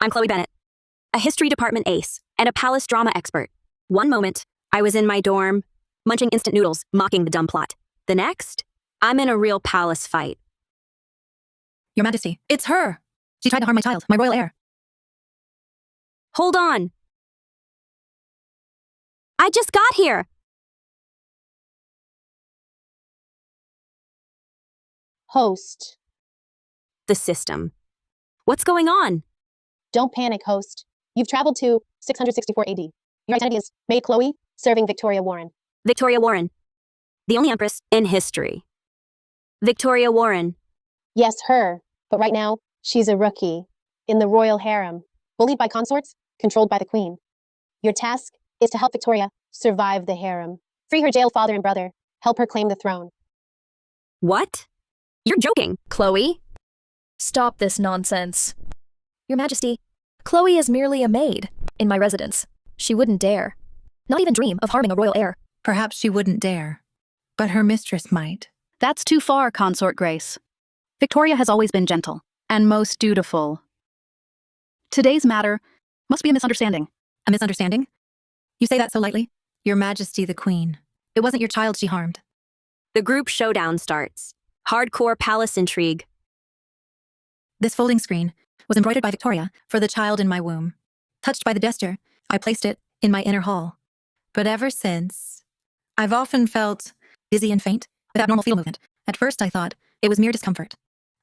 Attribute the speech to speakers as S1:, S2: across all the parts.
S1: I'm Chloe Bennett, a history department ace and a palace drama expert. One moment, I was in my dorm, munching instant noodles, mocking the dumb plot. The next, I'm in a real palace fight.
S2: Your Majesty, it's her! She tried to harm my child, my royal heir.
S1: Hold on. I just got here.
S3: Host.
S1: The system. What's going on?
S3: Don't panic, host. You've traveled to 664 AD. Your identity is Maid Chloe, serving Victoria Warren.
S1: Victoria Warren. The only empress in history. Victoria Warren.
S3: Yes, her. But right now, she's a rookie. In the royal harem. Bullied by consorts, controlled by the queen. Your task is to help Victoria survive the harem. Free her jailed father and brother. Help her claim the throne.
S1: What? You're joking, Chloe.
S4: Stop this nonsense. Your Majesty, Chloe is merely a maid in my residence. She wouldn't dare. Not even dream of harming a royal heir.
S2: Perhaps she wouldn't dare, but her mistress might.
S5: That's too far, Consort Grace. Victoria has always been gentle and most dutiful. Today's matter must be a misunderstanding.
S2: A misunderstanding? You say that so lightly? Your Majesty the Queen. It wasn't your child she harmed.
S1: The group showdown starts. Hardcore palace intrigue.
S2: This folding screen was embroidered by Victoria for the child in my womb. Touched by the gesture, I placed it in my inner hall. But ever since, I've often felt dizzy and faint, without normal fetal movement. At first I thought it was mere discomfort.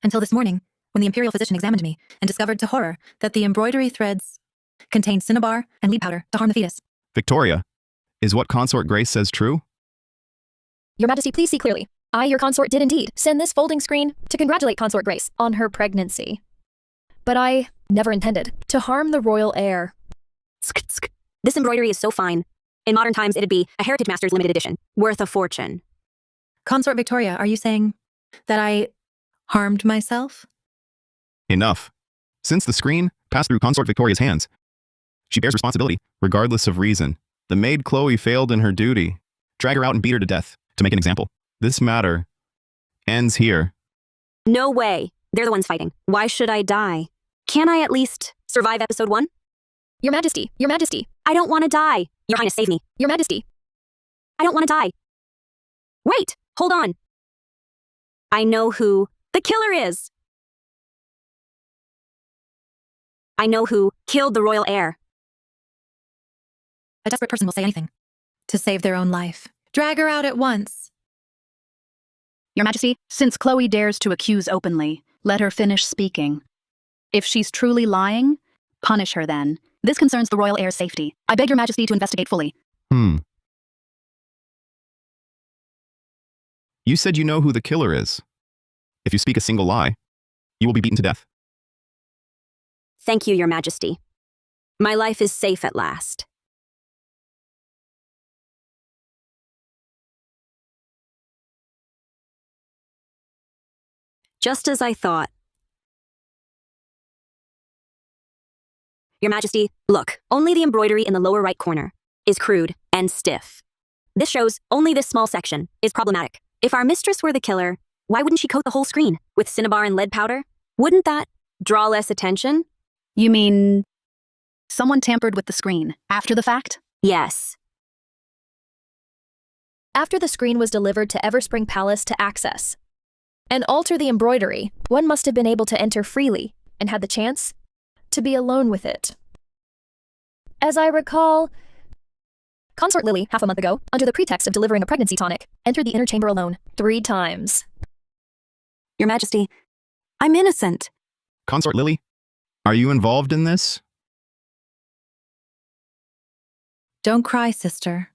S2: Until this morning, when the imperial physician examined me and discovered to horror that the embroidery threads contained cinnabar and lead powder to harm the fetus.
S6: Victoria, is what Consort Grace says true?
S4: Your Majesty, please see clearly. I, your consort, did indeed send this folding screen to congratulate Consort Grace on her pregnancy. But I never intended to harm the royal heir.
S1: This embroidery is so fine. In modern times, it'd be a Heritage Masters limited edition, worth a fortune.
S2: Consort Victoria, are you saying that I harmed myself?
S6: Enough. Since the screen passed through Consort Victoria's hands, she bears responsibility, regardless of reason. The maid Chloe failed in her duty. Drag her out and beat her to death, to make an example. This matter ends here.
S1: No way. They're the ones fighting. Why should I die? Can I at least survive episode 1?
S4: Your Majesty, Your Majesty.
S1: I don't want to die. Your Highness, save me.
S4: Your Majesty.
S1: I don't want to die. Wait, hold on. I know who the killer is. I know who killed the royal heir.
S2: A desperate person will say anything to save their own life. Drag her out at once.
S5: Your Majesty, since Chloe dares to accuse openly, let her finish speaking. If she's truly lying, punish her then. This concerns the royal heir's safety. I beg your Majesty to investigate fully.
S6: You said you know who the killer is. If you speak a single lie, you will be beaten to death.
S1: Thank you, Your Majesty. My life is safe at last. Just as I thought. Your Majesty, look, only the embroidery in the lower right corner is crude and stiff. This shows only this small section is problematic. If our mistress were the killer, why wouldn't she coat the whole screen with cinnabar and lead powder? Wouldn't that draw less attention?
S5: You mean someone tampered with the screen after the fact?
S1: Yes.
S4: After the screen was delivered to Everspring Palace to access and alter the embroidery, one must have been able to enter freely and had the chance to be alone with it. As I recall, Consort Lily, half a month ago, under the pretext of delivering a pregnancy tonic, entered the inner chamber alone 3 times.
S1: Your Majesty, I'm innocent.
S6: Consort Lily, are you involved in this?
S2: Don't cry, sister.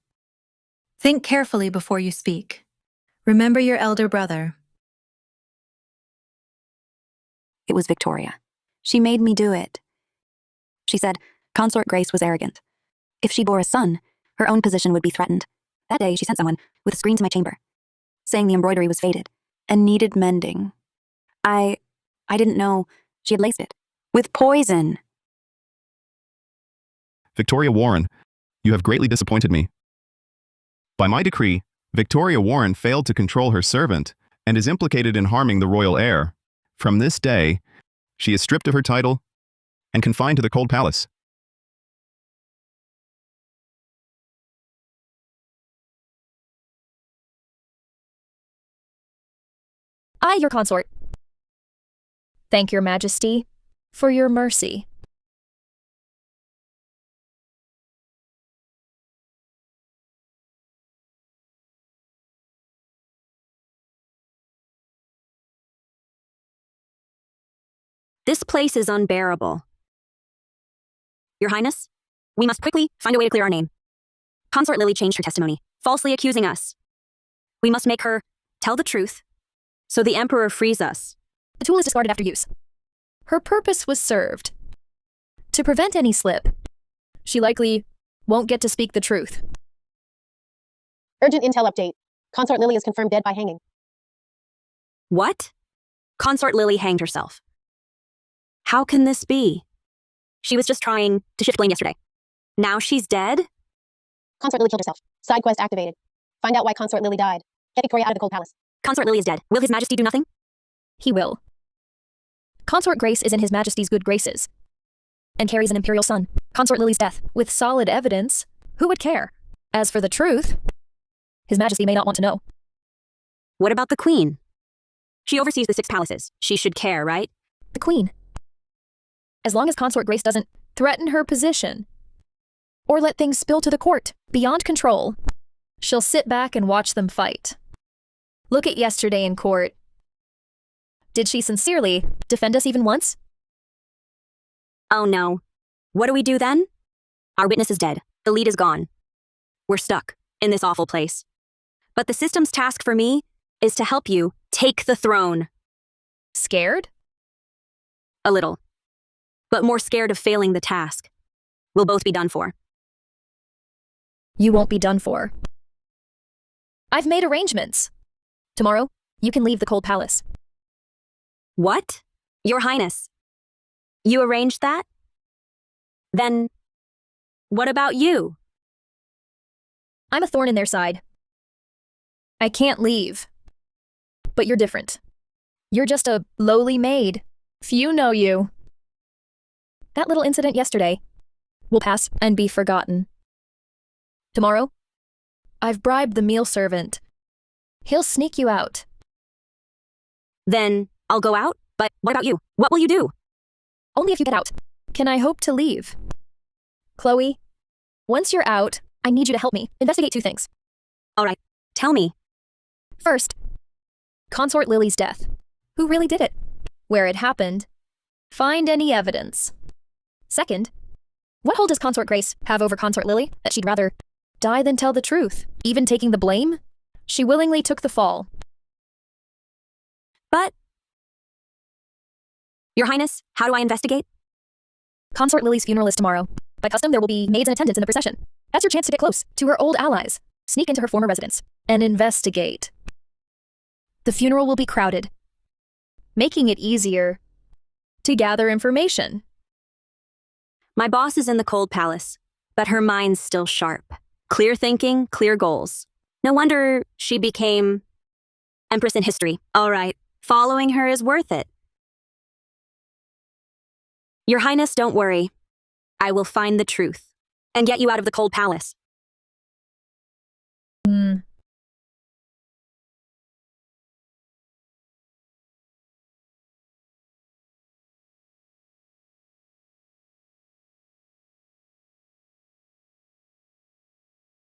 S2: Think carefully before you speak. Remember your elder brother.
S7: It was Victoria. She made me do it. She said Consort Grace was arrogant. If she bore a son, her own position would be threatened. That day, she sent someone with a screen to my chamber, saying the embroidery was faded and needed mending. I didn't know she had laced it with poison.
S6: Victoria Warren, you have greatly disappointed me. By my decree, Victoria Warren failed to control her servant and is implicated in harming the royal heir. From this day, she is stripped of her title and confined to the cold palace.
S4: I, your consort, thank your majesty for your mercy.
S1: This place is unbearable. Your Highness, we must quickly find a way to clear our name. Consort Lily changed her testimony, falsely accusing us. We must make her tell the truth, so the Emperor frees us.
S4: The tool is discarded after use. Her purpose was served. To prevent any slip, she likely won't get to speak the truth.
S3: Urgent intel update. Consort Lily is confirmed dead by hanging.
S1: What? Consort Lily hanged herself. How can this be? She was just trying to shift blame yesterday. Now she's dead?
S3: Consort Lily killed herself. Side quest activated. Find out why Consort Lily died. Get Victoria out of the cold palace.
S1: Consort Lily is dead. Will His Majesty do nothing?
S4: He will. Consort Grace is in His Majesty's good graces and carries an imperial son. Consort Lily's death, with solid evidence, who would care? As for the truth, His Majesty may not want to know.
S1: What about the Queen? She oversees the 6 palaces. She should care, right?
S4: The Queen. As long as Consort Grace doesn't threaten her position or let things spill to the court beyond control, she'll sit back and watch them fight. Look at yesterday in court. Did she sincerely defend us even once?
S1: Oh no. What do we do then? Our witness is dead. The lead is gone. We're stuck in this awful place. But the system's task for me is to help you take the throne.
S4: Scared?
S1: A little. But more scared of failing the task. We'll both be done for.
S4: You won't be done for. I've made arrangements. Tomorrow, you can leave the cold palace.
S1: What? Your Highness. You arranged that? Then, what about you?
S4: I'm a thorn in their side. I can't leave. But you're different. You're just a lowly maid. Few know you. That little incident yesterday will pass and be forgotten. Tomorrow, I've bribed the meal servant. He'll sneak you out.
S1: Then, I'll go out? But what about you? What will you do?
S4: Only if you get out can I hope to leave. Chloe, once you're out, I need you to help me investigate 2 things.
S1: All right, tell me.
S4: First, Consort Lily's death. Who really did it? Where it happened? Find any evidence. Second, what hold does Consort Grace have over Consort Lily that she'd rather die than tell the truth? Even taking the blame? She willingly took the fall.
S1: But, Your Highness, how do I investigate?
S4: Consort Lily's funeral is tomorrow. By custom, there will be maids in attendance in the procession. That's your chance to get close to her old allies, sneak into her former residence, and investigate. The funeral will be crowded, making it easier to gather information.
S1: My boss is in the cold palace, but her mind's still sharp. Clear thinking, clear goals. No wonder she became Empress in history. All right, following her is worth it. Your Highness, don't worry. I will find the truth and get you out of the cold palace.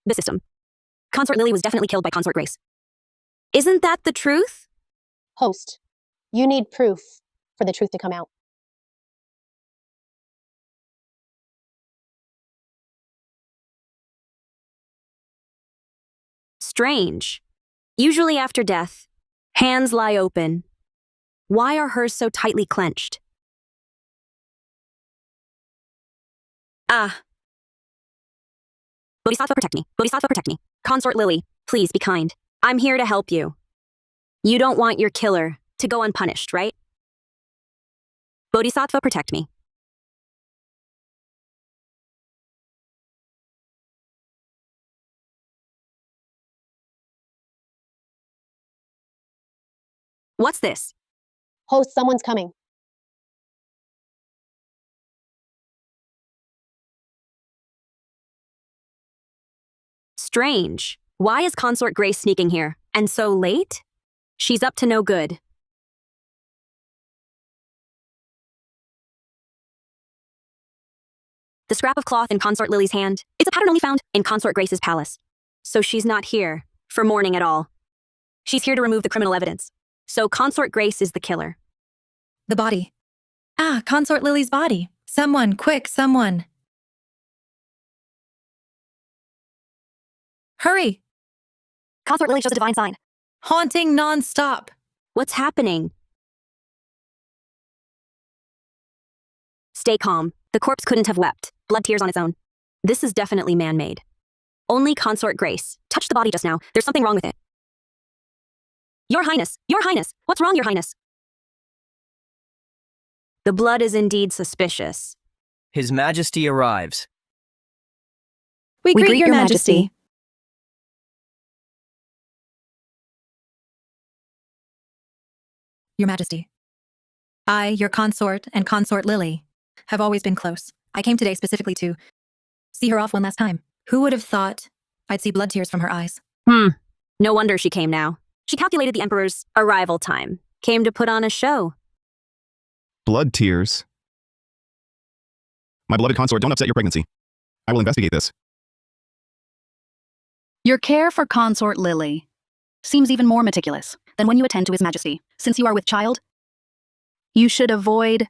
S1: The system. Consort Lily was definitely killed by Consort Grace. Isn't that the truth?
S3: Host. You need proof for the truth to come out.
S1: Strange. Usually after death, hands lie open. Why are hers so tightly clenched? Ah. Bodhisattva, protect me. Bodhisattva, protect me. Consort Lily, please be kind. I'm here to help you. You don't want your killer to go unpunished, right? Bodhisattva, protect me. What's this?
S3: Host, someone's coming.
S1: Strange. Why is Consort Grace sneaking here? And so late? She's up to no good. The scrap of cloth in Consort Lily's hand, it's a pattern only found in Consort Grace's palace. So she's not here for mourning at all. She's here to remove the criminal evidence. So Consort Grace is the killer.
S2: The body. Ah, Consort Lily's body. Someone, quick, someone. Hurry!
S7: Consort Lily shows a divine sign.
S2: Haunting non-stop.
S1: What's happening? Stay calm. The corpse couldn't have wept. Blood tears on its own. This is definitely man-made. Only Consort Grace touched the body just now. There's something wrong with it. Your Highness! Your Highness! What's wrong, Your Highness? The blood is indeed suspicious.
S8: His Majesty arrives.
S2: We greet your Majesty. Your Majesty. I, your consort, and Consort Lily, have always been close. I came today specifically to see her off one last time. Who would have thought I'd see blood tears from her eyes?
S1: No wonder she came now. She calculated the Emperor's arrival time. Came to put on a show.
S6: Blood tears. My beloved consort, don't upset your pregnancy. I will investigate this.
S5: Your care for Consort Lily seems even more meticulous than when you attend to His Majesty. Since you are with child, you should avoid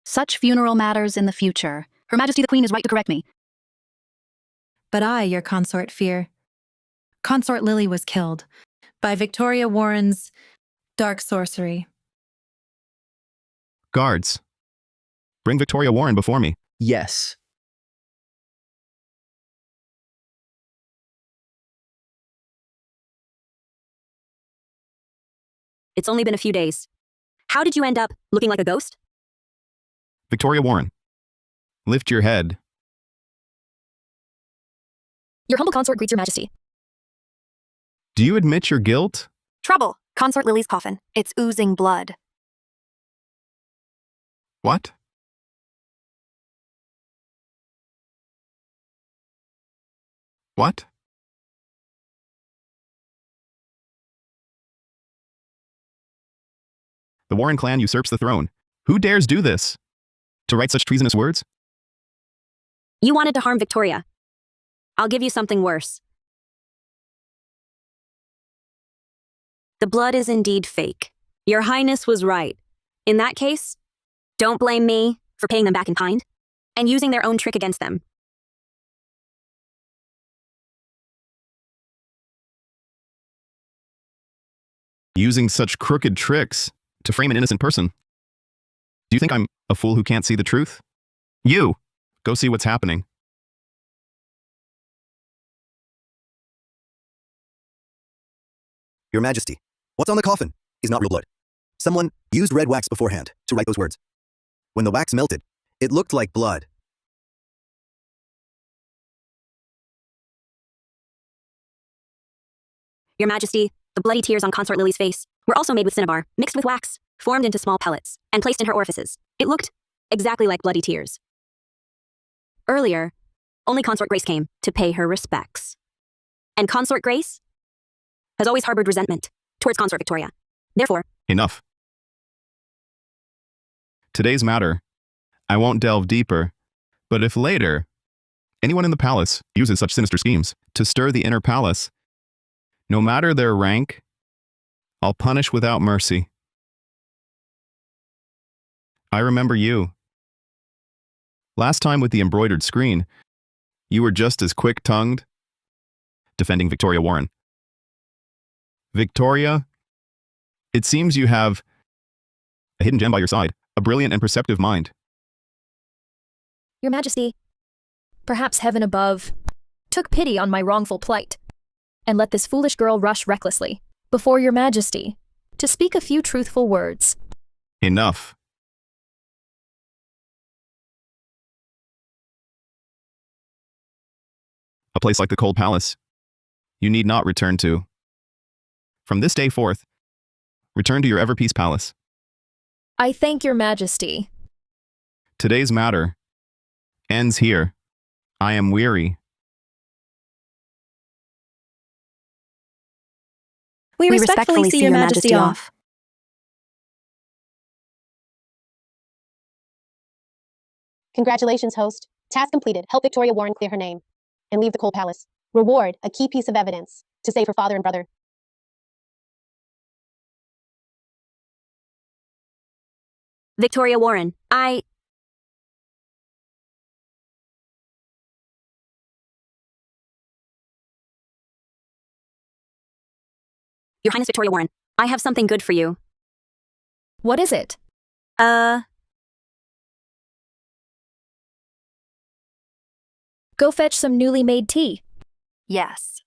S5: such funeral matters in the future. Her Majesty the Queen is right to correct me.
S2: But I, your consort, fear. Consort Lily was killed by Victoria Warren's dark sorcery.
S6: Guards, bring Victoria Warren before me.
S8: Yes.
S1: It's only been a few days. How did you end up looking like a ghost?
S6: Victoria Warren, lift your head.
S4: Your humble consort greets Your Majesty.
S6: Do you admit your guilt?
S7: Trouble. Consort Lily's coffin. It's oozing blood.
S6: What? What? The Warren clan usurps the throne. Who dares do this? To write such treasonous words?
S1: You wanted to harm Victoria. I'll give you something worse. The blood is indeed fake. Your Highness was right. In that case, don't blame me for paying them back in kind and using their own trick against them.
S6: Using such crooked tricks to frame an innocent person. Do you think I'm a fool who can't see the truth? You! Go see what's happening.
S9: Your Majesty, what's on the coffin is not real blood. Someone used red wax beforehand to write those words. When the wax melted, it looked like blood.
S1: Your Majesty, the bloody tears on Consort Lily's face were also made with cinnabar, mixed with wax, formed into small pellets, and placed in her orifices. It looked exactly like bloody tears. Earlier, only Consort Grace came to pay her respects. And Consort Grace has always harbored resentment towards Consort Victoria. Therefore,
S6: Enough. Today's matter, I won't delve deeper, but if later, anyone in the palace uses such sinister schemes to stir the inner palace, no matter their rank, I'll punish without mercy. I remember you. Last time with the embroidered screen, you were just as quick-tongued, defending Victoria Warren. Victoria, it seems you have a hidden gem by your side, a brilliant and perceptive mind.
S4: Your Majesty, perhaps heaven above took pity on my wrongful plight and let this foolish girl rush recklessly before Your Majesty to speak a few truthful words.
S6: Enough. A place like the Cold Palace, you need not return to. From this day forth, return to your Everpeace Palace.
S4: I thank Your Majesty.
S6: Today's matter ends here. I am weary.
S2: We respectfully see your majesty off.
S3: Congratulations, host. Task completed. Help Victoria Warren clear her name and leave the coal palace. Reward, a key piece of evidence to save her father and brother.
S1: Victoria Warren, Your Highness Victoria Warren, I have something good for you.
S4: What is it? Go fetch some newly made tea.
S7: Yes.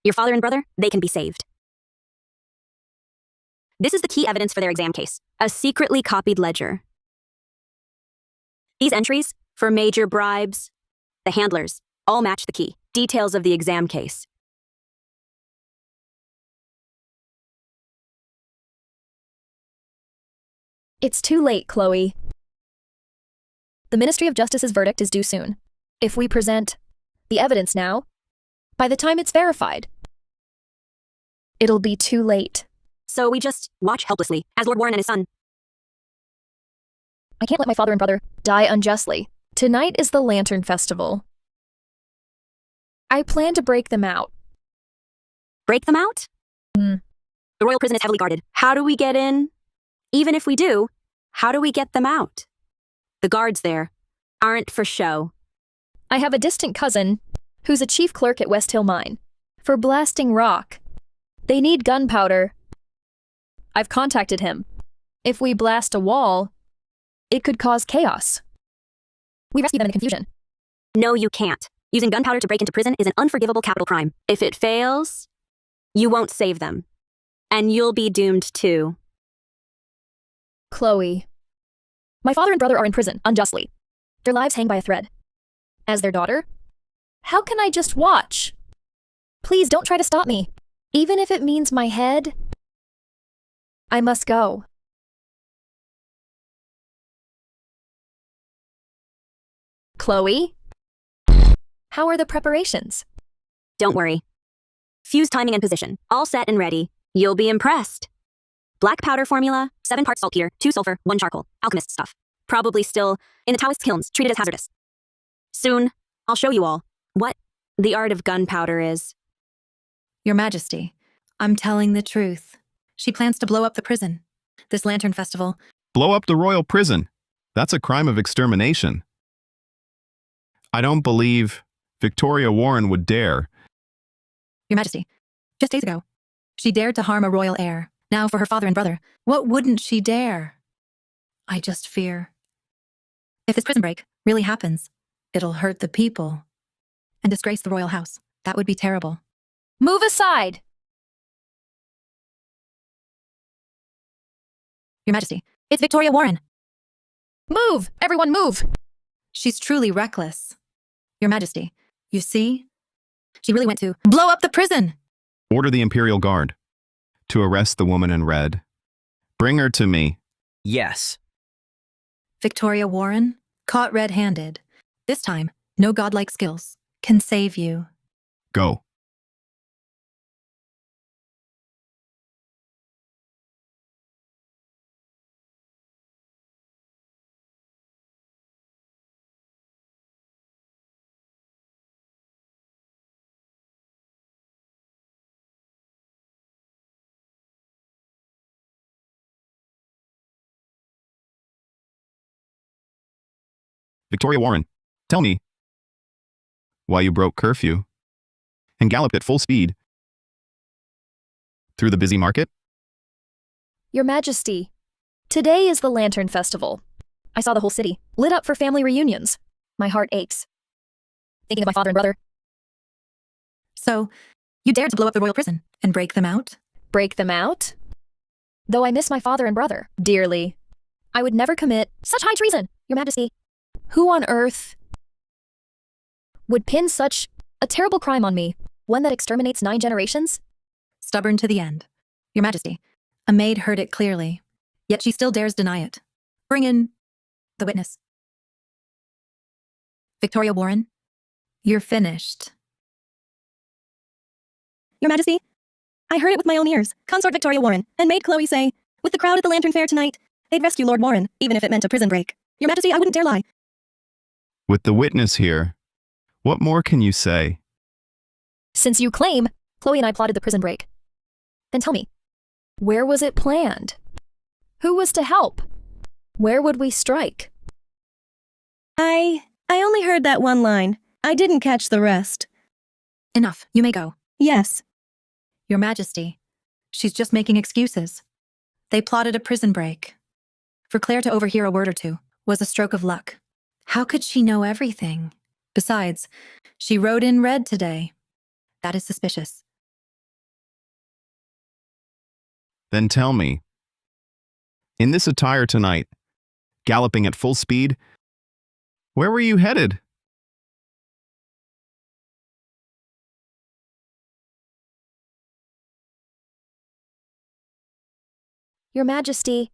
S1: Your father and brother, they can be saved. This is the key evidence for their exam case, a secretly copied ledger. These entries, for major bribes, the handlers, all match the key details of the exam case.
S4: It's too late, Chloe. The Ministry of Justice's verdict is due soon. If we present the evidence now, by the time it's verified, it'll be too late.
S1: So we just watch helplessly as Lord Warren and his son.
S4: I can't let my father and brother die unjustly. Tonight is the Lantern Festival. I plan to break them out.
S1: Break them out? The royal prison is heavily guarded. How do we get in? Even if we do, how do we get them out? The guards there aren't for show.
S4: I have a distant cousin who's a chief clerk at West Hill Mine. For blasting rock, they need gunpowder. I've contacted him. If we blast a wall, it could cause chaos. We rescue them in the confusion.
S1: No, you can't. Using gunpowder to break into prison is an unforgivable capital crime. If it fails, you won't save them. And you'll be doomed too.
S4: Chloe. My father and brother are in prison, unjustly. Their lives hang by a thread. As their daughter, how can I just watch? Please don't try to stop me. Even if it means my head, I must go. Chloe? How are the preparations?
S1: Don't worry. Fuse timing and position, all set and ready. You'll be impressed. Black powder formula, 7 parts saltpeter, 2 sulfur, 1 charcoal, alchemist stuff. Probably still in the Taoist kilns, treated as hazardous. Soon, I'll show you all what the art of gunpowder is.
S2: Your Majesty, I'm telling the truth. She plans to blow up the prison. This Lantern Festival.
S6: Blow up the royal prison. That's a crime of extermination. I don't believe Victoria Warren would dare.
S2: Your Majesty, just days ago, she dared to harm a royal heir. Now for her father and brother, what wouldn't she dare? I just fear. If this prison break really happens, it'll hurt the people and disgrace the royal house. That would be terrible.
S4: Move aside!
S2: Your Majesty, it's Victoria Warren.
S4: Move! Everyone move!
S2: She's truly reckless. Your Majesty, you see? She really went to blow up the prison!
S6: Order the Imperial Guard to arrest the woman in red. Bring her to me.
S8: Yes.
S2: Victoria Warren, caught red-handed. This time, no godlike skills can save you.
S6: Go. Victoria Warren, tell me why you broke curfew and galloped at full speed through the busy market?
S4: Your Majesty, today is the Lantern Festival. I saw the whole city lit up for family reunions. My heart aches. Thinking of my father and brother.
S2: So, you dared to blow up the royal prison and break them out?
S4: Break them out? Though I miss my father and brother dearly, I would never commit such high treason, Your Majesty. Who on earth would pin such a terrible crime on me, one that exterminates 9 generations?
S2: Stubborn to the end. Your Majesty, a maid heard it clearly, yet she still dares deny it. Bring in the witness. Victoria Warren, you're finished.
S1: Your Majesty, I heard it with my own ears. Consort Victoria Warren, and made Chloe say, with the crowd at the Lantern Fair tonight, they'd rescue Lord Warren, even if it meant a prison break. Your Majesty, I wouldn't dare lie.
S6: With the witness here, what more can you say?
S4: Since you claim Chloe and I plotted the prison break, then tell me, where was it planned? Who was to help? Where would we strike?
S1: I only heard that one line. I didn't catch the rest.
S2: Enough, you may go.
S1: Yes.
S2: Your Majesty, she's just making excuses. They plotted a prison break. For Claire to overhear a word or two was a stroke of luck. How could she know everything? Besides, she wrote in red today. That is suspicious.
S6: Then tell me, in this attire tonight, galloping at full speed, where were you headed?
S4: Your Majesty,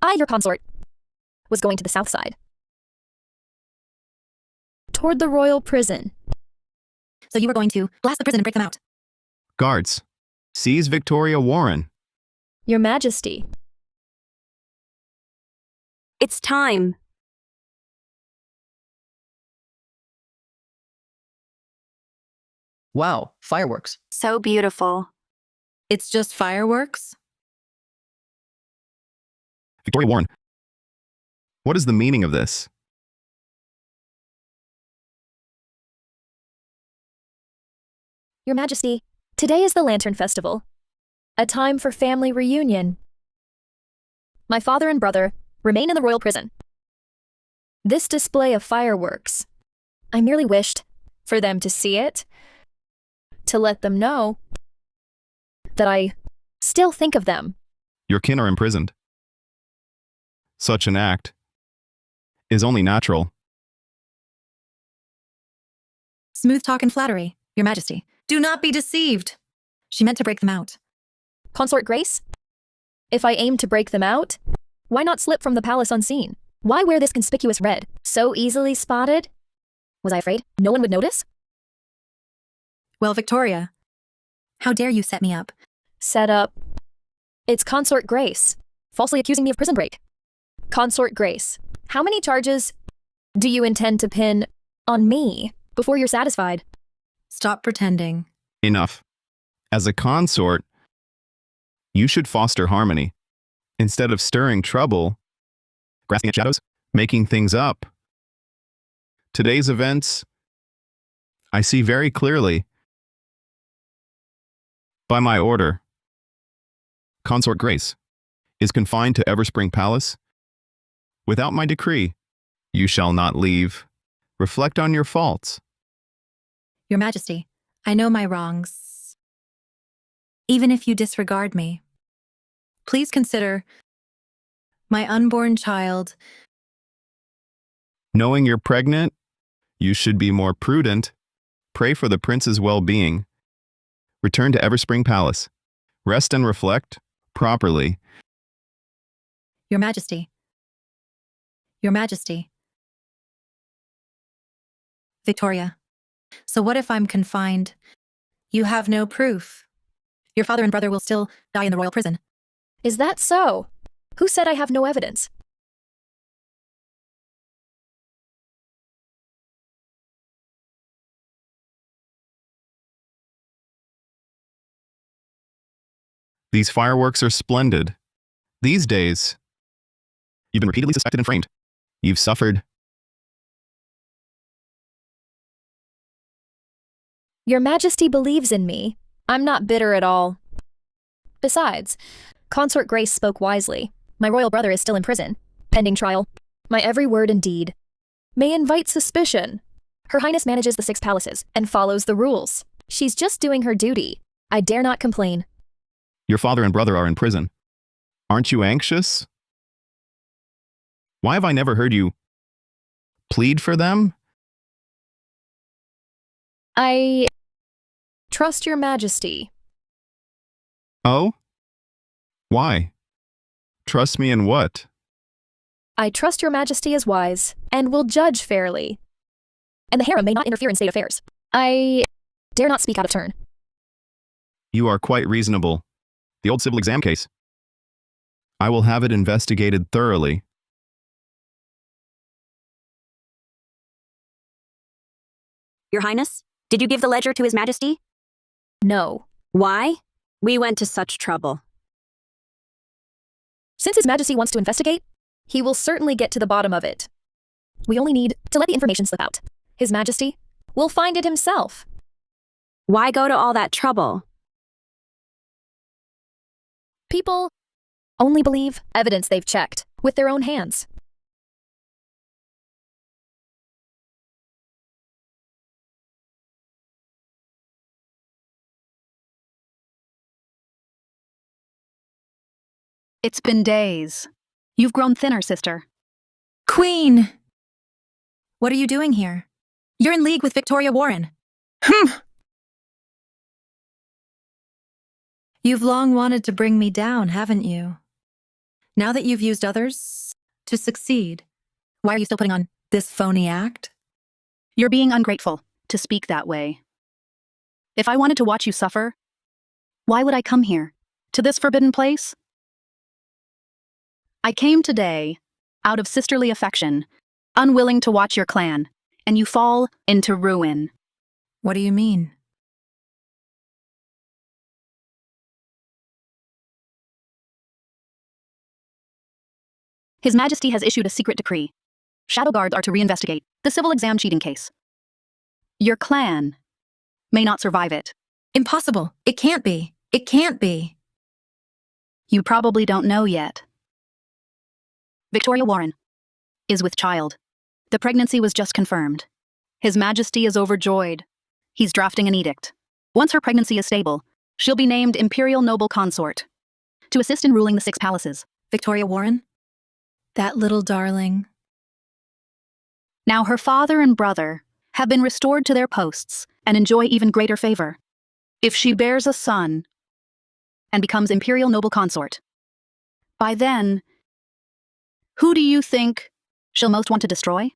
S4: I, your consort, was going to the south side. Toward the royal prison.
S2: So you were going to blast the prison and break them out.
S6: Guards, seize Victoria Warren.
S4: Your Majesty.
S1: It's time.
S8: Wow, fireworks.
S7: So beautiful.
S2: It's just fireworks?
S6: Victoria Warren, what is the meaning of this?
S4: Your Majesty, today is the Lantern Festival, a time for family reunion. My father and brother remain in the royal prison. This display of fireworks, I merely wished for them to see it, to let them know that I still think of them.
S6: Your kin are imprisoned. Such an act is only natural.
S2: Smooth talk and flattery, Your Majesty. Do not be deceived. She meant to break them out.
S4: Consort Grace? If I aim to break them out, why not slip from the palace unseen? Why wear this conspicuous red, so easily spotted? Was I afraid no one would notice?
S2: Well, Victoria, how dare you set me up?
S4: Set up. It's Consort Grace, falsely accusing me of prison break. Consort Grace, how many charges do you intend to pin on me before you're satisfied?
S2: Stop pretending.
S6: Enough. As a consort, you should foster harmony. Instead of stirring trouble, grasping at shadows, making things up. Today's events, I see very clearly. By my order, Consort Grace is confined to Everspring Palace. Without my decree, you shall not leave. Reflect on your faults.
S2: Your Majesty, I know my wrongs. Even if you disregard me, please consider my unborn child.
S6: Knowing you're pregnant, you should be more prudent. Pray for the prince's well-being. Return to Everspring Palace. Rest and reflect properly.
S2: Your Majesty. Your Majesty. Victoria, so what if I'm confined? You have no proof. Your father and brother will still die in the royal prison.
S4: Is that so? Who said I have no evidence?
S6: These fireworks are splendid. These days, you've been repeatedly suspected and framed. You've suffered.
S4: Your Majesty believes in me. I'm not bitter at all. Besides, Consort Grace spoke wisely. My royal brother is still in prison, pending trial. My every word and deed may invite suspicion. Her Highness manages the 6 palaces and follows the rules. She's just doing her duty. I dare not complain.
S6: Your father and brother are in prison. Aren't you anxious? Why have I never heard you plead for them?
S4: I trust your Majesty.
S6: Oh? Why? Trust me in what?
S4: I trust your majesty is wise and will judge fairly. And the harem may not interfere in state affairs. I dare not speak out of turn.
S6: You are quite reasonable. The old civil exam case. I will have it investigated thoroughly.
S1: Your Highness, did you give the ledger to His Majesty?
S4: No.
S1: Why? We went to such trouble.
S4: Since His Majesty wants to investigate, he will certainly get to the bottom of it. We only need to let the information slip out. His Majesty will find it himself.
S1: Why go to all that trouble?
S4: People only believe evidence they've checked with their own hands.
S5: It's been days. You've grown thinner, sister.
S2: Queen! What are you doing here? You're in league with Victoria Warren. You've long wanted to bring me down, haven't you? Now that you've used others to succeed, why are you still putting on this phony act?
S5: You're being ungrateful to speak that way. If I wanted to watch you suffer, why would I come here, to this forbidden place? I came today out of sisterly affection, unwilling to watch your clan, and you fall into ruin.
S2: What do you mean?
S5: His Majesty has issued a secret decree. Shadow Guards are to reinvestigate the civil exam cheating case. Your clan may not survive it.
S2: Impossible. It can't be. It can't be.
S5: You probably don't know yet. Victoria Warren is with child. The pregnancy was just confirmed. His Majesty is overjoyed. He's drafting an edict. Once her pregnancy is stable, she'll be named Imperial Noble Consort to assist in ruling the 6 palaces.
S2: Victoria Warren? That little darling.
S5: Now her father and brother have been restored to their posts and enjoy even greater favor. If she bears a son and becomes Imperial Noble Consort, by then, who do you think she'll most want to destroy?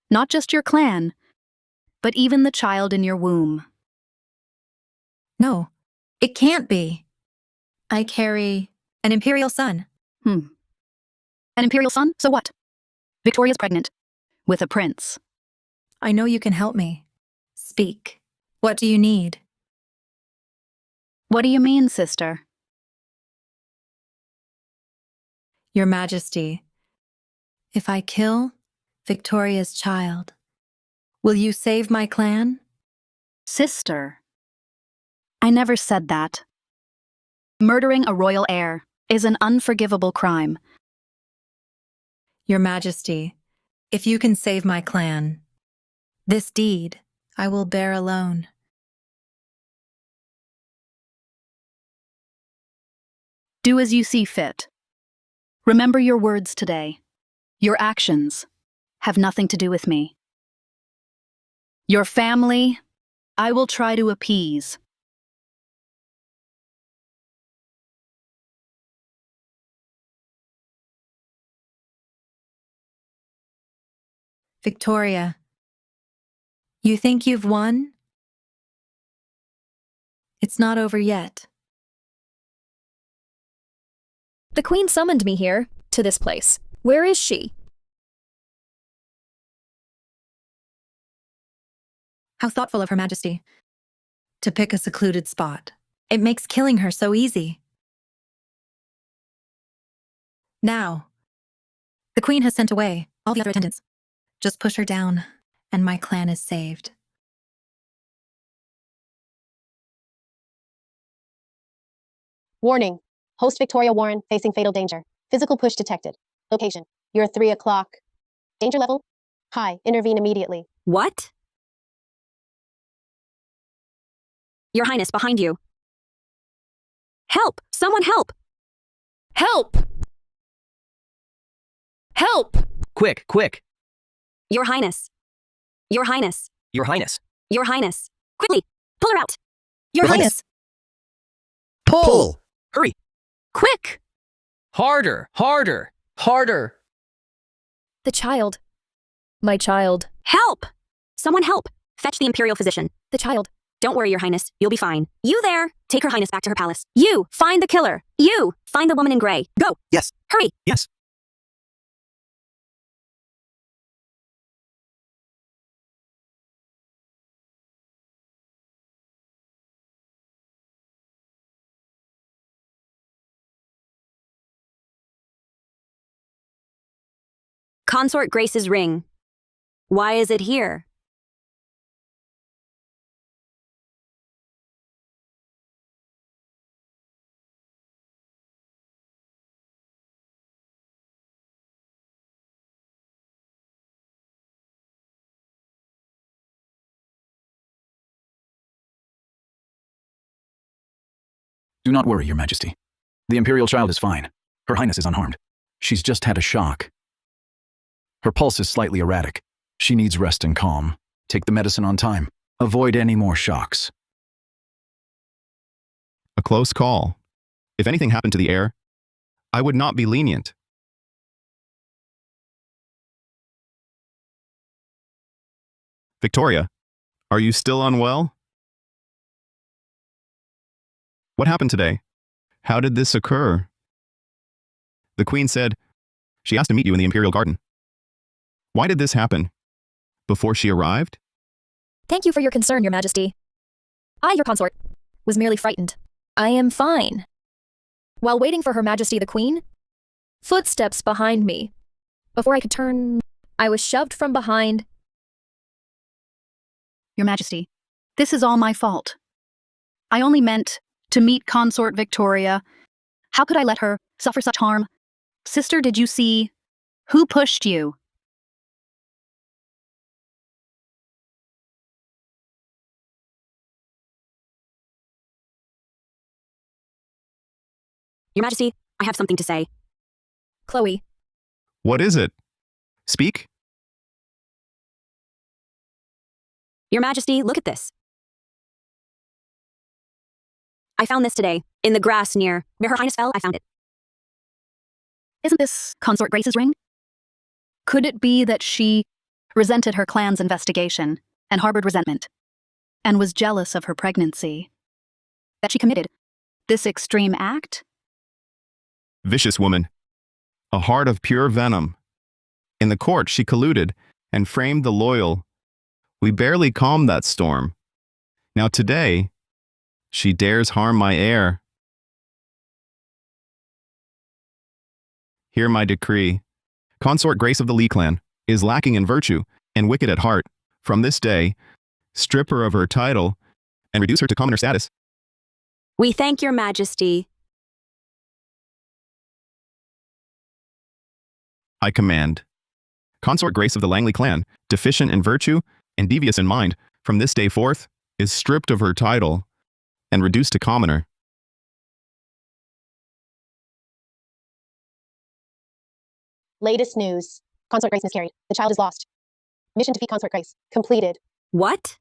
S5: Not just your clan, but even the child in your womb.
S2: No, it can't be. I carry an imperial son.
S5: An imperial son? So what? Victoria's pregnant with a prince.
S2: I know you can help me. Speak. What do you need?
S5: What do you mean, sister?
S2: Your Majesty, if I kill Victoria's child, will you save my clan?
S5: Sister. I never said that. Murdering a royal heir is an unforgivable crime.
S2: Your Majesty, if you can save my clan, this deed I will bear alone.
S5: Do as you see fit. Remember your words today. Your actions have nothing to do with me. Your family, I will try to appease.
S2: Victoria, you think you've won? It's not over yet.
S4: The Queen summoned me here, to this place. Where is she?
S2: How thoughtful of Her Majesty. To pick a secluded spot. It makes killing her so easy. Now, the Queen has sent away all the other attendants. Just push her down, and my clan is saved.
S3: Warning. Host Victoria Warren facing fatal danger. Physical push detected. Location. You're 3 o'clock. Danger level? High. Intervene immediately.
S1: What? Your Highness, behind you. Help! Someone help!
S4: Help! Help!
S8: Quick, quick.
S1: Your Highness. Your Highness.
S8: Your Highness.
S1: Your Highness. Quickly! Pull her out!
S2: Your Highness!
S9: Pull!
S8: Hurry.
S1: Quick!
S8: Harder, harder, harder.
S4: The child. My child.
S1: Help! Someone help! Fetch the imperial physician.
S4: The child.
S1: Don't worry, Your Highness. You'll be fine. You there! Take Her Highness back to her palace. You! Find the killer! You! Find the woman in gray. Go!
S9: Yes.
S1: Hurry!
S6: Yes.
S1: Consort Grace's ring. Why is it here?
S10: Do not worry, Your Majesty. The Imperial child is fine. Her Highness is unharmed. She's just had a shock. Her pulse is slightly erratic. She needs rest and calm. Take the medicine on time. Avoid any more shocks.
S6: A close call. If anything happened to the heir, I would not be lenient. Victoria, are you still unwell? What happened today? How did this occur? The Queen said she asked to meet you in the Imperial Garden. Why did this happen? Before she arrived?
S4: Thank you for your concern, Your Majesty. I, your consort, was merely frightened. I am fine. While waiting for Her Majesty the Queen, footsteps behind me. Before I could turn, I was shoved from behind.
S5: Your Majesty, this is all my fault. I only meant to meet Consort Victoria. How could I let her suffer such harm? Sister, did you see? Who pushed you?
S1: Your Majesty, I have something to say.
S4: Chloe.
S6: What is it? Speak?
S1: Your Majesty, look at this. I found this today, in the grass near where Her Highness fell. I found it.
S5: Isn't this Consort Grace's ring? Could it be that she resented her clan's investigation and harbored resentment, and was jealous of her pregnancy? That she committed this extreme act?
S6: Vicious woman. A heart of pure venom. In the court, she colluded and framed the loyal. We barely calmed that storm. Now today, she dares harm my heir. Hear my decree. Consort Grace of the Lee clan is lacking in virtue and wicked at heart. From this day, strip her of her title and reduce her to commoner status.
S1: We thank Your Majesty.
S6: I command. Consort Grace of the Langley clan, deficient in virtue and devious in mind, from this day forth, is stripped of her title and reduced to commoner.
S3: Latest news. Consort Grace miscarried. The child is lost. Mission to defeat Consort Grace. Completed.
S1: What?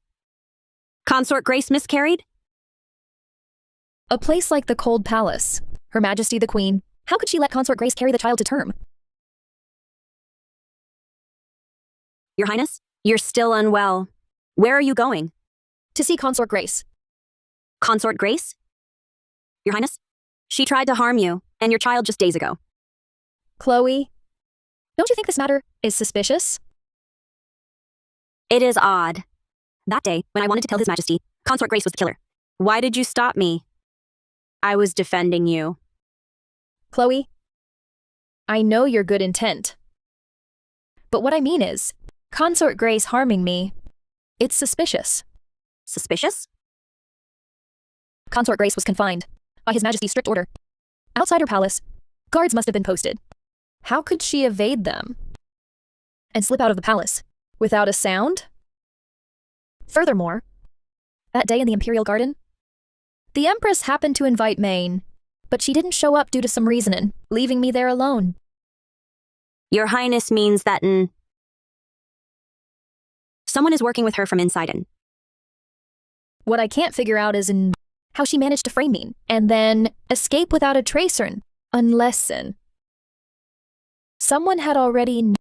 S1: Consort Grace miscarried?
S4: A place like the Cold Palace. Her Majesty the Queen. How could she let Consort Grace carry the child to term?
S1: Your Highness, you're still unwell. Where are you going?
S4: To see Consort Grace.
S1: Consort Grace? Your Highness, she tried to harm you and your child just days ago.
S4: Chloe, don't you think this matter is suspicious?
S1: It is odd. That day, when I wanted to tell His Majesty, Consort Grace was the killer. Why did you stop me? I was defending you.
S4: Chloe, I know your good intent. But what I mean is, Consort Grace harming me, it's suspicious.
S1: Suspicious?
S4: Consort Grace was confined by His Majesty's strict order. Outside her palace, guards must have been posted. How could she evade them and slip out of the palace without a sound? Furthermore, that day in the Imperial Garden, the Empress happened to invite Maine, but she didn't show up due to some reasoning, leaving me there alone.
S1: Your Highness means that someone is working with her from inside in.
S4: What I can't figure out is how she managed to frame me and then escape without a tracer, unless someone had already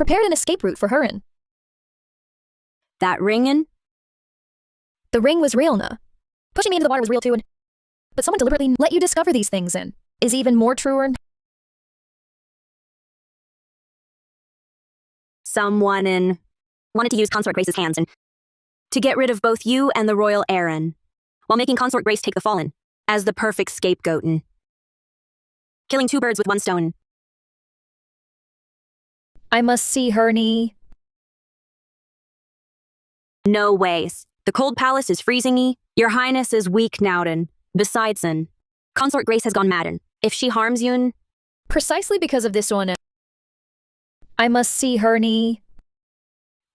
S4: prepared an escape route for her in.
S1: That ringin'?
S4: The ring was real, nah. Pushing me into the water was real too, but someone deliberately let you discover these things in is even more truer.
S1: Someone wanted to use Consort Grace's hands and to get rid of both you and the royal heiress, while making Consort Grace take the fallen as the perfect scapegoat and killing two birds with one stone.
S4: I must see her knee.
S1: No ways. The cold palace is freezing-y. Your highness is weak nowden. Besides, Consort Grace has gone madden. If she harms you,
S4: Precisely because of this one, I must see her knee.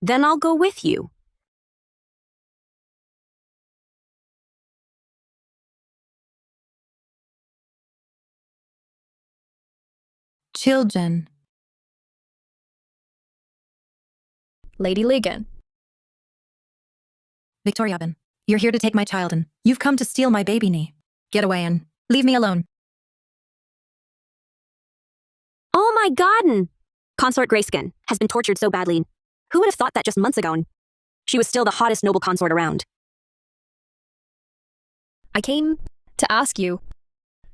S1: then I'll go with you.
S2: Children.
S4: Lady Ligon.
S2: Victoria Ben, you're here to take my child and you've come to steal my baby knee. Get away and leave me alone.
S1: Oh my god! Consort Grayskin has been tortured so badly. Who would have thought that just months ago? She was still the hottest noble consort around.
S4: I came to ask you,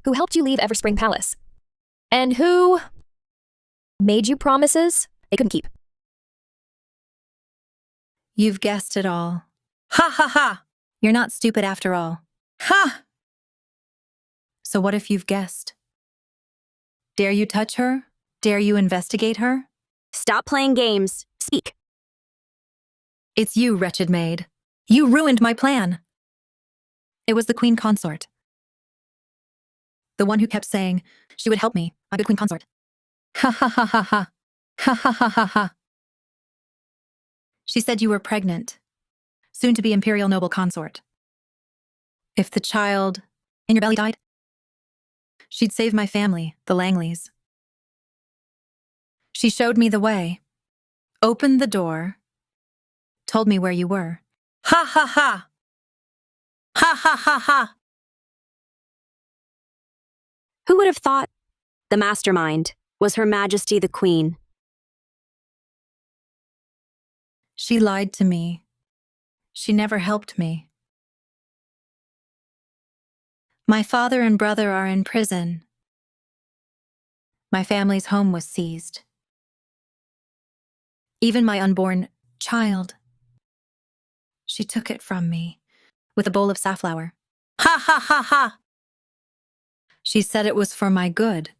S4: who helped you leave Everspring Palace? And who made you promises they couldn't keep?
S2: You've guessed it all. Ha ha ha! You're not stupid after all. Ha! So what if you've guessed? Dare you touch her? Dare you investigate her?
S1: Stop playing games. Speak.
S2: It's you, wretched maid. You ruined my plan. It was the queen consort. The one who kept saying she would help me, my good queen consort. Ha ha ha ha ha. Ha ha ha ha ha. She said you were pregnant, soon to be imperial noble consort. If the child in your belly died, she'd save my family, the Langleys. She showed me the way, opened the door, told me where you were. Ha ha ha! Ha ha ha ha!
S1: Who would have thought the mastermind was Her Majesty the Queen?
S2: She lied to me. She never helped me. My father and brother are in prison. My family's home was seized. Even my unborn child. She took it from me with a bowl of safflower. Ha ha ha ha! She said it was for my good,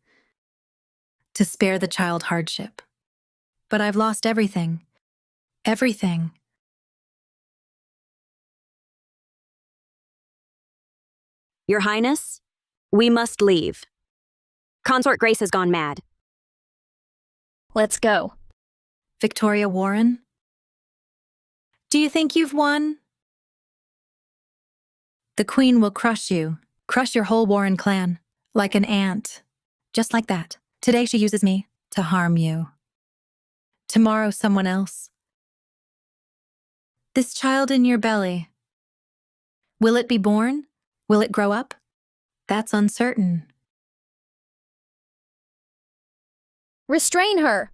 S2: to spare the child hardship. But I've lost everything. Everything.
S1: Your Highness, we must leave. Consort Grace has gone mad.
S4: Let's go.
S2: Victoria Warren? Do you think you've won? The Queen will crush you, crush your whole Warren clan, like an ant. Just like that. Today she uses me to harm you. Tomorrow someone else. This child in your belly. Will it be born? Will it grow up? That's uncertain.
S4: Restrain her!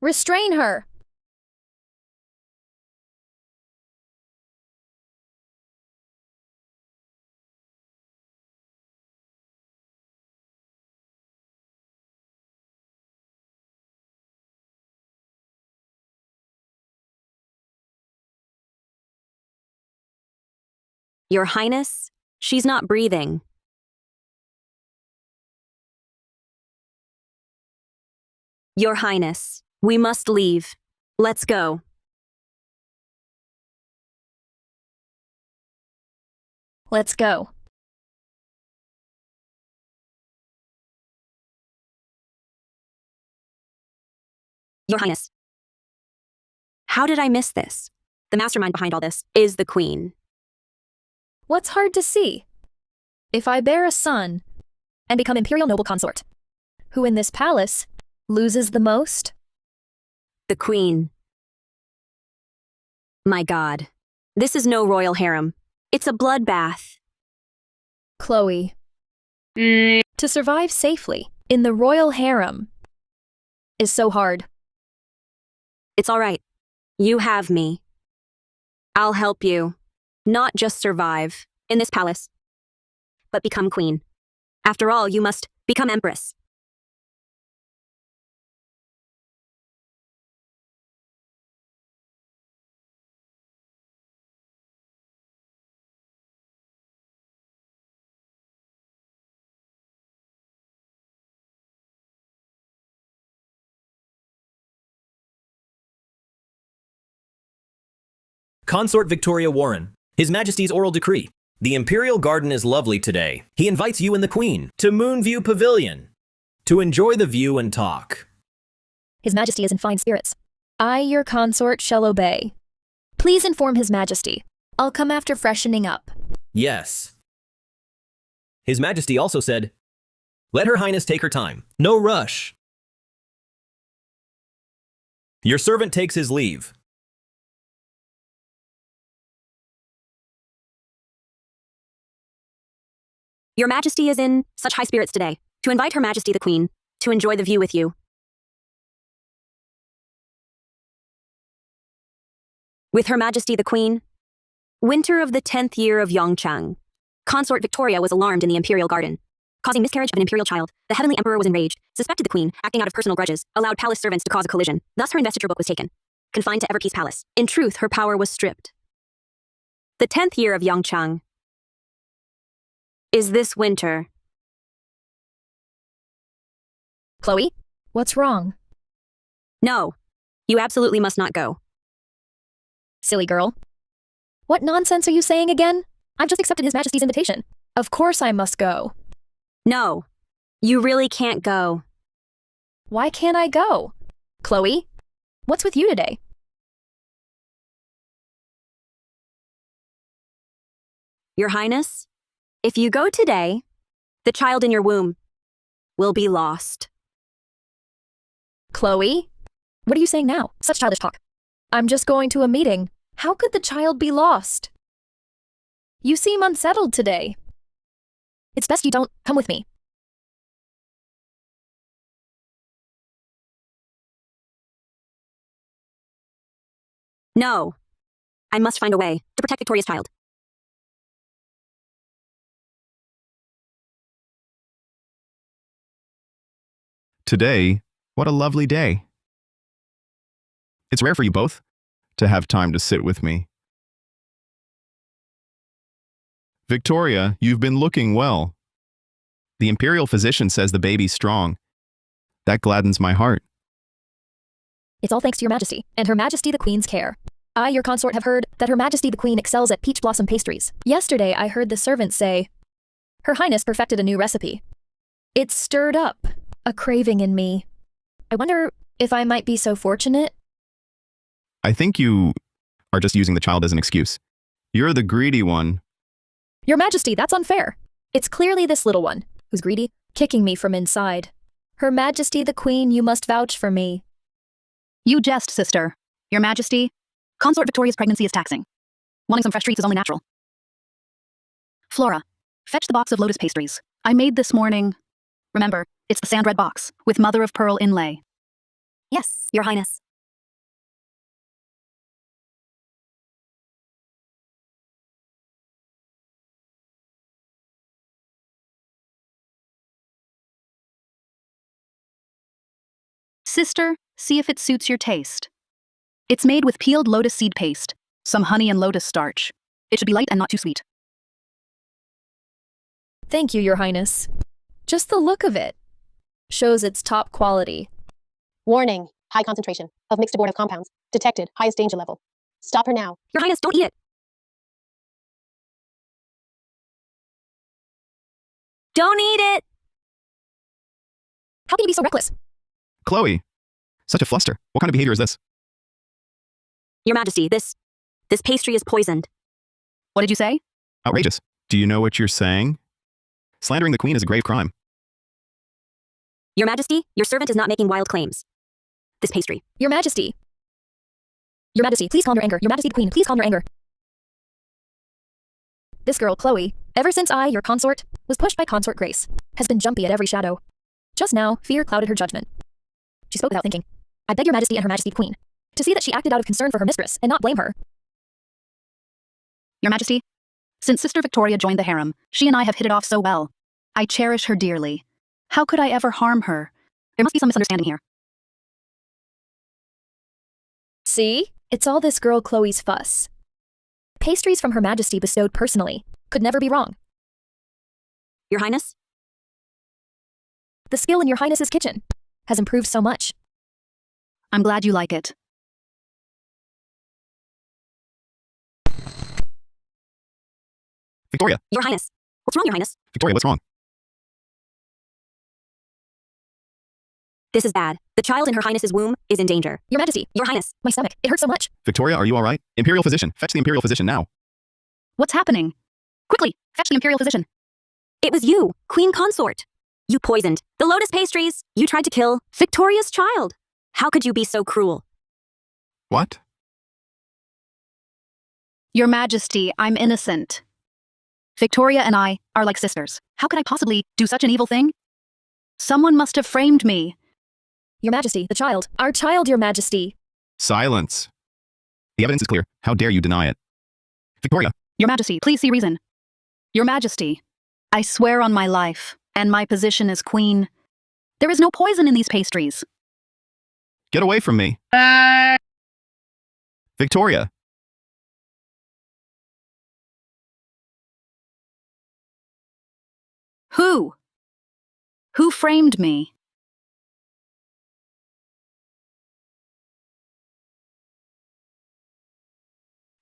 S4: Restrain her!
S1: Your Highness, she's not breathing. Your Highness, we must leave. Let's go.
S4: Let's go.
S1: Your Highness. How did I miss this? The mastermind behind all this is the Queen.
S4: What's hard to see? If I bear a son and become imperial noble consort, who in this palace loses the most?
S1: The Queen. My God. This is no royal harem. It's a bloodbath.
S4: Chloe. To survive safely in the royal harem, is so hard.
S1: It's all right. You have me. I'll help you. Not just survive in this palace, but become queen. After all, you must become empress.
S11: Consort Victoria Warren. His Majesty's oral decree. The Imperial Garden is lovely today. He invites you and the Queen to Moonview Pavilion to enjoy the view and talk.
S4: His Majesty is in fine spirits. I, your consort, shall obey. Please inform His Majesty. I'll come after freshening up.
S11: Yes. His Majesty also said, let Her Highness take her time. No rush. Your servant takes his leave.
S1: Your Majesty is in such high spirits today, to invite Her Majesty the Queen to enjoy the view with you. With Her Majesty the Queen, winter of the 10th year of Yongchang, Consort Victoria was alarmed in the Imperial Garden, causing miscarriage of an imperial child. The Heavenly Emperor was enraged, suspected the Queen, acting out of personal grudges, allowed palace servants to cause a collision. Thus her investiture book was taken, confined to Everpeace Palace. In truth, her power was stripped. The 10th year of Yongchang is this winter.
S4: Chloe, what's wrong?
S1: No, you absolutely must not go.
S4: Silly girl. What nonsense are you saying again? I've just accepted His Majesty's invitation. Of course I must go.
S1: No, you really can't go.
S4: Why can't I go? Chloe, what's with you today?
S1: Your Highness, if you go today, the child in your womb will be lost.
S4: Chloe, what are you saying now? Such childish talk. I'm just going to a meeting. How could the child be lost? You seem unsettled today. It's best you don't come with me.
S1: No, I must find a way to protect Victoria's child.
S6: Today, what a lovely day. It's rare for you both to have time to sit with me. Victoria, you've been looking well. The imperial physician says the baby's strong. That gladdens my heart.
S4: It's all thanks to Your Majesty and Her Majesty the Queen's care. I, your consort, have heard that Her Majesty the Queen excels at peach blossom pastries. Yesterday, I heard the servants say, Her Highness perfected a new recipe. It stirred up a craving in me. I wonder if I might be so fortunate.
S6: I think you are just using the child as an excuse. You're the greedy one.
S4: Your Majesty, that's unfair. It's clearly this little one, who's greedy, kicking me from inside. Her Majesty the Queen, you must vouch for me.
S5: You jest, sister. Your Majesty, Consort Victoria's pregnancy is taxing. Wanting some fresh treats is only natural. Flora, fetch the box of lotus pastries. I made this morning. Remember, it's the sand red box, with mother of pearl inlay.
S7: Yes, Your Highness.
S5: Sister, see if it suits your taste. It's made with peeled lotus seed paste, some honey and lotus starch. It should be light and not too sweet.
S4: Thank you, Your Highness. Just the look of it shows its top quality.
S3: Warning, high concentration of mixed abortive compounds. Detected, highest danger level. Stop her now.
S1: Your Highness, don't eat it. Don't eat it!
S4: How can you be so reckless?
S6: Chloe, such a fluster. What kind of behavior is this?
S1: Your Majesty, this pastry is poisoned.
S5: What did you say?
S6: Outrageous. Do you know what you're saying? Slandering the Queen is a grave crime.
S1: Your Majesty, your servant is not making wild claims. This pastry.
S4: Your Majesty. Your Majesty, please calm your anger. Your Majesty the Queen, please calm your anger. This girl, Chloe, ever since I, your consort, was pushed by Consort Grace, has been jumpy at every shadow. Just now, fear clouded her judgment. She spoke without thinking. I beg your majesty and her majesty the queen to see that she acted out of concern for her mistress and not blame her.
S5: Your Majesty, since Sister Victoria joined the harem, she and I have hit it off so well. I cherish her dearly. How could I ever harm her? There must be some misunderstanding here.
S4: See? It's all this girl Chloe's fuss. Pastries from her majesty bestowed personally could never be wrong.
S1: Your Highness?
S4: The skill in your highness's kitchen has improved so much.
S5: I'm glad you like it.
S6: Victoria!
S1: Your Highness. What's wrong, Your Highness?
S6: Victoria, what's wrong?
S1: This is bad. The child in her Highness's womb is in danger.
S4: Your majesty,
S1: Your Highness.
S4: my stomach, it hurts so much.
S6: Victoria, are you all right? Imperial physician, fetch the Imperial physician now.
S5: What's happening? Quickly, fetch the Imperial physician.
S1: It was you, Queen Consort. You poisoned the lotus pastries. You tried to kill Victoria's child. How could you be so cruel?
S6: What?
S5: Your Majesty, I'm innocent. Victoria and I are like sisters. How could I possibly do such an evil thing? Someone must have framed me.
S4: Your majesty, the child. Our child, your majesty.
S6: Silence. The evidence is clear. How dare you deny it? Victoria!
S5: Your Majesty, please see reason. Your Majesty, I swear on my life and my position as queen, there is no poison in these pastries.
S6: Get away from me! Victoria!
S5: Who? Who framed me?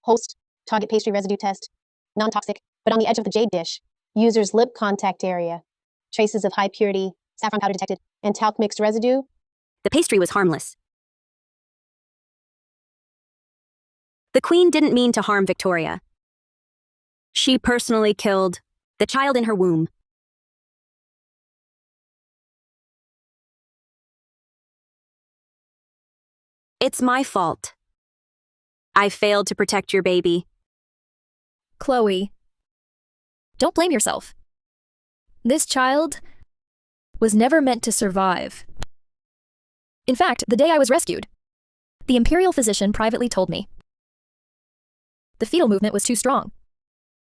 S3: Host, target pastry residue test. Non-toxic, but on the edge of the jade dish. User's lip contact area. Traces of high purity, saffron powder detected, and talc mixed residue.
S1: The pastry was harmless. The queen didn't mean to harm Victoria. She personally killed the child in her womb. It's my fault. I failed to protect your baby.
S4: Chloe, don't blame yourself. This child was never meant to survive. In fact, the day I was rescued, the imperial physician privately told me the fetal movement was too strong.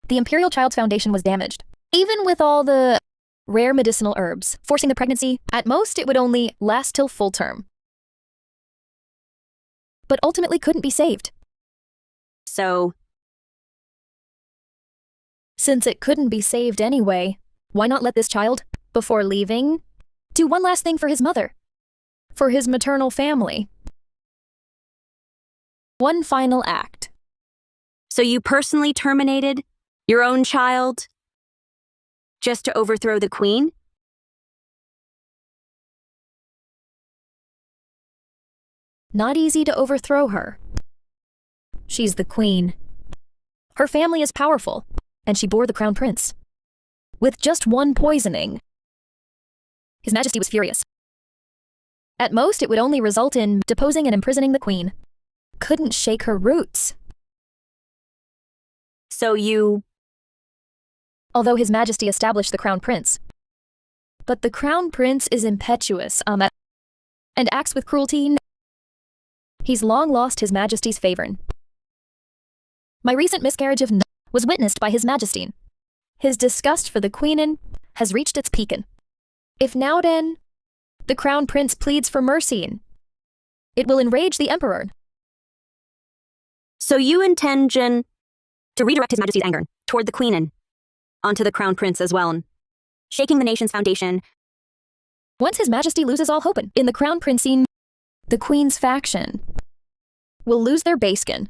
S4: The imperial child's foundation was damaged. Even with all the rare medicinal herbs forcing the pregnancy, at most it would only last till full term. But ultimately couldn't be saved.
S1: So,
S4: since it couldn't be saved anyway, why not let this child, before leaving, do one last thing for his mother, for his maternal family? One final act.
S1: So you personally terminated your own child just to overthrow the queen?
S4: Not easy to overthrow her. She's the queen. Her family is powerful, and she bore the crown prince. With just one poisoning, His Majesty was furious. At most, it would only result in deposing and imprisoning the queen. Couldn't shake her roots.
S1: So you...
S4: Although His Majesty established the crown prince. But the crown prince is impetuous, and acts with cruelty. He's long lost His Majesty's favor. My recent miscarriage of was witnessed by His Majesty. His disgust for the queen has reached its peak. If now then, the crown prince pleads for mercy, it will enrage the emperor.
S1: So you intend, Jin, to redirect His Majesty's anger toward the queen and onto the crown prince as well, shaking the nation's foundation.
S4: Once His Majesty loses all hope in the crown prince, the queen's faction will lose their base skin.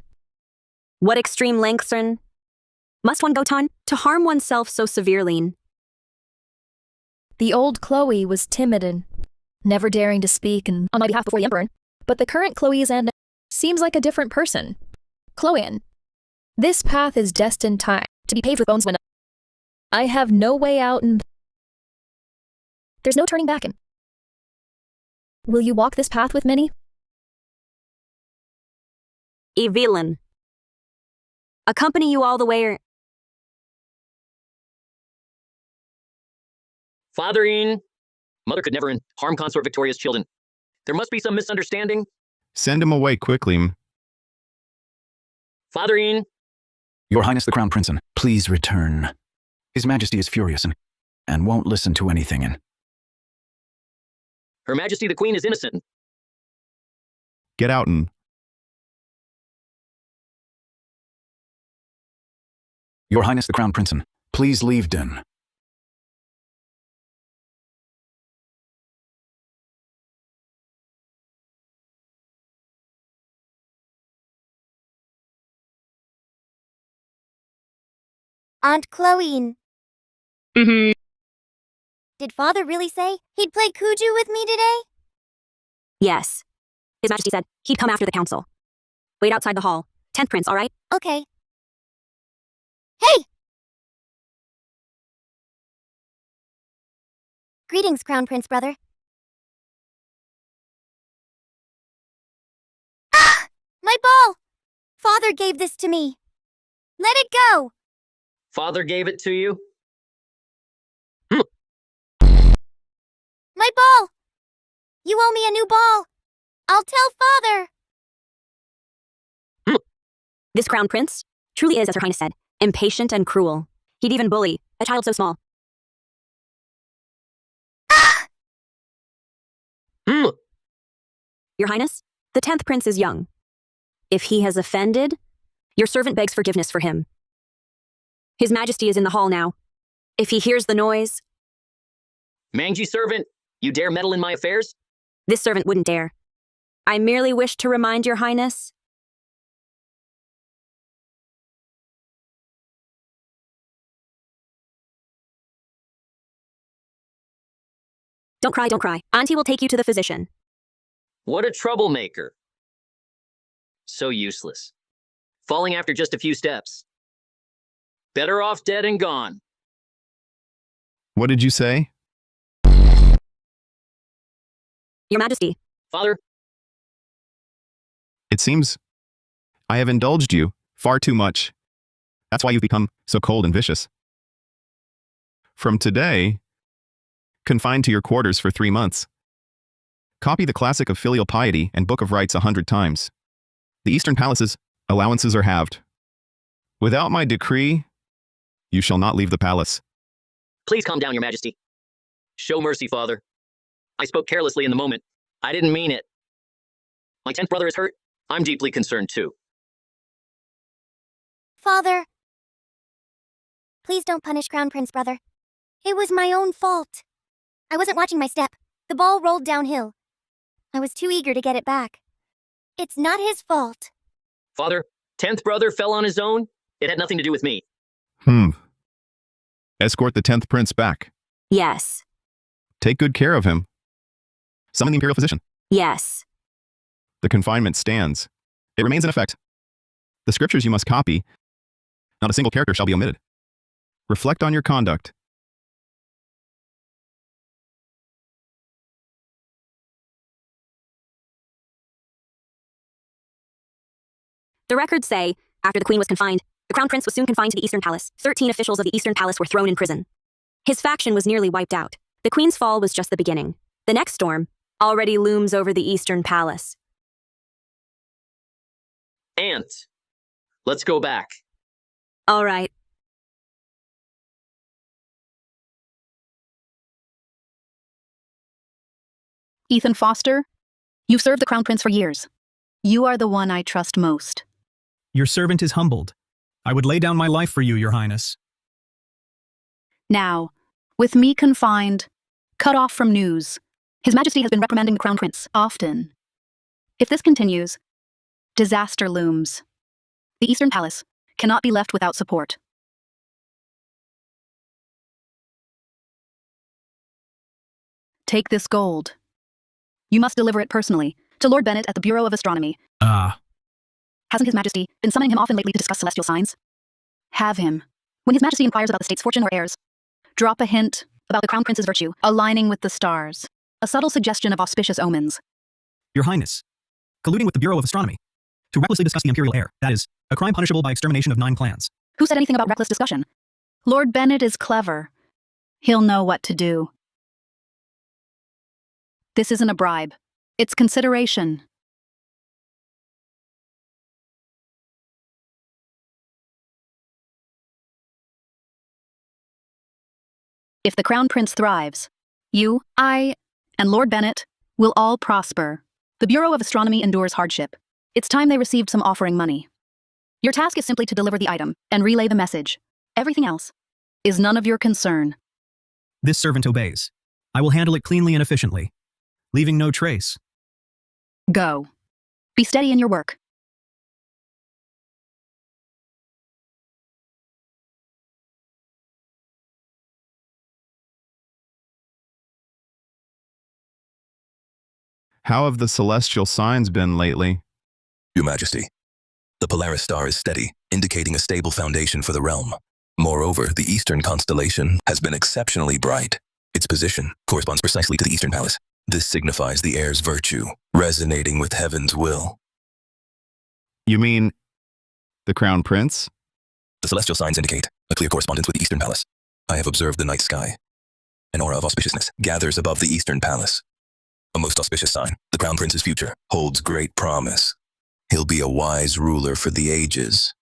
S1: What extreme lengths must one go to harm oneself so severely?
S4: The old Chloe was timid and never daring to speak on my behalf before the emperor, but the current Chloe seems like a different person. Chloe, this path is destined to be paved with bones when I have no way out and there's no turning back. Will you walk this path with me?
S1: Evelyn. Accompany you all the way
S12: Fathering. Mother could never harm Consort Victoria's children.
S11: There must be some misunderstanding.
S6: Send him away quickly.
S11: Father Ian,
S10: Your Highness the Crown Prince, please return. His Majesty is furious and won't listen to anything
S11: Her Majesty the Queen is innocent.
S6: Get out and...
S10: Your Highness the Crown Prince, please leave Den.
S12: Aunt Chloe.
S1: Mm-hmm.
S12: Did Father really say he'd play Cuju with me today?
S1: Yes. His Majesty said he'd come after the council. Wait outside the hall. 10th Prince, all right?
S12: Okay. Hey! Greetings, Crown Prince brother. Ah! My ball! Father gave this to me. Let it go!
S11: Father gave it to you?
S12: My ball! You owe me a new ball. I'll tell Father.
S1: This Crown Prince truly is, as Her Highness said, impatient and cruel. He'd even bully a child so small.
S12: Ah!
S1: Your Highness, the 10th Prince is young. If he has offended, your servant begs forgiveness for him. His Majesty is in the hall now. If he hears the noise...
S11: Mangy servant, you dare meddle in my affairs?
S1: This servant wouldn't dare. I merely wish to remind your Highness... Don't cry, don't cry. Auntie will take you to the physician.
S11: What a troublemaker. So useless. Falling after just a few steps. Better off dead and gone.
S6: What did you say?
S1: Your Majesty.
S11: Father,
S6: It seems I have indulged you far too much. That's why you've become so cold and vicious. From today, confined to your quarters for 3 months. Copy the classic of filial piety and Book of Rites 100 times. The Eastern Palace's allowances are halved. Without my decree, you shall not leave the palace.
S11: please calm down, Your Majesty. Show mercy, Father. I spoke carelessly in the moment. I didn't mean it. My 10th brother is hurt. I'm deeply concerned too.
S12: Father, please don't punish Crown Prince brother. It was my own fault. I wasn't watching my step. The ball rolled downhill. I was too eager to get it back. It's not his fault.
S11: Father, 10th brother fell on his own. It had nothing to do with me.
S6: Escort the 10th prince back.
S1: Yes.
S6: Take good care of him. Summon the imperial physician.
S1: Yes.
S6: The confinement stands. It remains in effect. The scriptures you must copy. Not a single character shall be omitted. Reflect on your conduct.
S1: The records say, after the queen was confined, the crown prince was soon confined to the Eastern Palace. 13 officials of the Eastern Palace were thrown in prison. His faction was nearly wiped out. The queen's fall was just the beginning. The next storm already looms over the Eastern Palace.
S11: Aunt, let's go back.
S1: All right.
S5: Ethan Foster, you've served the Crown Prince for years. You are the one I trust most.
S13: Your servant is humbled. I would lay down my life for you, Your Highness.
S5: Now, with me confined, cut off from news, His Majesty has been reprimanding the Crown Prince often. If this continues, disaster looms. The Eastern Palace cannot be left without support. Take this gold. You must deliver it personally to Lord Bennett at the Bureau of Astronomy. Hasn't His Majesty been summoning him often lately to discuss celestial signs? Have him. When His Majesty inquires about the state's fortune or heirs, drop a hint about the Crown Prince's virtue aligning with the stars. A subtle suggestion of auspicious omens.
S13: Your Highness, colluding with the Bureau of Astronomy to recklessly discuss the imperial heir, that is, a crime punishable by extermination of 9 clans.
S5: Who said anything about reckless discussion? Lord Bennett is clever. He'll know what to do. This isn't a bribe. It's consideration. If the Crown Prince thrives, you, I, and Lord Bennett will all prosper. The Bureau of Astronomy endures hardship. It's time they received some offering money. Your task is simply to deliver the item and relay the message. Everything else is none of your concern.
S13: This servant obeys. I will handle it cleanly and efficiently, leaving no trace.
S5: Go. Be steady in your work.
S6: How have the celestial signs been lately?
S14: Your Majesty, the Polaris star is steady, indicating a stable foundation for the realm. Moreover, the eastern constellation has been exceptionally bright. Its position corresponds precisely to the Eastern Palace. This signifies the heir's virtue, resonating with heaven's will.
S6: You mean the Crown Prince?
S14: The celestial signs indicate a clear correspondence with the Eastern Palace. I have observed the night sky. An aura of auspiciousness gathers above the Eastern Palace. A most auspicious sign. The Crown Prince's future holds great promise. He'll be a wise ruler for the ages.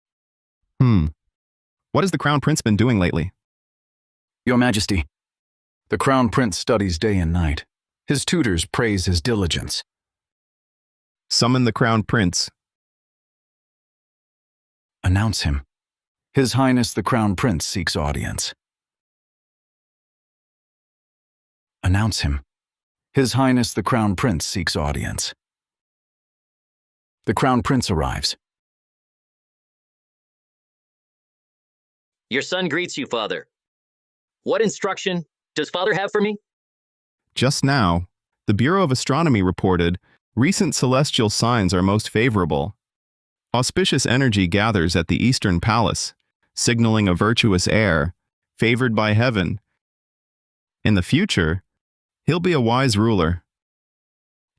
S6: What has the Crown Prince been doing lately?
S10: Your Majesty, the Crown Prince studies day and night. His tutors praise his diligence.
S6: Summon the Crown Prince.
S10: Announce him. His Highness the Crown Prince seeks audience. Announce him. His Highness the Crown Prince seeks audience. The Crown Prince arrives.
S15: Your son greets you, Father. What instruction does Father have for me?
S6: Just now, the Bureau of Astronomy reported recent celestial signs are most favorable. Auspicious energy gathers at the Eastern Palace, signaling a virtuous heir, favored by heaven. In the future, he'll be a wise ruler.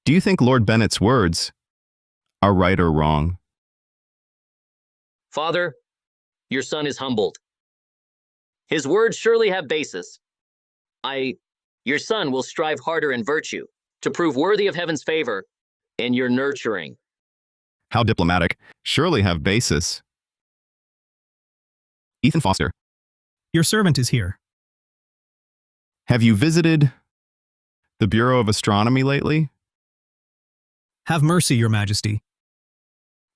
S6: Do you think Lord Bennett's words are right or wrong?
S15: Father, your son is humbled. His words surely have basis. Your son will strive harder in virtue to prove worthy of heaven's favor in your nurturing.
S6: How diplomatic. Surely have basis. Ethan Foster.
S13: Your servant is here.
S6: Have you visited the Bureau of Astronomy lately?
S13: Have mercy, Your Majesty.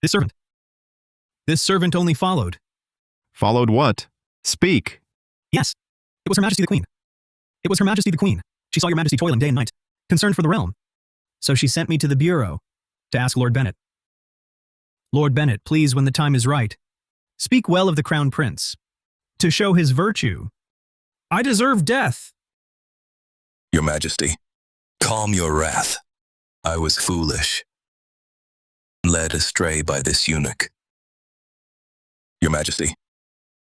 S13: This servant only followed.
S6: Followed what? Speak.
S13: Yes, it was Her Majesty the Queen. It was Her Majesty the Queen. She saw Your Majesty toiling day and night, concerned for the realm. So she sent me to the Bureau to ask Lord Bennett. Lord Bennett, please, when the time is right, speak well of the Crown Prince, to show his virtue. I deserve death.
S14: Your Majesty, calm your wrath. I was foolish, led astray by this eunuch. Your Majesty,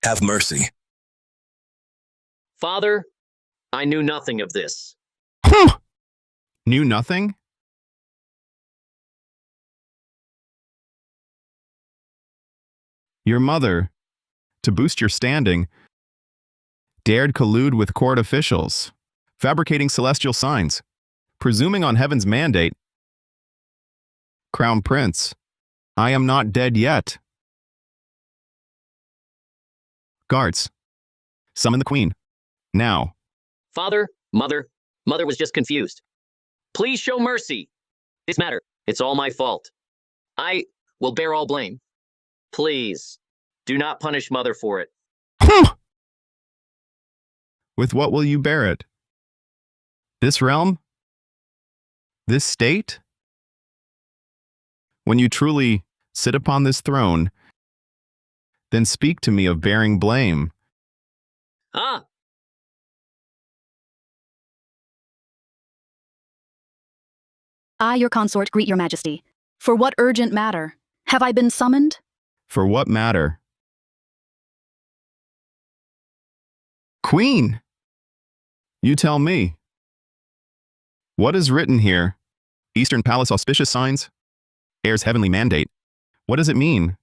S14: have mercy.
S15: Father, I knew nothing of this.
S6: Knew nothing? Your mother, to boost your standing, dared collude with court officials, fabricating celestial signs, presuming on heaven's mandate. Crown Prince, I am not dead yet. Guards, summon the Queen. Now.
S15: Father, Mother was just confused. Please show mercy. This matter, it's all my fault. I will bear all blame. Please, do not punish Mother for it.
S6: With what will you bear it? This realm? This state? When you truly sit upon this throne, then speak to me of bearing blame.
S5: I, your consort, greet your majesty. For what urgent matter? Have I been summoned?
S6: For what matter? Queen! You tell me. What is written here? Eastern Palace auspicious signs? Heir's heavenly mandate. What does it mean?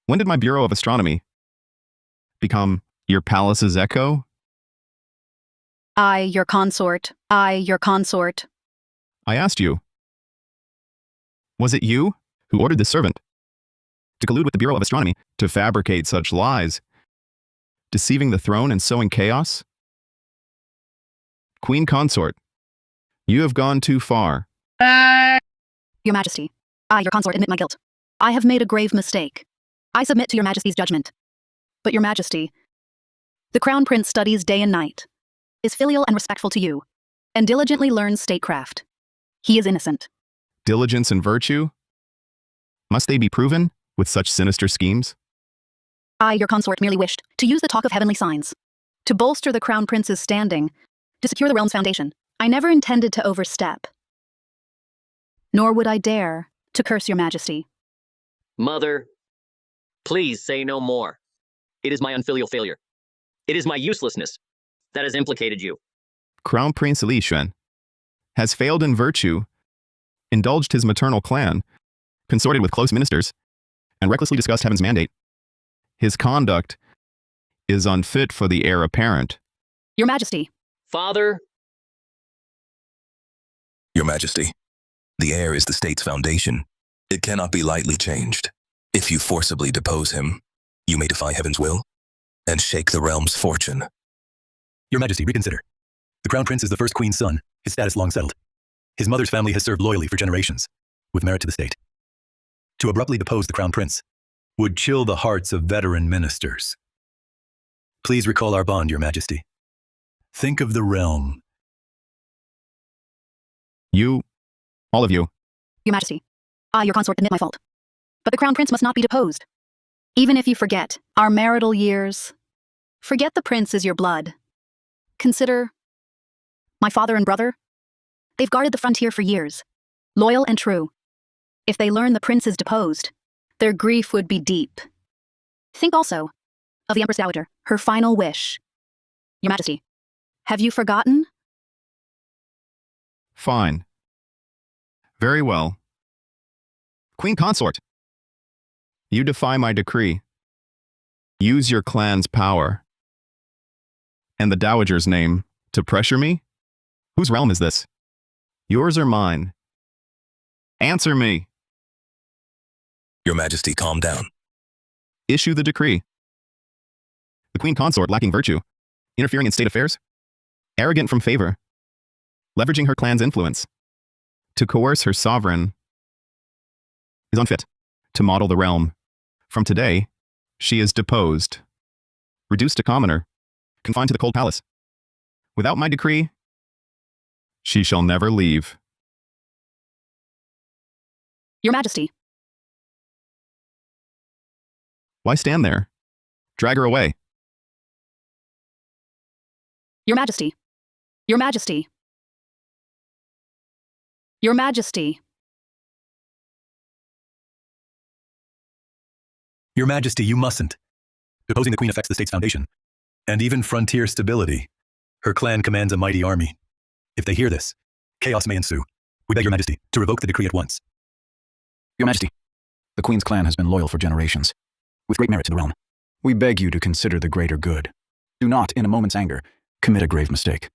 S6: When did my Bureau of Astronomy become your palace's echo?
S5: I, your consort.
S6: I asked you. Was it you who ordered this servant to collude with the Bureau of Astronomy to fabricate such lies, deceiving the throne and sowing chaos? Queen Consort, you have gone too far.
S5: Your Majesty, I, your consort, admit my guilt. I have made a grave mistake. I submit to your Majesty's judgment. But your Majesty, the Crown Prince studies day and night, is filial and respectful to you, and diligently learns statecraft. He is innocent.
S6: Diligence and virtue? Must they be proven with such sinister schemes?
S5: I, your consort, merely wished to use the talk of heavenly signs, to bolster the Crown Prince's standing, to secure the realm's foundation. I never intended to overstep. Nor would I dare to curse your Majesty.
S15: Mother, please say no more. It is my unfilial failure. It is my uselessness that has implicated you.
S6: Crown Prince Li Xuan has failed in virtue, indulged his maternal clan, consorted with close ministers, and recklessly discussed heaven's mandate. His conduct is unfit for the heir apparent.
S5: Your Majesty.
S15: Father.
S14: Your Majesty, the heir is the state's foundation. It cannot be lightly changed. If you forcibly depose him, you may defy heaven's will and shake the realm's fortune.
S9: Your Majesty, reconsider. The Crown Prince is the first Queen's son, his status long settled. His mother's family has served loyally for generations, with merit to the state. To abruptly depose the Crown Prince would chill the hearts of veteran ministers. Please recall our bond, Your Majesty. Think of the realm.
S6: You, all of you.
S5: Your Majesty, I, your consort, admit my fault. But the Crown Prince must not be deposed. Even if you forget our marital years, forget the prince is your blood. Consider my father and brother. They've guarded the frontier for years, loyal and true. If they learn the prince is deposed, their grief would be deep. Think also of the Empress Dowager, her final wish. Your Majesty, have you forgotten?
S6: Fine. Very well. Queen Consort, you defy my decree. Use your clan's power and the Dowager's name to pressure me? Whose realm is this? Yours or mine? Answer me.
S14: Your Majesty, calm down.
S6: Issue the decree. The Queen Consort lacking virtue, interfering in state affairs, arrogant from favor, leveraging her clan's influence to coerce her sovereign, is unfit to model the realm. From today, she is deposed, reduced to commoner, confined to the cold palace. Without my decree, she shall never leave.
S5: Your Majesty.
S6: Why stand there? Drag her away.
S5: Your Majesty. Your Majesty. Your Majesty.
S9: Your Majesty, you mustn't. Deposing the Queen affects the state's foundation, and even frontier stability. Her clan commands a mighty army. If they hear this, chaos may ensue. We beg Your Majesty to revoke the decree at once.
S10: Your Majesty, the Queen's clan has been loyal for generations, with great merit to the realm. We beg you to consider the greater good. Do not, in a moment's anger, commit a grave mistake.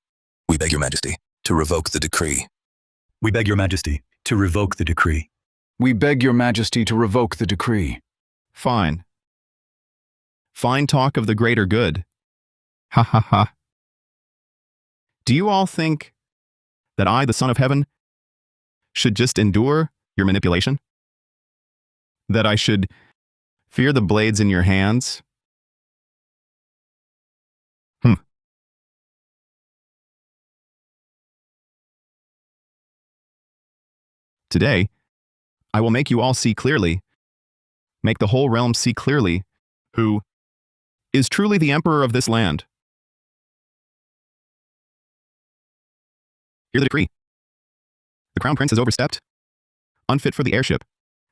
S14: We beg Your Majesty to revoke the decree.
S9: We beg Your Majesty to revoke the decree.
S10: We beg Your Majesty to revoke the decree.
S6: Fine. Fine talk of the greater good. Ha ha ha. Do you all think that I, the Son of Heaven, should just endure your manipulation? That I should fear the blades in your hands? Today, I will make you all see clearly, make the whole realm see clearly, who is truly the emperor of this land. Hear the decree. The Crown Prince has overstepped, unfit for the heirship.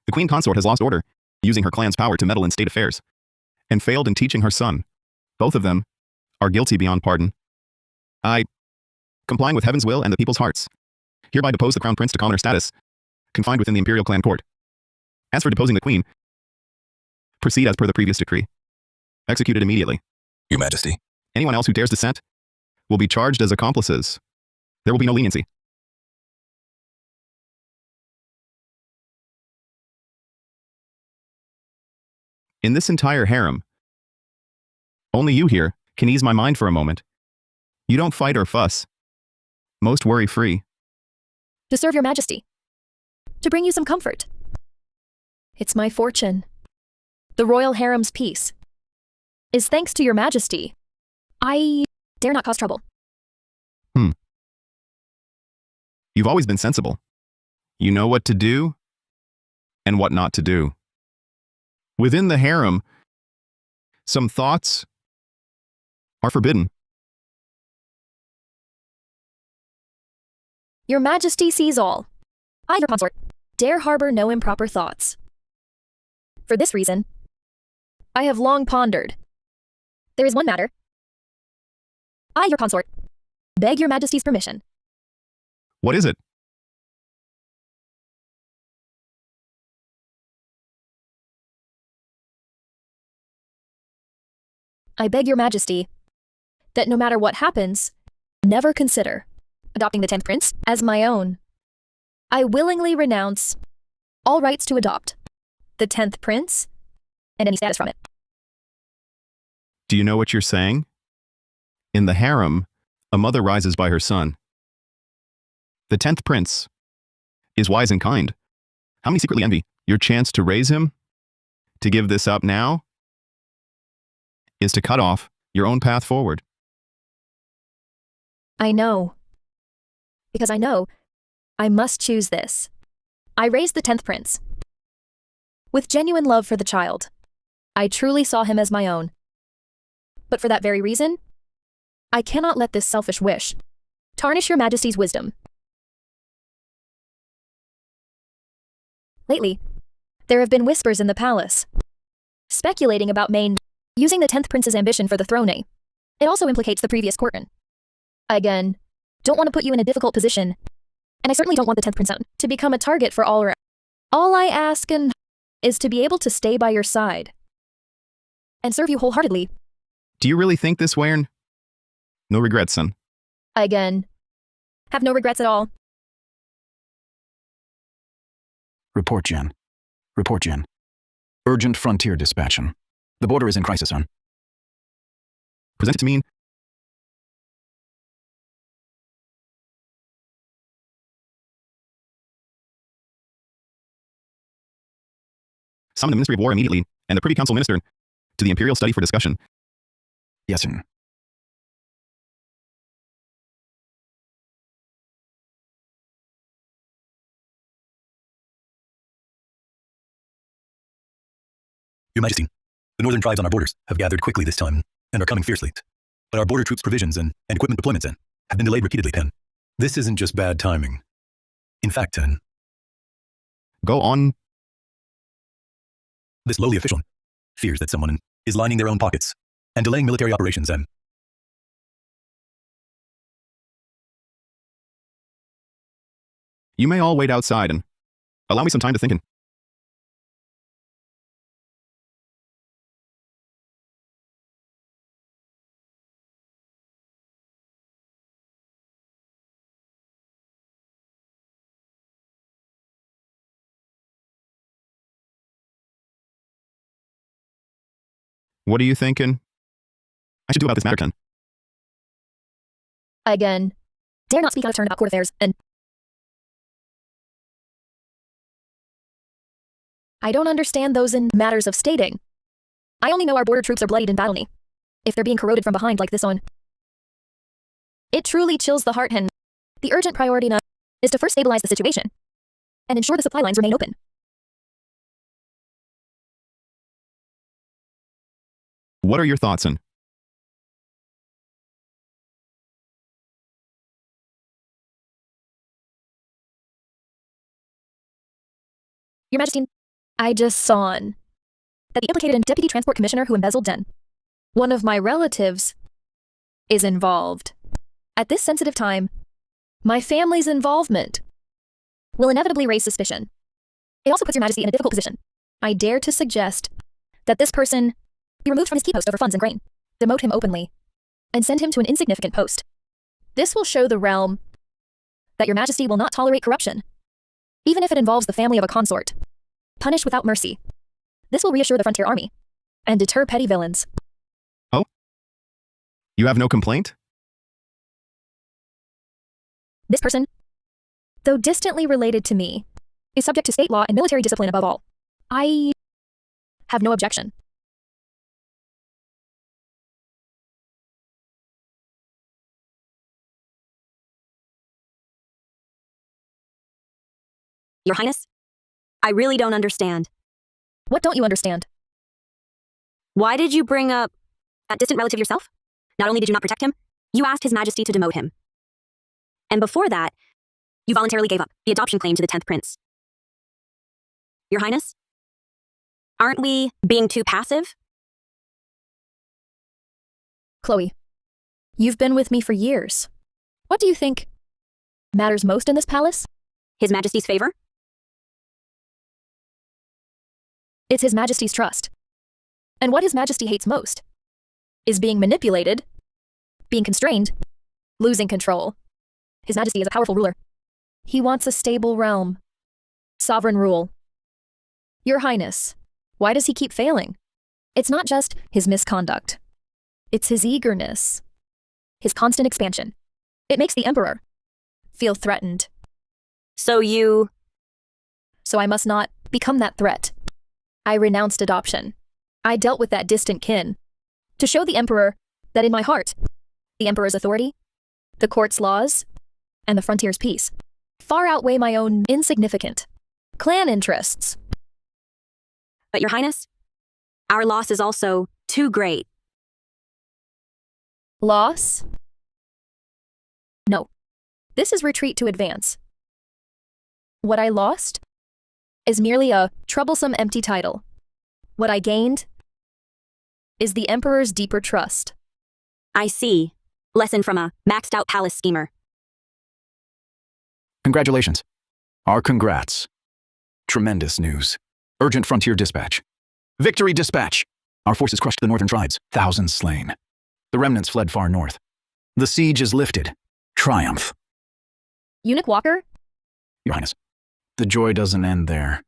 S6: The Queen Consort has lost order, using her clan's power to meddle in state affairs, and failed in teaching her son. Both of them are guilty beyond pardon. I, complying with heaven's will and the people's hearts, hereby depose the Crown Prince to commoner status, confined within the imperial clan court. As for deposing the Queen, proceed as per the previous decree. Executed immediately.
S14: Your Majesty.
S6: Anyone else who dares dissent will be charged as accomplices. There will be no leniency. In this entire harem, only you here can ease my mind for a moment. You don't fight or fuss. Most worry-free.
S4: To serve your majesty. To bring you some comfort. It's my fortune. The royal harem's peace is thanks to your majesty. I dare not cause trouble.
S6: You've always been sensible. You know what to do and what not to do. Within the harem, some thoughts are forbidden.
S4: Your majesty sees all. I, your consort, dare harbor no improper thoughts. For this reason, I have long pondered. There is one matter. I, your consort, beg your majesty's permission.
S6: What is it?
S4: I beg your majesty that no matter what happens, never consider adopting the 10th prince as my own. I willingly renounce all rights to adopt the 10th prince and any status from it.
S6: Do you know what you're saying? In the harem, a mother rises by her son. The 10th prince is wise and kind. How many secretly envy your chance to raise him? To give this up now is to cut off your own path forward.
S4: I know. Because I know I must choose this. I raised the 10th prince. With genuine love for the child, I truly saw him as my own. But for that very reason, I cannot let this selfish wish tarnish your majesty's wisdom. Lately, there have been whispers in the palace, speculating about Maine using the 10th prince's ambition for the throne. It also implicates the previous courtin. I again don't want to put you in a difficult position, and I certainly don't want the 10th prince to become a target for all around. All I ask is to be able to stay by your side and serve you wholeheartedly.
S6: Do you really think this, Wern? No regrets, son.
S4: I again have no regrets at all.
S10: Report, Jen. Report, Jen. Urgent frontier dispatching. The border is in crisis, son.
S6: Present it to me. Summon the Ministry of War immediately, and the Privy Council Minister, to the Imperial Study for discussion.
S10: Yes, sir.
S9: Your Majesty, the northern tribes on our borders have gathered quickly this time and are coming fiercely. But our border troops' provisions and equipment deployments have been delayed repeatedly, Pen. This isn't just bad timing. In fact, Pen.
S6: Go on.
S9: This lowly official fears that someone is lining their own pockets and delaying military operations and
S6: You may all wait outside and allow me some time to think. What are you thinking I should do about this matter, Ken?
S4: I again dare not speak out of turn about court affairs, and I don't understand those in matters of stating. I only know our border troops are bloodied in battle. If they're being corroded from behind like this on, it truly chills the heart. And the urgent priority now is to first stabilize the situation and ensure the supply lines remain open.
S6: What are your thoughts on?
S4: Your Majesty, I just saw that the implicated Deputy Transport Commissioner who embezzled one of my relatives, is involved. At this sensitive time, my family's involvement will inevitably raise suspicion. It also puts Your Majesty in a difficult position. I dare to suggest that this person be removed from his key post over funds and grain, demote him openly, and send him to an insignificant post. This will show the realm that Your Majesty will not tolerate corruption, even if it involves the family of a consort. Punish without mercy. This will reassure the frontier army and deter petty villains.
S6: Oh? You have no complaint?
S4: This person, though distantly related to me, is subject to state law and military discipline above all. I have no objection.
S1: Your Highness, I really don't understand.
S4: What don't you understand?
S1: Why did you bring up that distant relative yourself? Not only did you not protect him, you asked His Majesty to demote him. And before that, you voluntarily gave up the adoption claim to the 10th Prince. Your Highness, aren't we being too passive?
S4: Chloe, you've been with me for years. What do you think matters most in this palace?
S1: His Majesty's favor?
S4: It's His Majesty's trust. And what His Majesty hates most is being manipulated, being constrained, losing control. His Majesty is a powerful ruler. He wants a stable realm, sovereign rule. Your Highness, why does he keep failing? It's not just his misconduct. It's his eagerness, his constant expansion. It makes the Emperor feel threatened.
S1: So
S4: I must not become that threat. I renounced adoption. I dealt with that distant kin to show the Emperor that in my heart, the Emperor's authority, the court's laws, and the frontier's peace far outweigh my own insignificant clan interests.
S1: But Your Highness, our loss is also too great.
S4: Loss? No. This is retreat to advance. What I lost is merely a troublesome empty title. What I gained is the Emperor's deeper trust.
S1: I see. Lesson from a maxed out palace schemer.
S10: Congratulations. Our congrats. Tremendous news. Urgent frontier dispatch. Victory dispatch! Our forces crushed the northern tribes, thousands slain. The remnants fled far north. The siege is lifted. Triumph.
S4: Eunuch Walker?
S10: Your Highness, the joy doesn't end there.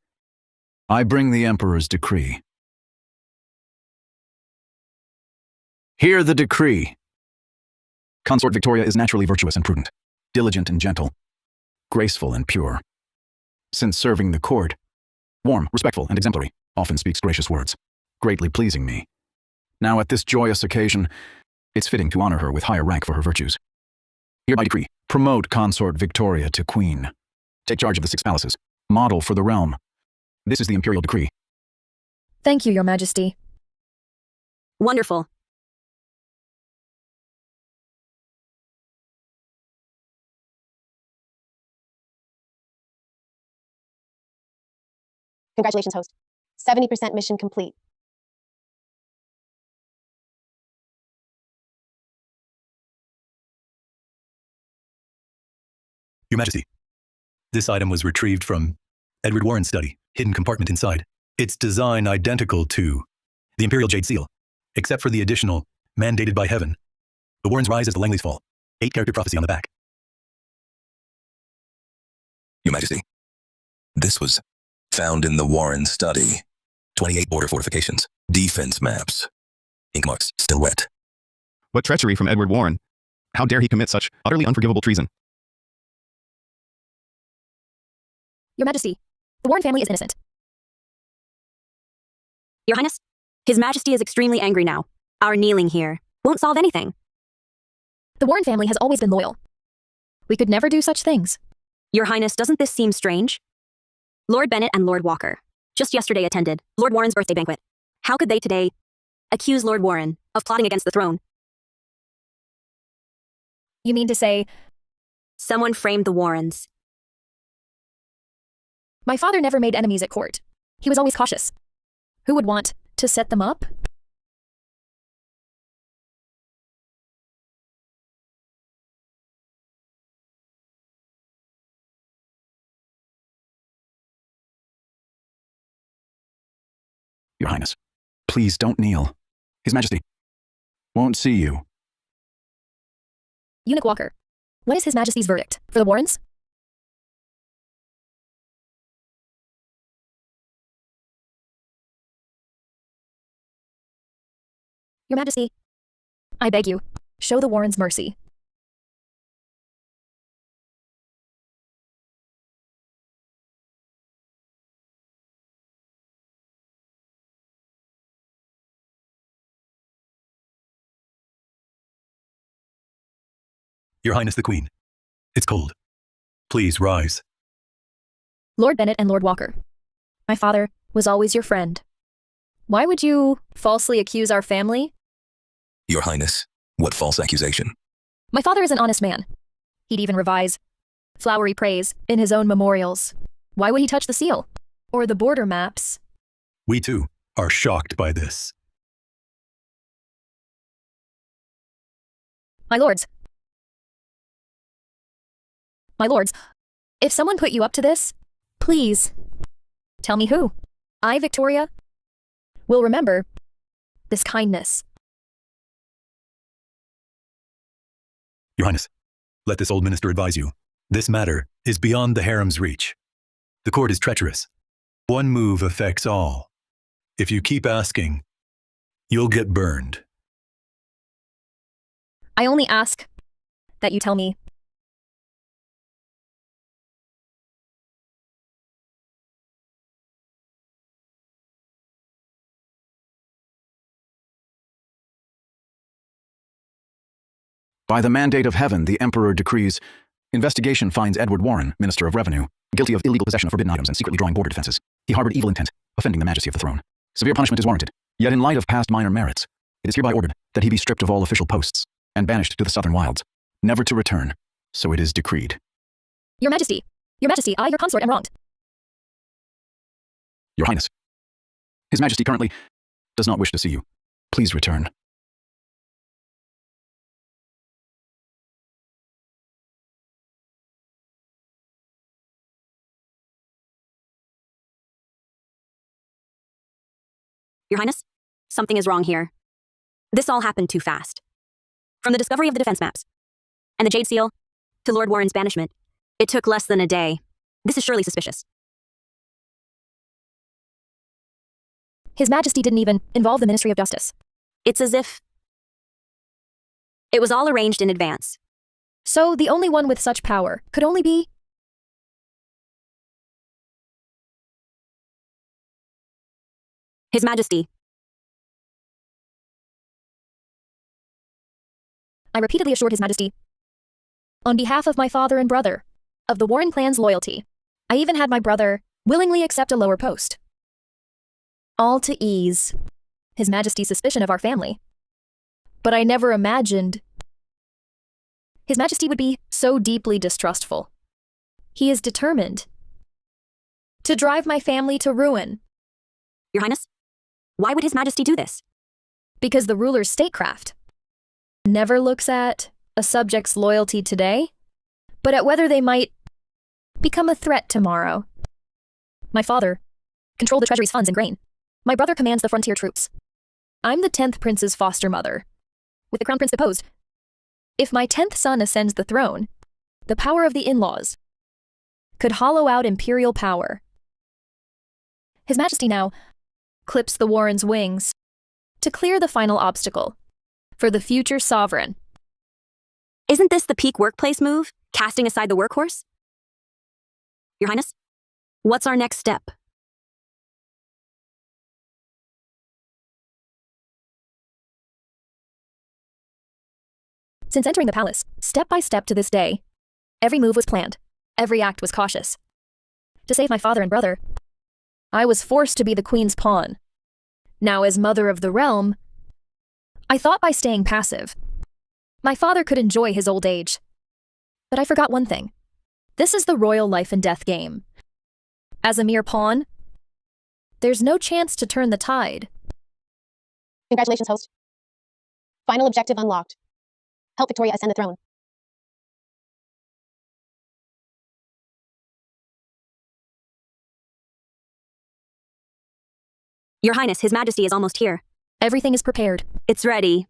S10: I bring the Emperor's decree. Hear the decree. Consort Victoria is naturally virtuous and prudent, diligent and gentle, graceful and pure. Since serving the court, warm, respectful, and exemplary, often speaks gracious words, greatly pleasing me. Now at this joyous occasion, it's fitting to honor her with higher rank for her virtues. Hereby decree, promote Consort Victoria to Queen. Take charge of the 6 palaces, model for the realm. This is the imperial decree.
S4: Thank you, Your Majesty.
S1: Wonderful.
S3: Congratulations, host. 70% mission complete.
S9: Your Majesty, this item was retrieved from Edward Warren's study, hidden compartment inside. Its design identical to the Imperial Jade Seal, except for the additional, mandated by heaven. The Warrens rise as the Langley's fall. 8-character prophecy on the back.
S14: Your Majesty, this was found in the Warren study. 28 border fortifications, defense maps. Ink marks still wet.
S6: What treachery from Edward Warren? How dare he commit such utterly unforgivable treason?
S4: Your Majesty, the Warren family is innocent.
S1: Your Highness, His Majesty is extremely angry now. Our kneeling here won't solve anything.
S4: The Warren family has always been loyal. We could never do such things.
S1: Your Highness, doesn't this seem strange? Lord Bennett and Lord Walker just yesterday attended Lord Warren's birthday banquet. How could they today accuse Lord Warren of plotting against the throne?
S4: You mean to say,
S1: someone framed the Warrens?
S4: My father never made enemies at court. He was always cautious. Who would want to set them up?
S10: Your Highness, please don't kneel. His Majesty won't see you.
S4: Eunuch Walker, what is His Majesty's verdict for the Warrens? Your Majesty, I beg you, show the Warrens mercy.
S9: Your Highness the Queen. It's cold. Please rise.
S4: Lord Bennett and Lord Walker, my father was always your friend. Why would you falsely accuse our family?
S14: Your Highness, what false accusation?
S4: My father is an honest man. He'd even revise flowery praise in his own memorials. Why would he touch the seal? Or the border maps?
S9: We too are shocked by this.
S4: My lords, if someone put you up to this, please tell me who. I, Victoria, will remember this kindness.
S9: Your Highness, let this old minister advise you. This matter is beyond the harem's reach. The court is treacherous. One move affects all. If you keep asking, you'll get burned.
S4: I only ask that you tell me.
S10: By the mandate of heaven, the Emperor decrees, investigation finds Edward Warren, Minister of Revenue, guilty of illegal possession of forbidden items and secretly drawing border defenses. He harbored evil intent, offending the majesty of the throne. Severe punishment is warranted. Yet in light of past minor merits, it is hereby ordered that he be stripped of all official posts and banished to the southern wilds, never to return. So it is decreed.
S4: Your Majesty, I, your consort, am wronged.
S10: Your Highness, His Majesty currently does not wish to see you. Please return.
S1: Your Highness, something is wrong here. This all happened too fast. From the discovery of the defense maps and the Jade Seal to Lord Warren's banishment, it took less than a day. This is surely suspicious.
S4: His Majesty didn't even involve the Ministry of Justice.
S1: It's as if it was all arranged in advance.
S4: So the only one with such power could only be
S1: His Majesty.
S4: I repeatedly assured His Majesty, on behalf of my father and brother, of the Warren clan's loyalty. I even had my brother willingly accept a lower post. All to ease His Majesty's suspicion of our family. But I never imagined His Majesty would be so deeply distrustful. He is determined to drive my family to ruin.
S1: Your Highness, why would His Majesty do this?
S4: Because the ruler's statecraft never looks at a subject's loyalty today, but at whether they might become a threat tomorrow. My father controlled the treasury's funds and grain. My brother commands the frontier troops. I'm the 10th prince's foster mother. With the crown prince deposed, if my 10th son ascends the throne, the power of the in-laws could hollow out imperial power. His Majesty now clips the Warren's wings to clear the final obstacle for the future sovereign.
S1: Isn't this the peak workplace move, casting aside the workhorse? Your Highness, what's our next step?
S4: Since entering the palace, step by step to this day, every move was planned, every act was cautious. To save my father and brother, I was forced to be the Queen's pawn. Now, as mother of the realm, I thought by staying passive, my father could enjoy his old age. But I forgot one thing. This is the royal life and death game. As a mere pawn, there's no chance to turn the tide.
S3: Congratulations, host. Final objective unlocked. Help Victoria ascend the throne.
S1: Your Highness, His Majesty is almost here.
S4: Everything is prepared.
S1: It's ready.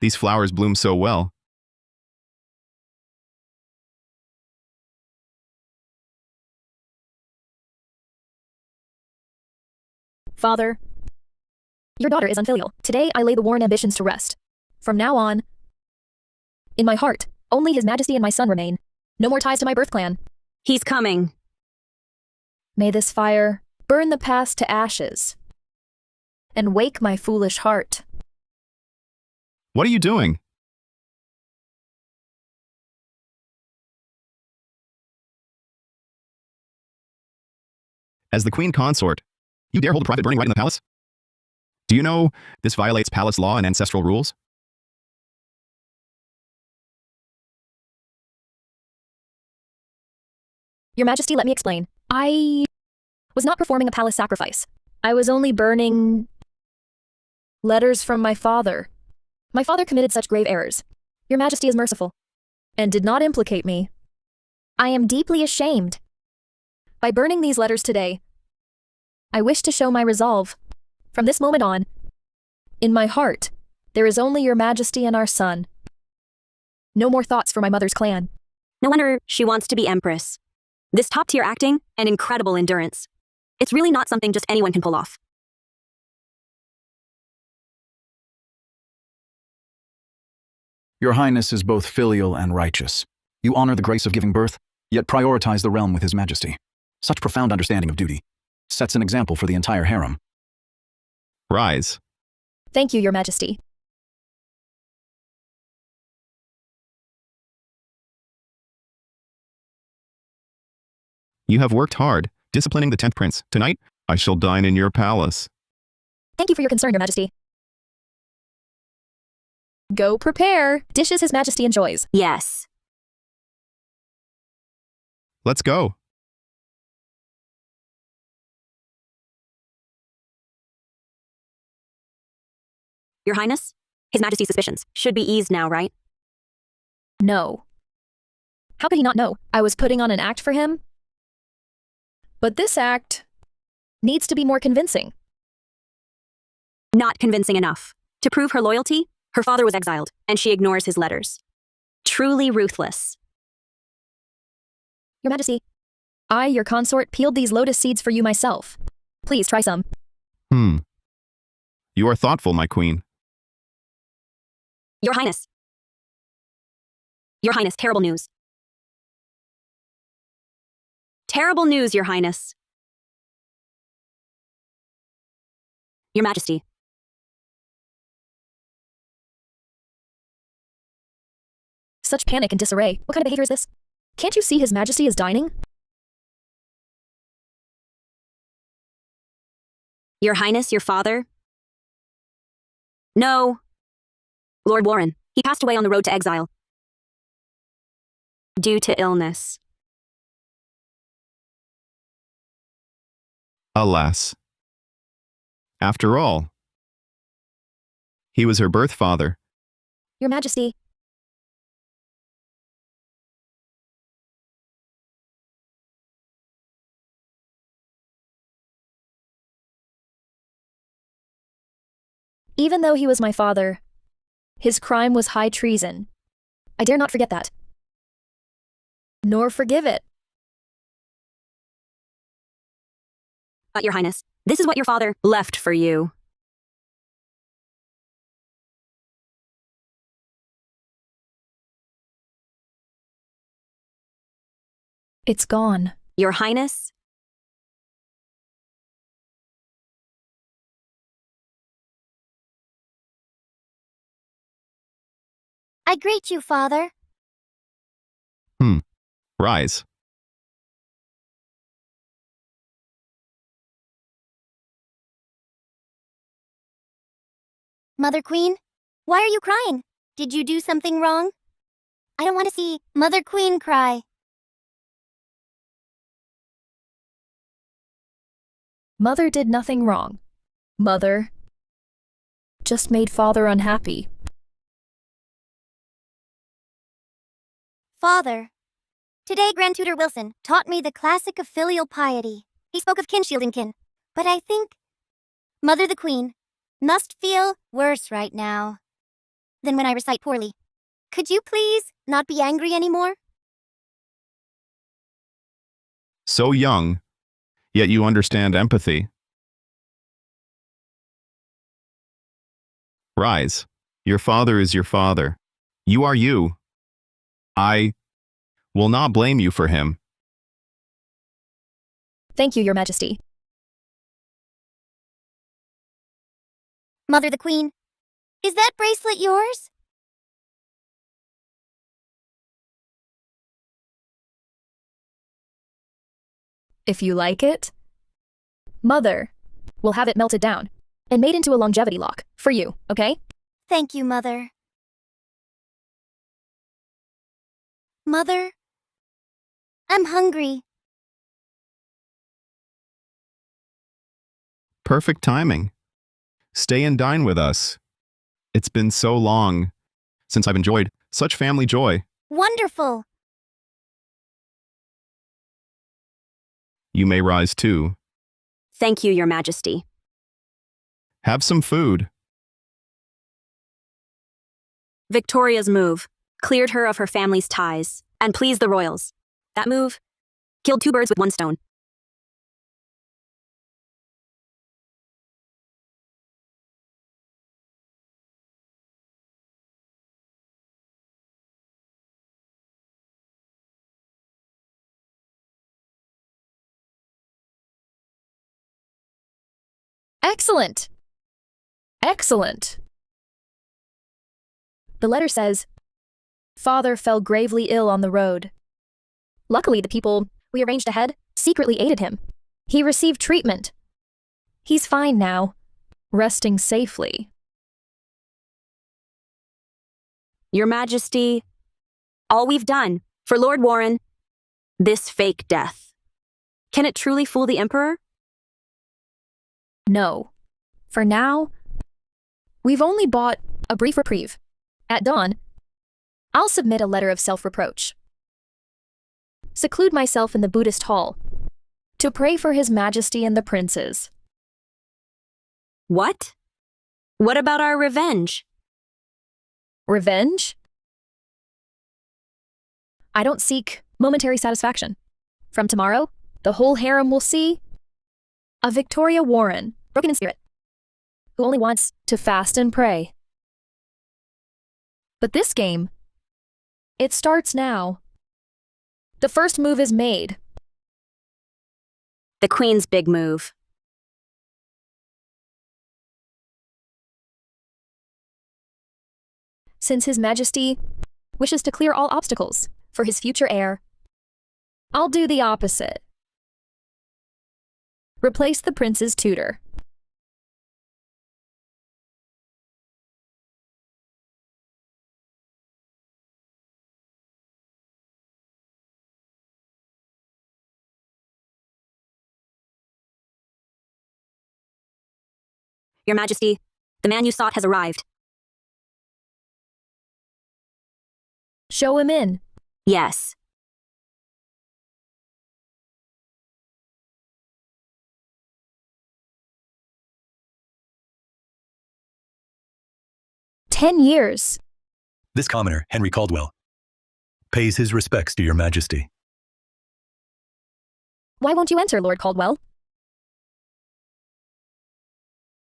S6: These flowers bloom so well.
S4: Father, your daughter is unfilial. Today I lay the worn ambitions to rest. From now on, in my heart, only His Majesty and my son remain. No more ties to my birth clan.
S1: He's coming.
S4: May this fire burn the past to ashes and wake my foolish heart.
S6: What are you doing? As the queen consort, you dare hold a private burning right in the palace? Do you know this violates palace law and ancestral rules?
S4: Your Majesty, let me explain. I was not performing a palace sacrifice. I was only burning letters from my father. My father committed such grave errors. Your Majesty is merciful and did not implicate me. I am deeply ashamed. By burning these letters today, I wish to show my resolve. From this moment on, in my heart, there is only Your Majesty and our son. No more thoughts for my mother's clan.
S1: No wonder she wants to be empress. This top-tier acting and incredible endurance. It's really not something just anyone can pull off.
S10: Your Highness is both filial and righteous. You honor the grace of giving birth, yet prioritize the realm with His Majesty. Such profound understanding of duty sets an example for the entire harem.
S6: Rise.
S4: Thank you, Your Majesty.
S6: You have worked hard, disciplining the 10th prince. Tonight, I shall dine in your palace.
S4: Thank you for your concern, Your Majesty. Go prepare dishes His Majesty enjoys.
S1: Yes.
S6: Let's go.
S1: Your Highness, His Majesty's suspicions should be eased now, right?
S4: No. How could he not know? I was putting on an act for him? But this act needs to be more convincing.
S1: Not convincing enough. To prove her loyalty, her father was exiled, and she ignores his letters. Truly ruthless.
S4: Your Majesty, I, your consort, peeled these lotus seeds for you myself. Please try some.
S6: You are thoughtful, my queen.
S1: Your Highness. Your Highness, terrible news. Terrible news, Your Highness. Your Majesty.
S4: Such panic and disarray. What kind of behavior is this? Can't you see His Majesty is dining?
S1: Your Highness, your father? No. Lord Warren. He passed away on the road to exile. Due to illness.
S6: Alas. After all, he was her birth father.
S4: Your Majesty. Even though he was my father, his crime was high treason. I dare not forget that. Nor forgive it.
S1: But Your Highness, this is what your father left for you.
S4: It's gone.
S1: Your Highness?
S12: I greet you, Father.
S6: Rise.
S12: Mother Queen, why are you crying? Did you do something wrong? I don't want to see Mother Queen cry.
S4: Mother did nothing wrong. Mother just made Father unhappy.
S12: Father, today Grand Tutor Wilson taught me the classic of filial piety. He spoke of kin-shielding kin, but I think Mother the Queen must feel worse right now than when I recite poorly. Could you please not be angry anymore?
S6: So young, yet you understand empathy. Rise. Your father is your father. You are you. I will not blame you for him.
S4: Thank you, Your Majesty.
S12: Mother the Queen, is that bracelet yours?
S4: If you like it. Mother, we'll have it melted down and made into a longevity lock for you, okay?
S12: Thank you, Mother. Mother, I'm hungry.
S6: Perfect timing. Stay and dine with us. It's been so long since I've enjoyed such family joy.
S12: Wonderful.
S6: You may rise too.
S1: Thank you, Your Majesty.
S6: Have some food.
S1: Victoria's move cleared her of her family's ties and pleased the royals. That move killed 2 birds with 1 stone.
S4: Excellent! Excellent! The letter says, Father fell gravely ill on the road. Luckily, the people we arranged ahead secretly aided him. He received treatment. He's fine now, resting safely.
S1: Your Majesty, all we've done for Lord Warren, this fake death. Can it truly fool the Emperor?
S4: No. For now, we've only bought a brief reprieve. At dawn, I'll submit a letter of self-reproach. Seclude myself in the Buddhist hall to pray for His Majesty and the princes.
S1: What? What about our revenge?
S4: Revenge? I don't seek momentary satisfaction. From tomorrow, the whole harem will see a Victoria Warren, broken in spirit, who only wants to fast and pray. But this game, it starts now. The first move is made.
S1: The Queen's big move.
S4: Since His Majesty wishes to clear all obstacles for his future heir, I'll do the opposite. Replace the prince's tutor.
S1: Your Majesty, the man you sought has arrived.
S4: Show him in.
S1: Yes.
S4: $10.
S9: This commoner, Henry Caldwell, pays his respects to your majesty.
S4: Why won't you enter, Lord Caldwell?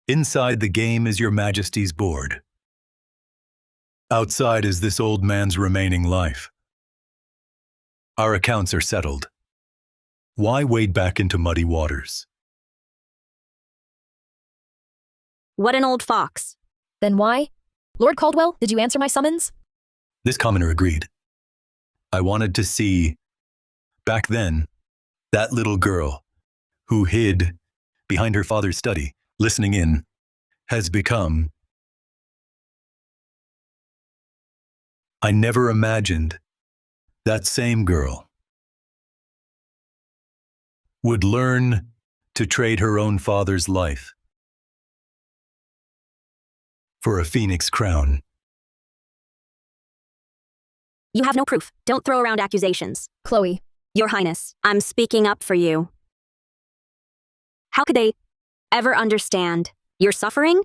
S9: Inside the game is your majesty's board. Outside is this old man's remaining life. Our accounts are settled. Why wade back into muddy waters?
S1: What an old fox.
S4: Then why? Lord Caldwell, did you answer my summons?
S9: This commoner agreed. I wanted to see, back then, that little girl who hid behind her father's study, listening in, has become. I never imagined that same girl would learn to trade her own father's life for a phoenix crown.
S1: You have no proof. Don't throw around accusations.
S4: Chloe.
S1: Your Highness, I'm speaking up for you. How could they ever understand your suffering?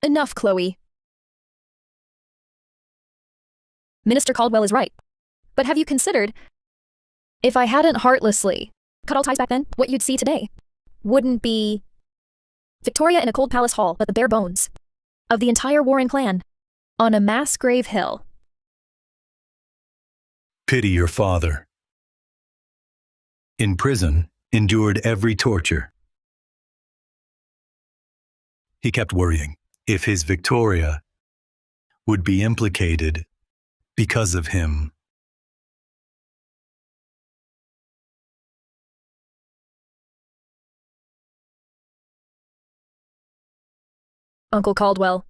S4: Enough, Chloe. Minister Caldwell is right. But have you considered, if I hadn't heartlessly cut all ties back then, what you'd see today wouldn't be Victoria in a cold palace hall, but the bare bones of the entire Warren clan on a mass grave hill.
S9: Pity your father. In prison, endured every torture. He kept worrying if his Victoria would be implicated because of him.
S4: Uncle Caldwell,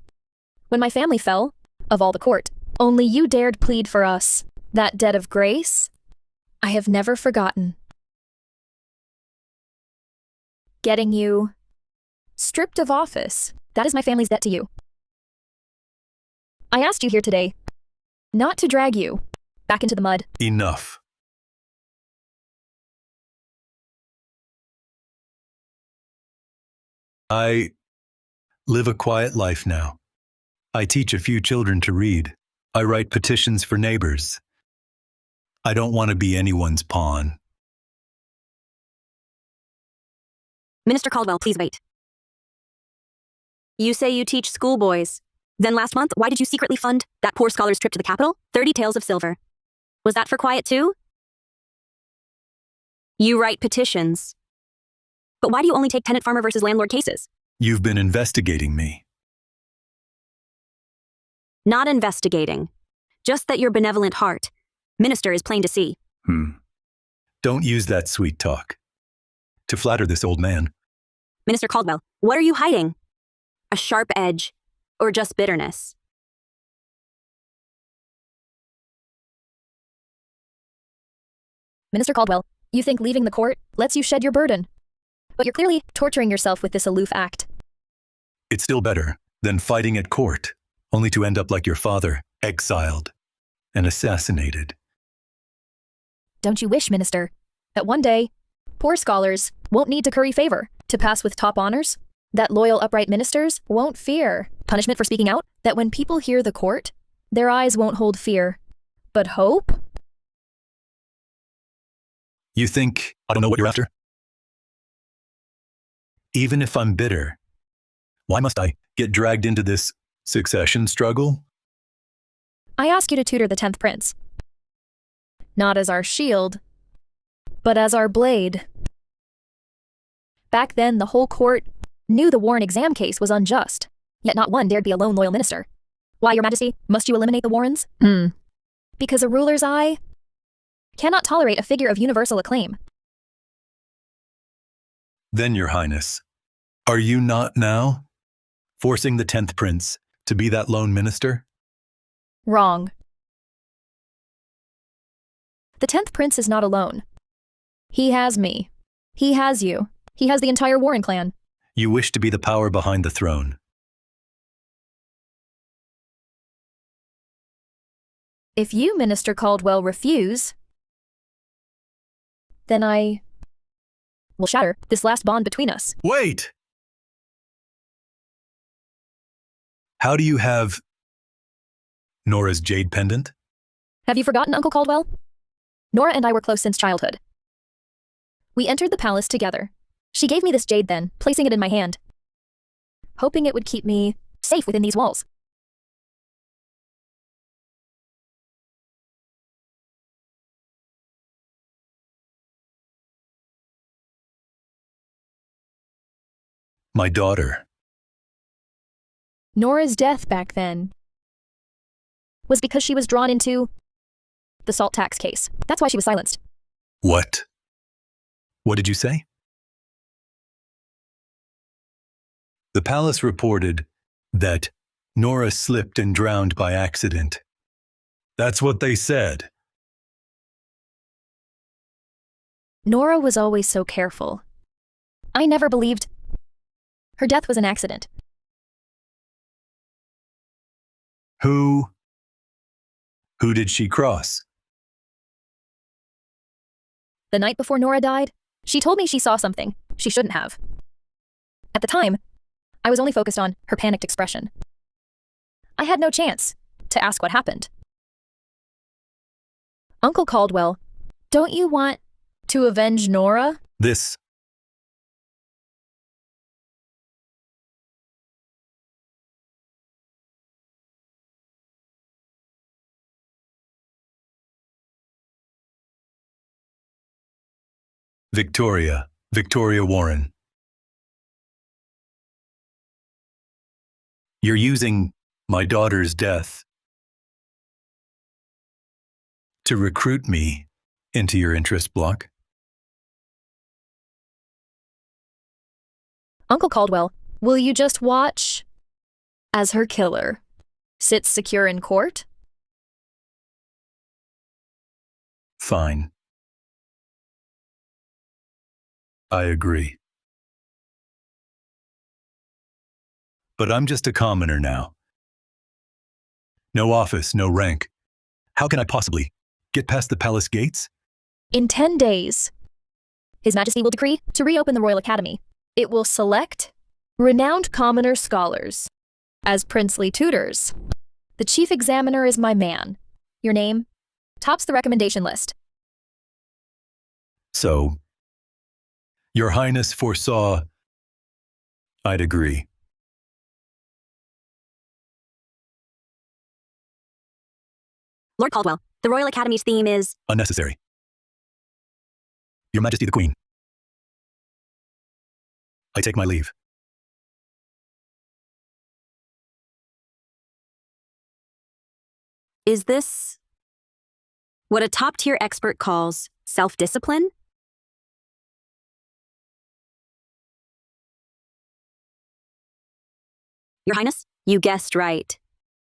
S4: when my family fell, of all the court, only you dared plead for us. That debt of grace, I have never forgotten. Getting you stripped of office, that is my family's debt to you. I asked you here today not to drag you back into the mud.
S9: Enough. I live a quiet life now. I teach a few children to read. I write petitions for neighbors. I don't want to be anyone's pawn.
S1: Minister Caldwell, please wait. You say you teach schoolboys. Then last month, why did you secretly fund that poor scholar's trip to the capital? 30 taels of silver. Was that for quiet too? You write petitions. But why do you only take tenant farmer versus landlord cases?
S9: You've been investigating me.
S1: Not investigating. Just that your benevolent heart. Minister is plain to see.
S9: Don't use that sweet talk to flatter this old man.
S1: Minister Caldwell, what are you hiding? A sharp edge, or just bitterness?
S4: Minister Caldwell, you think leaving the court lets you shed your burden. But you're clearly torturing yourself with this aloof act.
S9: It's still better than fighting at court, only to end up like your father, exiled and assassinated.
S4: Don't you wish, Minister, that one day, poor scholars won't need to curry favor to pass with top honors? That loyal, upright ministers won't fear punishment for speaking out? That when people hear the court, their eyes won't hold fear, but hope?
S9: You think I don't know what you're after? Even if I'm bitter, why must I get dragged into this succession struggle?
S4: I ask you to tutor the 10th prince. Not as our shield, but as our blade. Back then, the whole court knew the Warren exam case was unjust, yet not one dared be a lone loyal minister. Why, Your Majesty, must you eliminate the Warrens? Because a ruler's eye cannot tolerate a figure of universal acclaim.
S9: Then, Your Highness, are you not now forcing the 10th prince to be that lone minister?
S4: Wrong. The 10th prince is not alone. He has me. He has you. He has the entire Warren clan.
S9: You wish to be the power behind the throne.
S4: If you, Minister Caldwell, refuse, then I will shatter this last bond between us.
S9: Wait! How do you have Nora's jade pendant?
S4: Have you forgotten, Uncle Caldwell? Nora and I were close since childhood. We entered the palace together. She gave me this jade then, placing it in my hand, hoping it would keep me safe within these walls.
S9: My daughter.
S4: Nora's death back then was because she was drawn into the salt tax case. That's why she was silenced.
S9: What? What did you say? The palace reported that Nora slipped and drowned by accident. That's what they said.
S4: Nora was always so careful. I never believed her death was an accident.
S9: Who did she cross?
S4: The night before Nora died, she told me she saw something she shouldn't have. At the time, I was only focused on her panicked expression. I had no chance to ask what happened. Uncle Caldwell, don't you want to avenge Nora?
S9: This Victoria Warren. You're using my daughter's death to recruit me into your interest block.
S4: Uncle Caldwell, will you just watch as her killer sits secure in court?
S9: Fine. I agree. But I'm just a commoner now. No office, no rank. How can I possibly get past the palace gates?
S4: In 10 days, His Majesty will decree to reopen the Royal Academy. It will select renowned commoner scholars as princely tutors. The chief examiner is my man. Your name tops the recommendation list.
S9: So, Your Highness foresaw I'd agree.
S1: Lord Caldwell, the Royal Academy's theme is
S9: Unnecessary. Your Majesty the Queen. I take my leave.
S1: Is this what a top-tier expert calls self-discipline? Your Highness, you guessed right.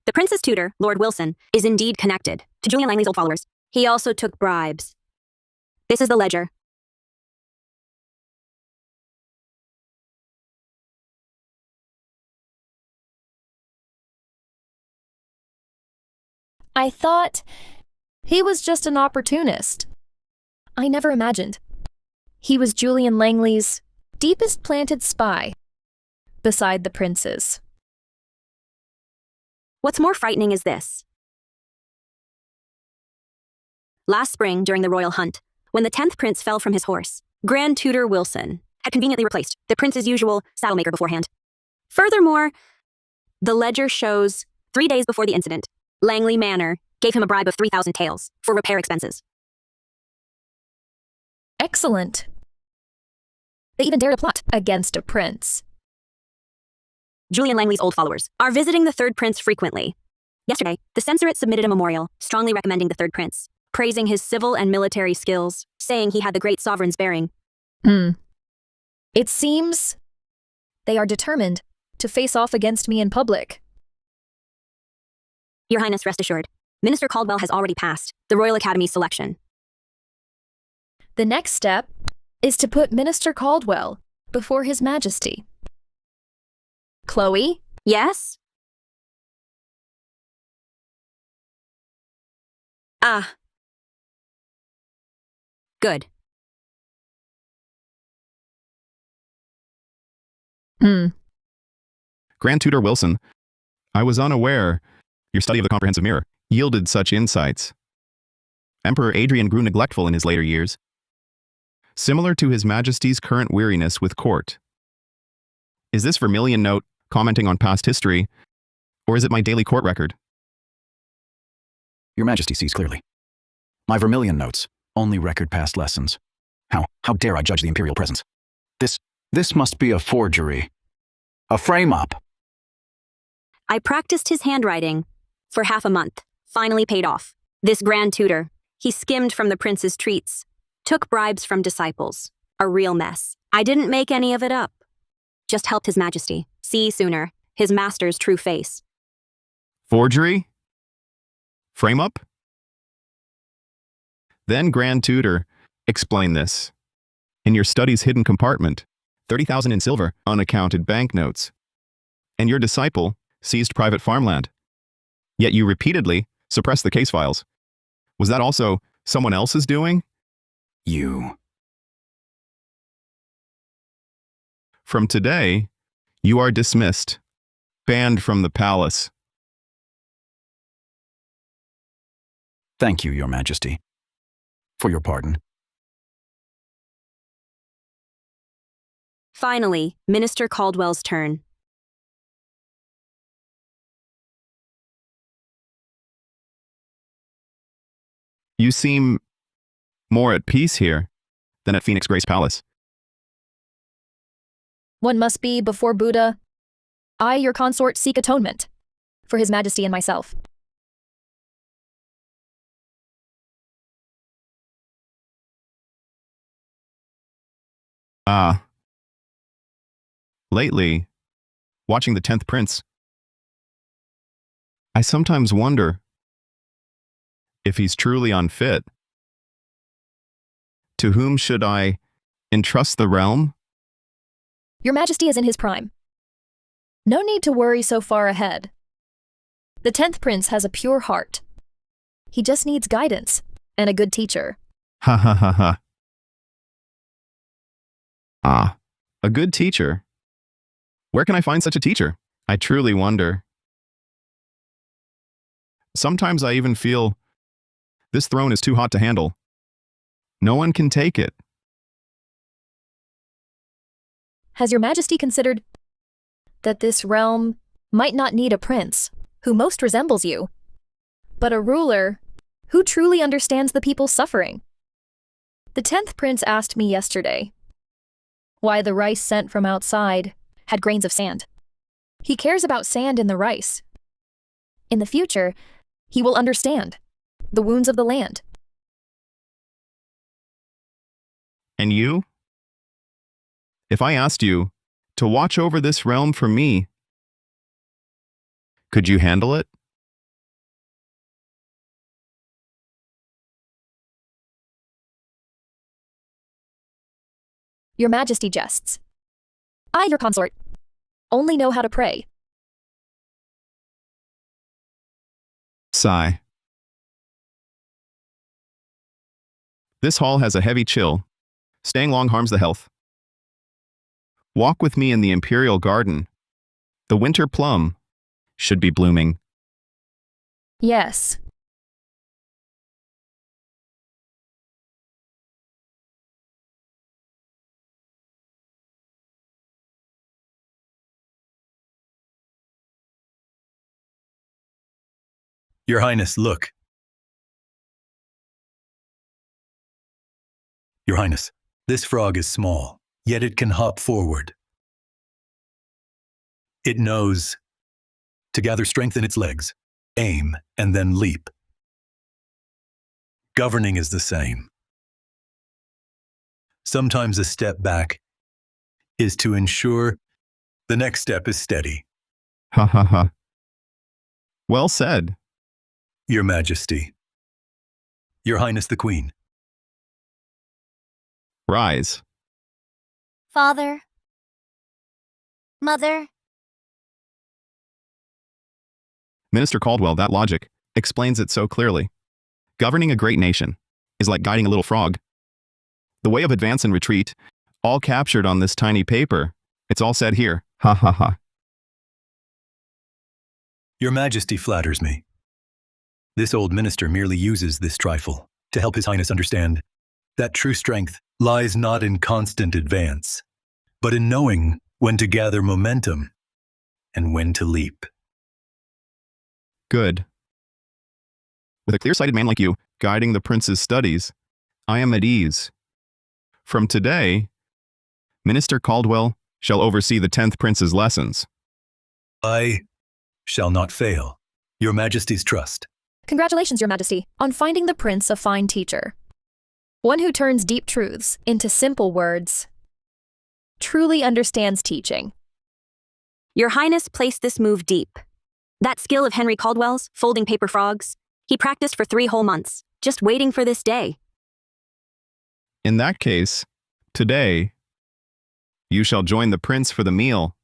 S1: The prince's tutor, Lord Wilson, is indeed connected to Julian Langley's old followers. He also took bribes. This is the ledger.
S4: I thought he was just an opportunist. I never imagined he was Julian Langley's deepest planted spy beside the prince's.
S1: What's more frightening is this. Last spring, during the royal hunt, when the 10th prince fell from his horse, Grand Tutor Wilson had conveniently replaced the prince's usual saddlemaker beforehand. Furthermore, the ledger shows 3 days before the incident, Langley Manor gave him a bribe of 3,000 taels for repair expenses.
S4: Excellent. They even dared to plot against a prince.
S1: Julian Langley's old followers are visiting the third prince frequently. Yesterday, the censorate submitted a memorial strongly recommending the third prince, praising his civil and military skills, saying he had the great sovereign's bearing.
S4: It seems they are determined to face off against me in public.
S1: Your Highness, rest assured, Minister Caldwell has already passed the Royal Academy's selection.
S4: The next step is to put Minister Caldwell before His Majesty. Chloe?
S1: Yes? Ah. Good.
S6: Grand Tutor Wilson, I was unaware your study of the comprehensive mirror yielded such insights. Emperor Adrian grew neglectful in his later years, similar to His Majesty's current weariness with court. Is this Vermilion note commenting on past history, or is it my daily court record?
S10: Your Majesty sees clearly. My Vermilion notes only record past lessons. How dare I judge the Imperial presence? This must be a forgery. A frame-up.
S1: I practiced his handwriting for half a month, finally paid off. This Grand Tutor, he skimmed from the prince's treats, took bribes from disciples. A real mess. I didn't make any of it up. Just helped His Majesty see sooner his master's true face.
S6: Forgery? Frame up? Then Grand Tutor, explain this. In your study's hidden compartment, 30,000 in silver, unaccounted banknotes. And your disciple seized private farmland. Yet you repeatedly suppressed the case files. Was that also someone else's doing?
S10: You.
S6: From today, you are dismissed, banned from the palace.
S10: Thank you, Your Majesty, for your pardon.
S1: Finally, Minister Caldwell's turn.
S6: You seem more at peace here. than at Phoenix Grace Palace.
S4: One must be before Buddha. I, your consort, seek atonement for His Majesty and myself.
S6: Lately, watching the 10th Prince, I sometimes wonder if he's truly unfit. To whom should I entrust the realm?
S4: Your Majesty is in his prime. No need to worry so far ahead. The 10th Prince has a pure heart. He just needs guidance and a good teacher.
S6: Ha ha ha ha. A good teacher? Where can I find such a teacher? I truly wonder. Sometimes I even feel this throne is too hot to handle. No one can take it.
S4: Has your Majesty considered that this realm might not need a prince who most resembles you, but a ruler who truly understands the people's suffering? The 10th Prince asked me yesterday why the rice sent from outside had grains of sand. He cares about sand in the rice. In the future, he will understand the wounds of the land.
S6: And you? If I asked you to watch over this realm for me, could you handle it?
S4: Your Majesty jests. I, your consort, only know how to pray.
S6: Sigh. This hall has a heavy chill. Staying long harms the health. Walk with me in the imperial garden. The winter plum should be blooming.
S4: Yes.
S9: Your Highness, look. Your Highness, this frog is small, yet it can hop forward. It knows to gather strength in its legs, aim, and then leap. Governing is the same. Sometimes a step back is to ensure the next step is steady.
S6: Ha ha ha. Well said.
S9: Your Majesty. Your Highness the Queen.
S6: Rise.
S12: Father. Mother.
S6: Minister Caldwell, that logic explains it so clearly. Governing a great nation is like guiding a little frog. The way of advance and retreat, all captured on this tiny paper. It's all said here. Ha ha ha.
S9: Your Majesty flatters me. This old minister merely uses this trifle to help His Highness understand that true strength lies not in constant advance, but in knowing when to gather momentum and when to leap.
S6: Good. With a clear-sighted man like you guiding the prince's studies, I am at ease. From today, Minister Caldwell shall oversee the 10th Prince's lessons.
S9: I shall not fail. Your Majesty's trust.
S4: Congratulations, Your Majesty, on finding the prince a fine teacher. One who turns deep truths into simple words, truly understands teaching.
S1: Your Highness placed this move deep. That skill of Henry Caldwell's, folding paper frogs, he practiced for 3 whole months, just waiting for this day.
S6: In that case, today, you shall join the prince for the meal.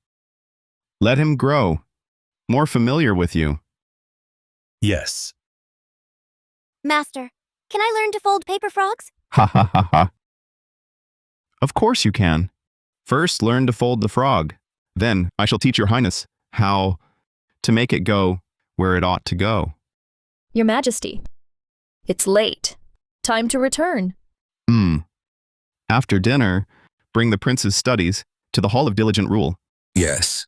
S6: Let him grow, more familiar with you.
S9: Yes.
S12: Master, can I learn to fold paper frogs?
S6: Ha ha ha ha. Of course you can. First, learn to fold the frog. Then, I shall teach your Highness how to make it go where it ought to go.
S4: Your Majesty, it's late. Time to return.
S6: After dinner, bring the prince's studies to the Hall of Diligent Rule.
S14: Yes.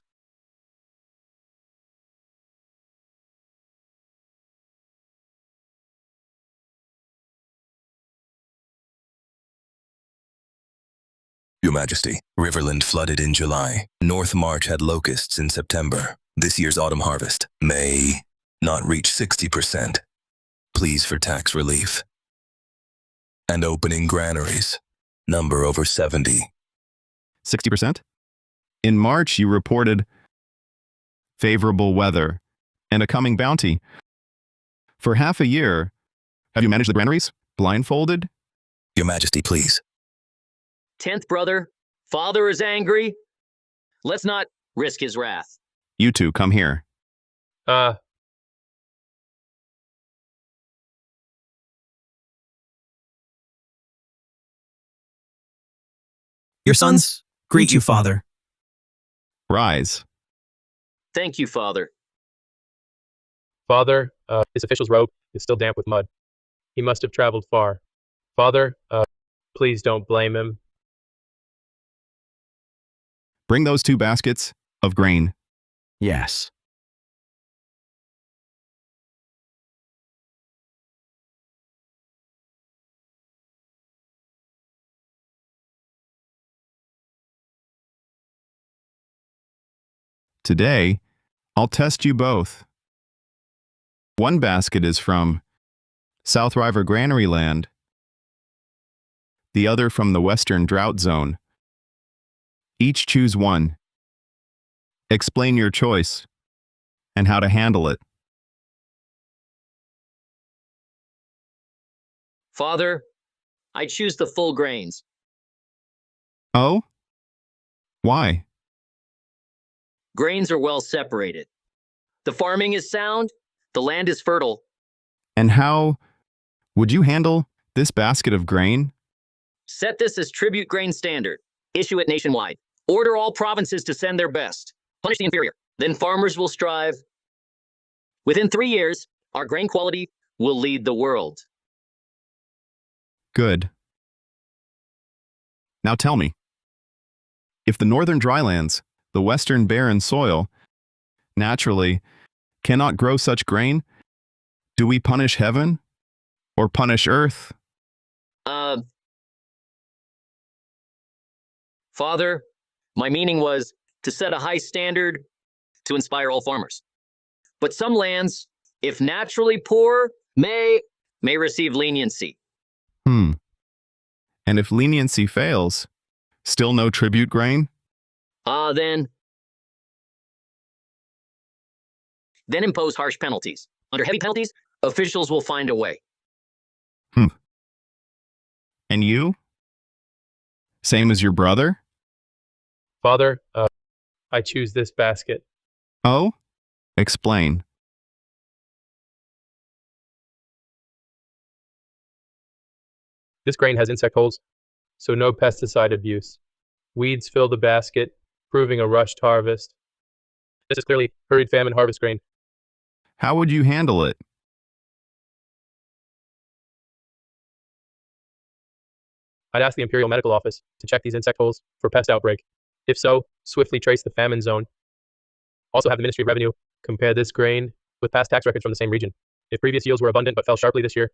S14: Your Majesty, Riverland flooded in July. North March had locusts in September. This year's autumn harvest may not reach 60%. Pleas for tax relief. And opening granaries. Number over 70.
S6: 60%? In March, you reported favorable weather and a coming bounty. For half a year, have you managed the granaries? Blindfolded?
S14: Your Majesty, please.
S15: 10th brother, father is angry. Let's not risk his wrath.
S6: You two, come here.
S13: Your sons greet you, father.
S6: Rise.
S15: Thank you, father.
S16: Father, this official's robe is still damp with mud. He must have traveled far. Father, please don't blame him.
S6: Bring those 2 baskets of grain.
S10: Yes.
S6: Today, I'll test you both. One basket is from South River Granary Land, the other from the Western Drought Zone. Each choose one. Explain your choice and how to handle it.
S15: Father, I choose the full grains.
S6: Oh? Why?
S15: Grains are well separated. The farming is sound, the land is fertile.
S6: And how would you handle this basket of grain?
S15: Set this as tribute grain standard. Issue it nationwide. Order all provinces to send their best. Punish the inferior. Then farmers will strive. Within 3 years, our grain quality will lead the world.
S6: Good. Now tell me, if the northern drylands, the western barren soil, naturally cannot grow such grain, do we punish heaven or punish earth?
S15: Father, my meaning was to set a high standard to inspire all farmers. But some lands, if naturally poor, may receive leniency.
S6: And if leniency fails, still no tribute grain?
S15: Then impose harsh penalties. Under heavy penalties, officials will find a way.
S6: And you? Same as your brother?
S16: Father, I choose this basket.
S6: Oh? Explain.
S16: This grain has insect holes, so no pesticide abuse. Weeds fill the basket, proving a rushed harvest. This is clearly hurried famine harvest grain.
S6: How would you handle it?
S16: I'd ask the Imperial Medical Office to check these insect holes for pest outbreak. If so, swiftly trace the famine zone. Also have the Ministry of Revenue compare this grain with past tax records from the same region. If previous yields were abundant but fell sharply this year,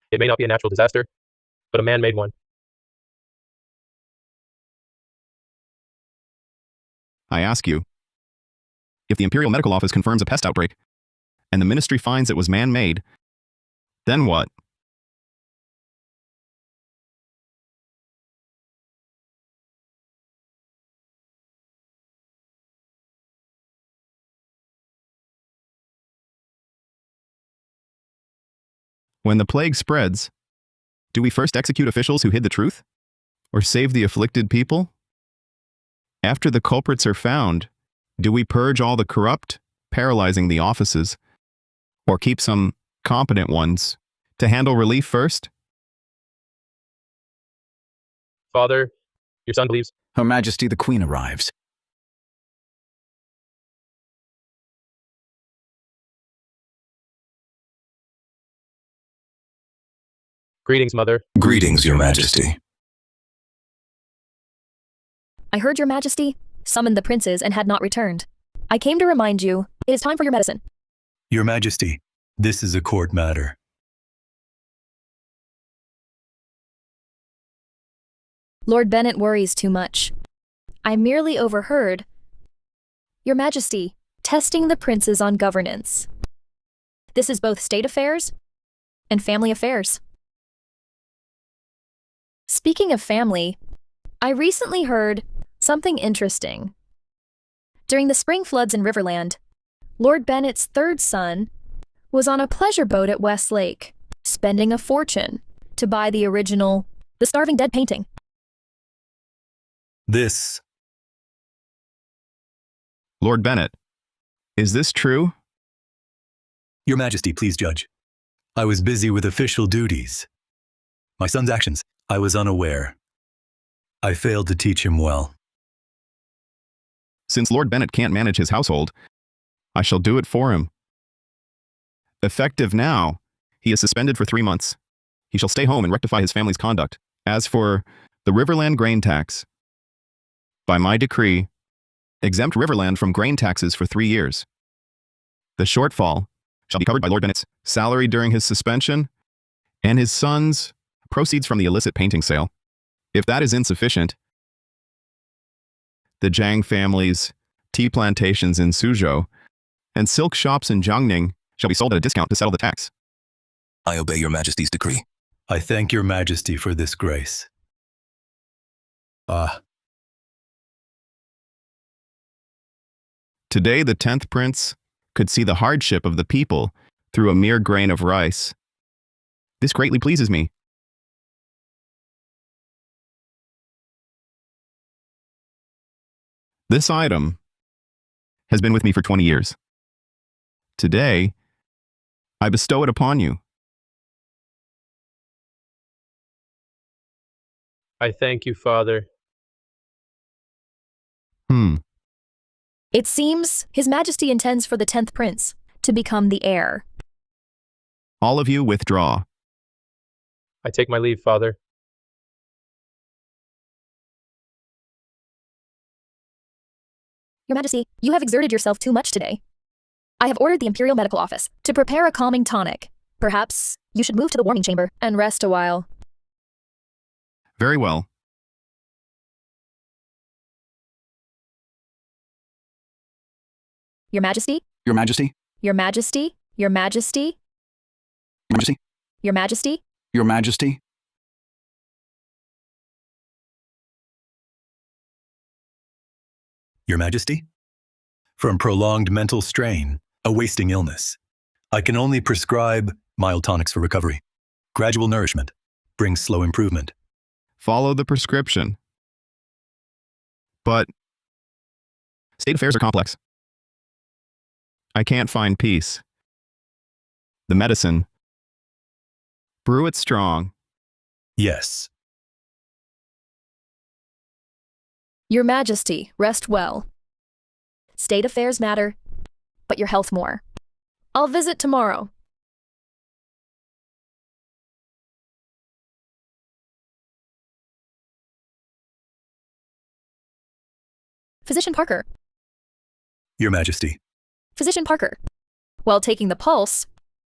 S16: it may not be a natural disaster, but a man-made one.
S6: I ask you, if the Imperial Medical Office confirms a pest outbreak, and the Ministry finds it was man-made, then what? When the plague spreads, do we first execute officials who hid the truth? Or save the afflicted people? After the culprits are found, do we purge all the corrupt, paralyzing the offices? Or keep some competent ones to handle relief first?
S16: Father, your son believes.
S10: Her Majesty the Queen arrives.
S16: Greetings, Mother.
S14: Greetings, Your Majesty.
S4: I heard your majesty summoned the princes and had not returned. I came to remind you, it is time for your medicine.
S9: Your Majesty, this is a court matter.
S4: Lord Bennet worries too much. I merely overheard, Your Majesty, testing the princes on governance. This is both state affairs and family affairs. Speaking of family, I recently heard something interesting. During the spring floods in Riverland, Lord Bennet's third son was on a pleasure boat at Westlake, spending a fortune to buy the original The Starving Dead painting.
S9: This.
S6: Lord Bennet, is this true?
S9: Your Majesty, please judge. I was busy with official duties. My son's actions, I was unaware. I failed to teach him well.
S6: Since Lord Bennet can't manage his household, I shall do it for him. Effective now, he is suspended for 3 months. He shall stay home and rectify his family's conduct. As for the Riverland grain tax, by my decree, exempt Riverland from grain taxes for 3 years. The shortfall shall be covered by Lord Bennet's salary during his suspension and his son's proceeds from the illicit painting sale. If that is insufficient, the Zhang family's tea plantations in Suzhou and silk shops in Jiangning shall be sold at a discount to settle the tax.
S14: I obey your Majesty's decree.
S9: I thank your Majesty for this grace.
S6: Today the 10th prince could see the hardship of the people through a mere grain of rice. This greatly pleases me. This item has been with me for 20 years. Today, I bestow it upon you.
S16: I thank you, Father.
S4: It seems His Majesty intends for the 10th prince to become the heir.
S6: All of you withdraw.
S16: I take my leave, Father.
S4: Your Majesty, you have exerted yourself too much today. I have ordered the Imperial Medical Office to prepare a calming tonic. Perhaps you should move to the warming chamber and rest a while.
S6: Very well.
S4: Your Majesty?
S10: Your Majesty?
S4: Your Majesty? Your Majesty?
S10: Your Majesty?
S4: Your Majesty?
S10: Your Majesty?
S9: Your Majesty? From prolonged mental strain, a wasting illness, I can only prescribe mild tonics for recovery. Gradual nourishment brings slow improvement.
S6: Follow the prescription. But state affairs are complex. I can't find peace. The medicine. Brew it strong.
S9: Yes.
S4: Your Majesty, rest well. State affairs matter, but your health more. I'll visit tomorrow. Physician Parker.
S9: Your Majesty.
S4: Physician Parker. While taking the pulse,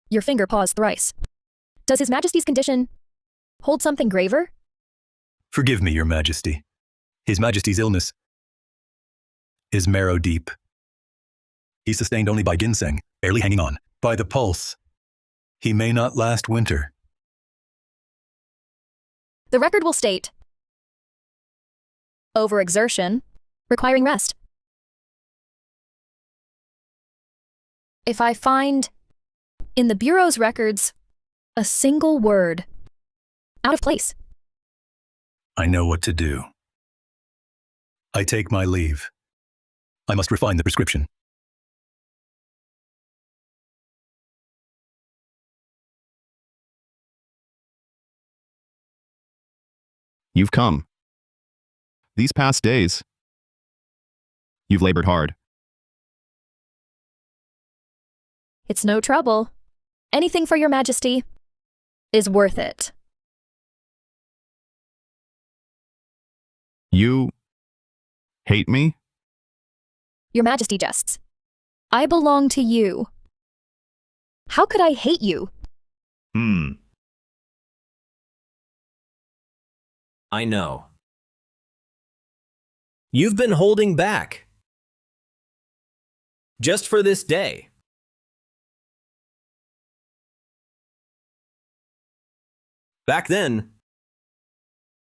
S4: your finger paused thrice. Does His Majesty's condition hold something graver?
S9: Forgive me, Your Majesty. His Majesty's illness is marrow deep. He's sustained only by ginseng, barely hanging on. By the pulse, he may not last winter.
S4: The record will state overexertion, requiring rest. If I find in the Bureau's records a single word out of place,
S9: I know what to do. I take my leave. I must refine the prescription.
S6: You've come. These past days, you've labored hard.
S4: it's no trouble. Anything for your Majesty is worth it.
S6: You hate me?
S4: Your Majesty jests. I belong to you. How could I hate you?
S11: I know. You've been holding back. Just for this day. Back then,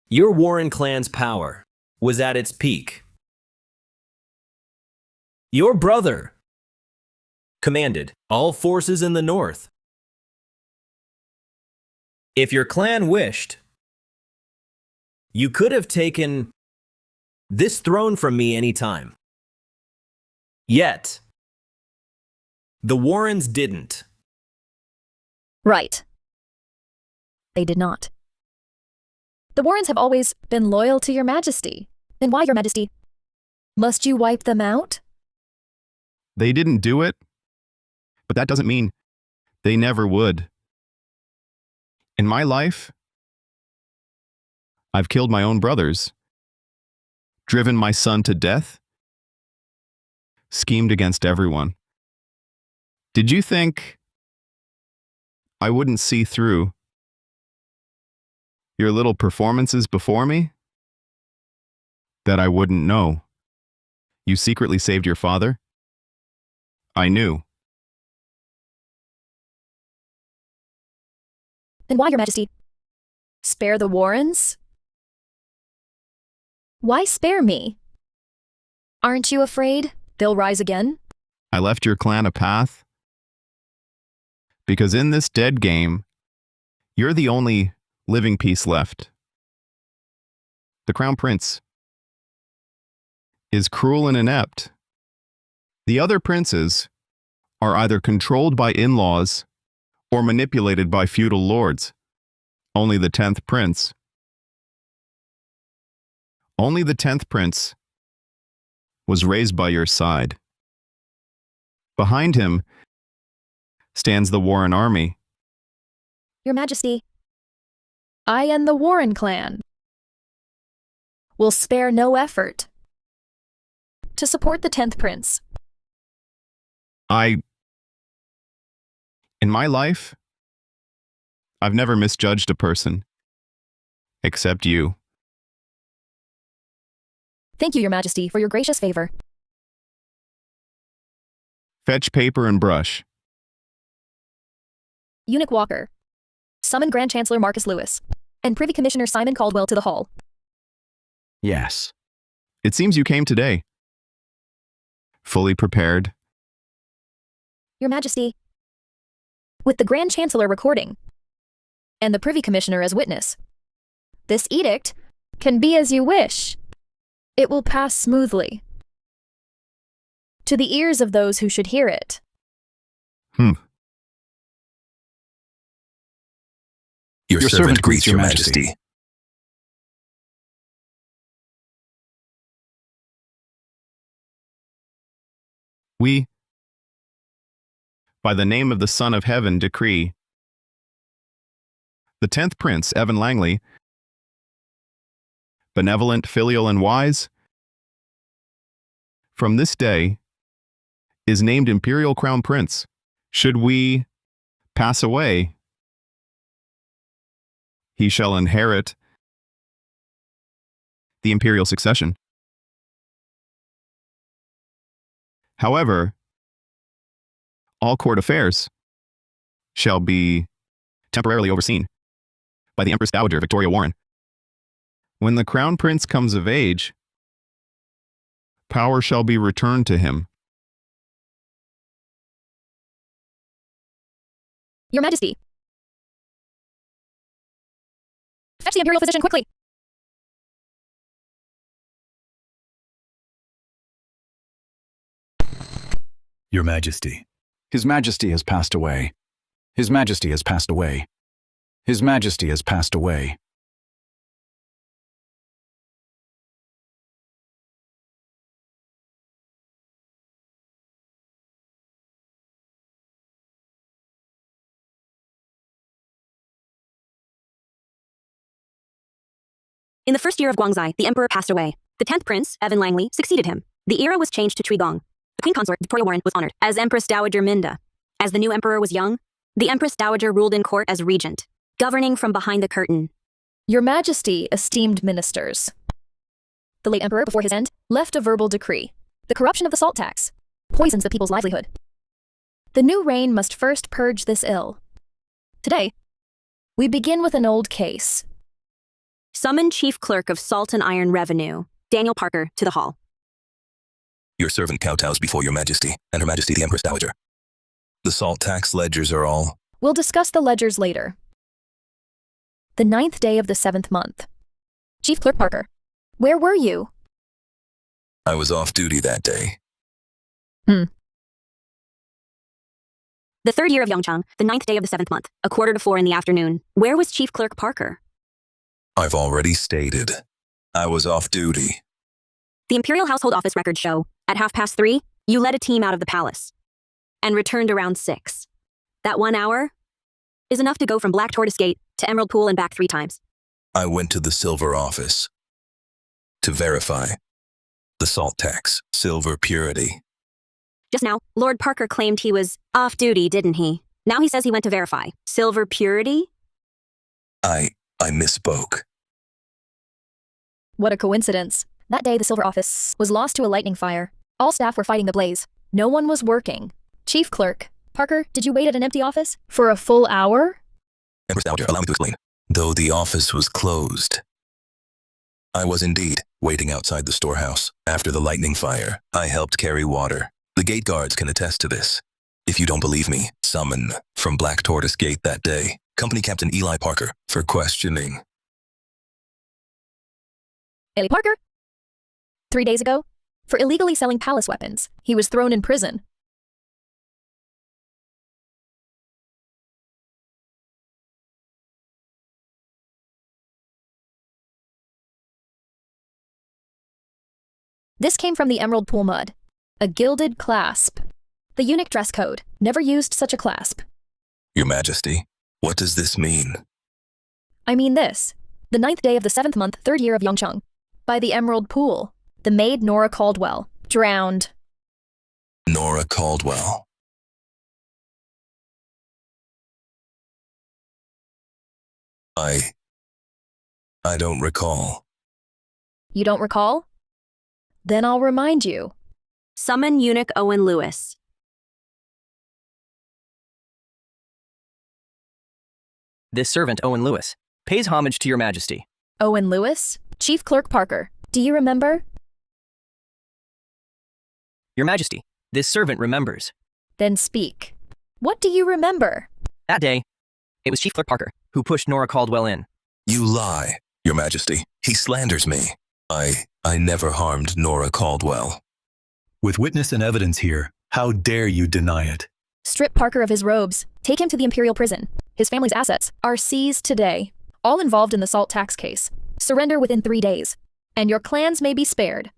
S11: your Warren clan's power was at its peak. Your brother commanded all forces in the north. If your clan wished, you could have taken this throne from me anytime. Yet, the Warrens didn't.
S4: Right. They did not. The Warrens have always been loyal to your majesty. Then why, your majesty? Must you wipe them out?
S6: They didn't do it, but that doesn't mean they never would. In my life, I've killed my own brothers, driven my son to death, schemed against everyone. Did you think I wouldn't see through your little performances before me? That I wouldn't know you secretly saved your father? I knew.
S4: Then why, your majesty? Spare the Warrens? Why spare me? Aren't you afraid they'll rise again?
S6: I left your clan a path because in this dead game, you're the only living piece left. The Crown Prince is cruel and inept. The other princes are either controlled by in-laws or manipulated by feudal lords. Only the 10th prince. Only the 10th prince was raised by your side. Behind him stands the Warren army.
S4: Your majesty, I and the Warren clan will spare no effort to support the 10th prince.
S6: In my life, I've never misjudged a person, except you.
S4: Thank you, your majesty, for your gracious favor.
S6: Fetch paper and brush.
S4: Eunuch Walker, summon Grand Chancellor Marcus Lewis and Privy Commissioner Simon Caldwell to the hall.
S10: Yes.
S6: It seems you came today. Fully prepared.
S4: Your majesty, with the Grand Chancellor recording and the Privy Commissioner as witness, this edict can be as you wish. It will pass smoothly to the ears of those who should hear it.
S14: Your servant greets your majesty.
S6: We, by the name of the Son of Heaven, decree the 10th Prince, Evan Langley, benevolent, filial, and wise, from this day is named Imperial Crown Prince. Should we pass away, he shall inherit the imperial succession. However, all court affairs shall be temporarily overseen by the Empress Dowager Victoria Warren. When the Crown Prince comes of age, power shall be returned to him.
S4: Your majesty, fetch the imperial physician quickly.
S9: Your majesty.
S10: His majesty has passed away. His majesty has passed away. His majesty has passed away.
S1: In the first year of Guangzai, the emperor passed away. The 10th prince, Evan Langley, succeeded him. The era was changed to Trigong. The queen consort, Victoria Warren, was honored as Empress Dowager Minda. As the new emperor was young, the Empress Dowager ruled in court as regent, governing from behind the curtain.
S4: Your majesty, esteemed ministers, The late emperor, before his end, left a verbal decree. The corruption of the salt tax poisons the people's livelihood. The new reign must first purge this ill. Today, we begin with an old case.
S1: Summon Chief Clerk of Salt and Iron Revenue, Daniel Parker, to the hall.
S14: Your servant kowtows before your majesty, and her majesty the Empress Dowager. The salt tax ledgers are all...
S4: We'll discuss the ledgers later. The 9th day of the 7th month. Chief Clerk Parker, where were you?
S14: I was off duty that day.
S1: The 3rd year of Yongchang, the 9th day of the 7th month, 3:45 in the afternoon. Where was Chief Clerk Parker?
S14: I've already stated. I was off duty.
S1: The Imperial Household Office records show, at 3:30, you led a team out of the palace and returned around 6. That 1 hour is enough to go from Black Tortoise Gate to Emerald Pool and back 3 times.
S14: I went to the silver office to verify the salt tax, silver purity.
S1: Just now, Lord Parker claimed he was off duty, didn't he? Now he says he went to verify silver purity?
S14: I misspoke.
S4: What a coincidence. That day, the Silver Office was lost to a lightning fire. All staff were fighting the blaze. No one was working. Chief Clerk, Parker, did you wait at an empty office for a full hour?
S14: Empress Dowager, allow me to explain. Though the office was closed, I was indeed waiting outside the storehouse. After the lightning fire, I helped carry water. The gate guards can attest to this. If you don't believe me, summon from Black Tortoise Gate that day, Company Captain Eli Parker, for questioning.
S4: Eli Parker? 3 days ago, for illegally selling palace weapons, he was thrown in prison. This came from the Emerald Pool mud. A gilded clasp. The eunuch dress code. Never used such a clasp.
S14: Your Majesty, what does this mean?
S4: I mean this. The 9th day of the 7th month, 3rd year of Yongchang. By the Emerald Pool. The maid Nora Caldwell. Drowned.
S14: Nora Caldwell. I don't recall.
S4: You don't recall? Then I'll remind you.
S1: Summon Eunuch Owen Lewis.
S8: This servant, Owen Lewis, pays homage to your majesty.
S4: Owen Lewis? Chief Clerk Parker. Do you remember?
S8: Your majesty, this servant remembers.
S4: Then speak. What do you remember?
S8: That day, it was Chief Clerk Parker who pushed Nora Caldwell in.
S14: You lie, your majesty. He slanders me. I never harmed Nora Caldwell.
S9: With witness and evidence here, how dare you deny it?
S4: Strip Parker of his robes. Take him to the Imperial prison. His family's assets are seized today. All involved in the salt tax case. Surrender within 3 days. And your clans may be spared.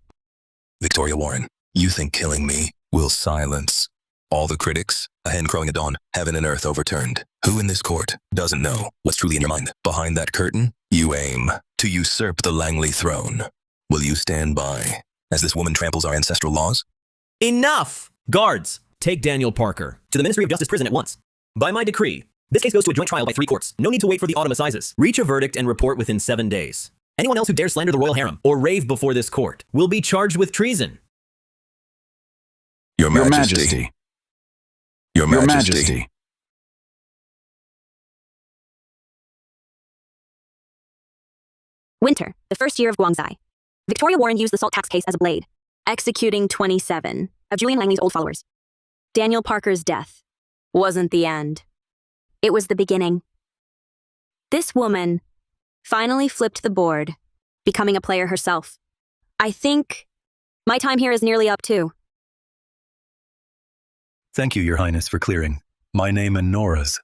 S14: Victoria Warren, you think killing me will silence all the critics? A hen crowing at dawn, heaven and earth overturned. Who in this court doesn't know what's truly in your mind? Behind that curtain, you aim to usurp the Langley throne. Will you stand by as this woman tramples our ancestral laws?
S11: Enough! Guards, take Daniel Parker to the Ministry of Justice prison at once. By my decree, this case goes to a joint trial by 3 courts. No need to wait for the autumn assizes. Reach a verdict and report within 7 days. Anyone else who dares slander the royal harem or rave before this court will be charged with treason.
S14: Your Majesty. Your Majesty.
S1: Winter, the 1st year of Guangzai. Victoria Warren used the salt tax case as a blade, executing 27 of Julian Langley's old followers. Daniel Parker's death wasn't the end. It was the beginning. This woman finally flipped the board, becoming a player herself. I think my time here is nearly up too.
S9: Thank you, Your Highness, for clearing my name and Nora's.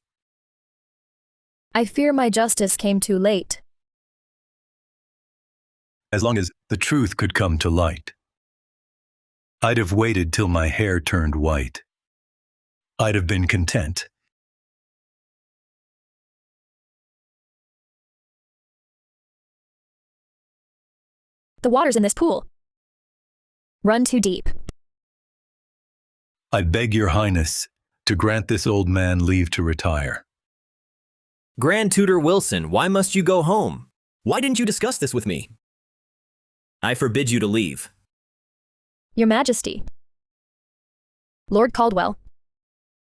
S4: I fear my justice came too late.
S9: As long as the truth could come to light. I'd have waited till my hair turned white. I'd have been content.
S4: The waters in this pool run too deep.
S9: I beg Your Highness to grant this old man leave to retire.
S11: Grand Tutor Wilson, why must you go home? Why didn't you discuss this with me? I forbid you to leave.
S4: Your Majesty. Lord Caldwell,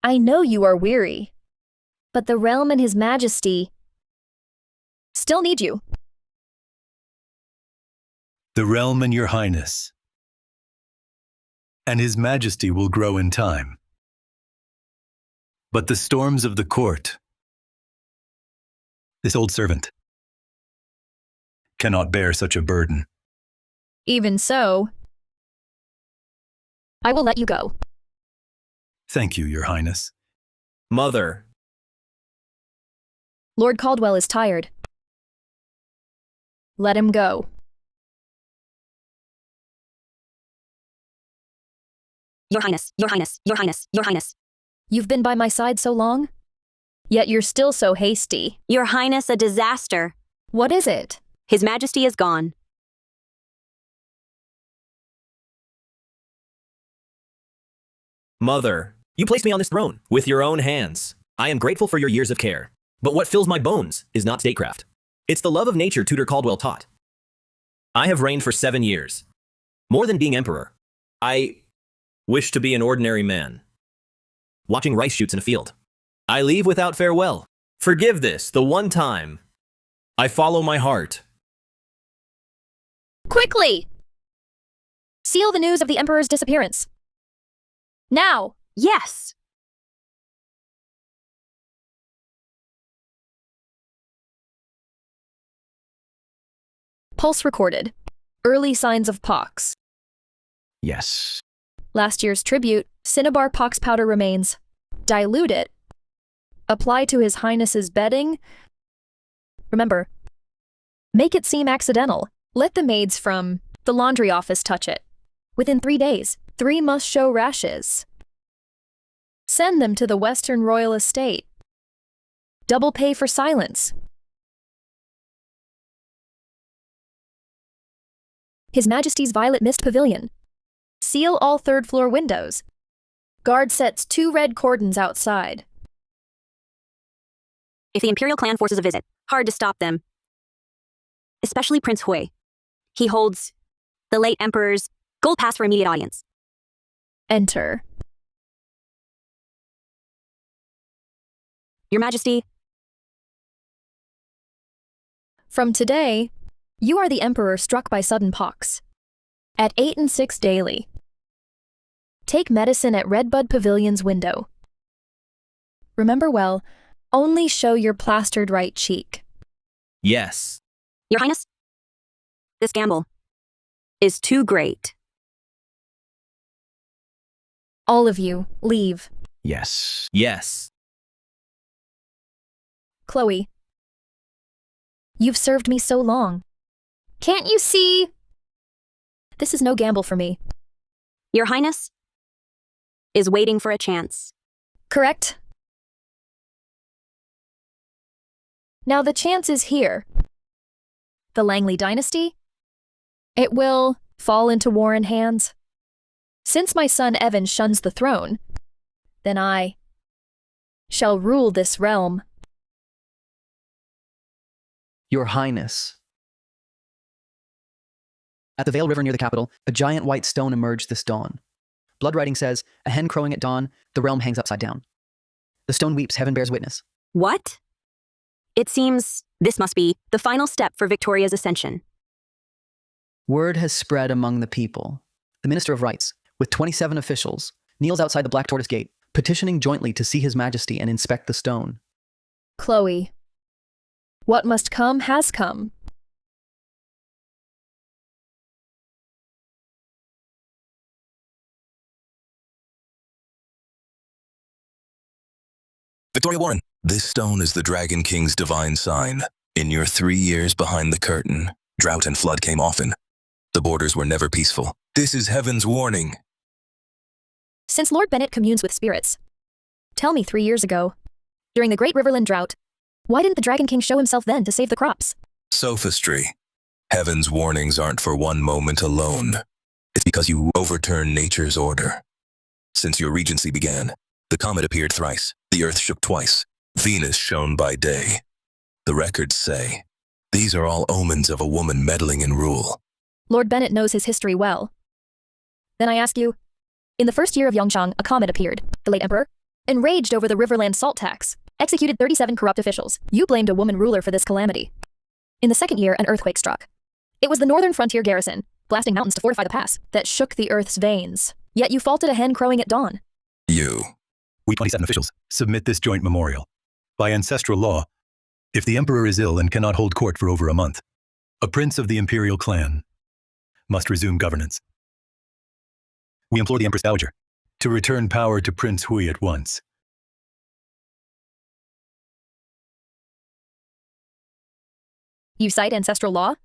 S4: I know you are weary, but the realm and His Majesty still need you.
S9: The realm and your highness, and His Majesty will grow in time. But the storms of the court, this old servant, cannot bear such a burden.
S4: Even so, I will let you go.
S9: Thank you, your highness.
S11: Mother.
S4: Lord Caldwell is tired. Let him go.
S1: Your Highness, Your Highness, Your Highness, Your Highness.
S4: You've been by my side so long, yet you're still so hasty.
S1: Your Highness, a disaster.
S4: What is it?
S1: His Majesty is gone.
S11: Mother, you placed me on this throne with your own hands. I am grateful for your years of care. But what fills my bones is not statecraft. It's the love of nature Tutor Caldwell taught. I have reigned for 7 years. More than being emperor, I wish to be an ordinary man, watching rice shoots in a field. I leave without farewell. Forgive this, the one time I follow my heart.
S4: Quickly! Seal the news of the Emperor's disappearance. Now!
S1: Yes!
S4: Pulse recorded. Early signs of pox.
S10: Yes.
S4: Last year's tribute, cinnabar pox powder remains. Dilute it. Apply to His Highness's bedding. Remember, make it seem accidental. Let the maids from the laundry office touch it. Within 3 days, 3 must show rashes. Send them to the Western Royal Estate. Double pay for silence. His Majesty's Violet Mist Pavilion. Seal all 3rd floor windows. Guard sets 2 red cordons outside.
S1: If the Imperial clan forces a visit, hard to stop them. Especially Prince Hui. He holds the late Emperor's gold pass for immediate audience.
S4: Enter.
S1: Your Majesty.
S4: From today, you are the Emperor struck by sudden pox. At 8 and 6 daily. Take medicine at Redbud Pavilion's window. Remember well, only show your plastered right cheek.
S11: Yes.
S1: Your Highness, this gamble is too great.
S4: All of you, leave.
S10: Yes.
S11: Yes.
S4: Chloe, you've served me so long. Can't you see? This is no gamble for me.
S1: Your Highness is waiting for a chance.
S4: Correct? Now the chance is here. The Langley dynasty? It will fall into Warren hands. Since my son Evan shuns the throne, then I shall rule this realm.
S17: Your Highness. At the Vale River near the capital, a giant white stone emerged this dawn. Blood writing says, a hen crowing at dawn, the realm hangs upside down. The stone weeps, heaven bears witness.
S1: What? It seems this must be the final step for Victoria's ascension.
S17: Word has spread among the people. The Minister of Rights, with 27 officials, kneels outside the Black Tortoise Gate, petitioning jointly to see His Majesty and inspect the stone.
S4: Chloe, what must come has come.
S14: Victoria Warren, this stone is the Dragon King's divine sign. In your 3 years behind the curtain, drought and flood came often. The borders were never peaceful. This is heaven's warning.
S4: Since Lord Bennett communes with spirits, tell me 3 years ago, during the Great Riverland drought, why didn't the Dragon King show himself then to save the crops?
S14: Sophistry. Heaven's warnings aren't for one moment alone. It's because you overturn nature's order. Since your regency began, the comet appeared thrice, the earth shook twice, Venus shone by day. The records say, these are all omens of a woman meddling in rule.
S4: Lord Bennett knows his history well. Then I ask you, in the first year of Yongchang, a comet appeared. The late emperor, enraged over the Riverland salt tax, executed 37 corrupt officials. You blamed a woman ruler for this calamity. In the second year, an earthquake struck. It was the northern frontier garrison, blasting mountains to fortify the pass, that shook the earth's veins. Yet you faulted a hen crowing at dawn.
S9: We 27 officials submit this joint memorial. By ancestral law, if the emperor is ill and cannot hold court for over a month, a prince of the imperial clan must resume governance. We implore the Empress Dowager to return power to Prince Hui at once.
S4: You cite ancestral law?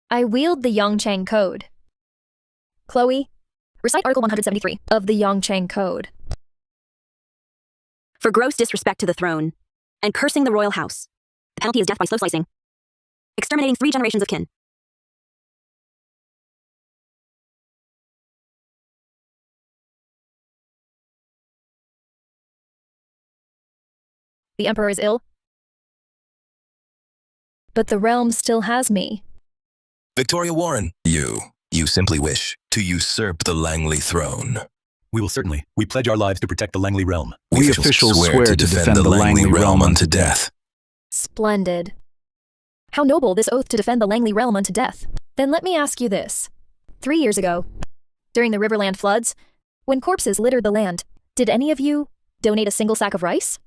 S4: I wield the Yongchang Code. Chloe, recite Article 173 of the Yongchang Code.
S1: For gross disrespect to the throne and cursing the royal house, the penalty is death by slow slicing, exterminating 3 generations of kin.
S4: The emperor is ill, but the realm still has me.
S14: Victoria Warren, you simply wish to usurp the Langley throne.
S9: We will certainly. We pledge our lives to protect the Langley realm.
S10: We officials swear to defend the Langley realm unto death.
S4: Splendid. How noble this oath to defend the Langley realm unto death. Then let me ask you this. 3 years ago, during the Riverland floods, when corpses littered the land, did any of you donate a single sack of rice?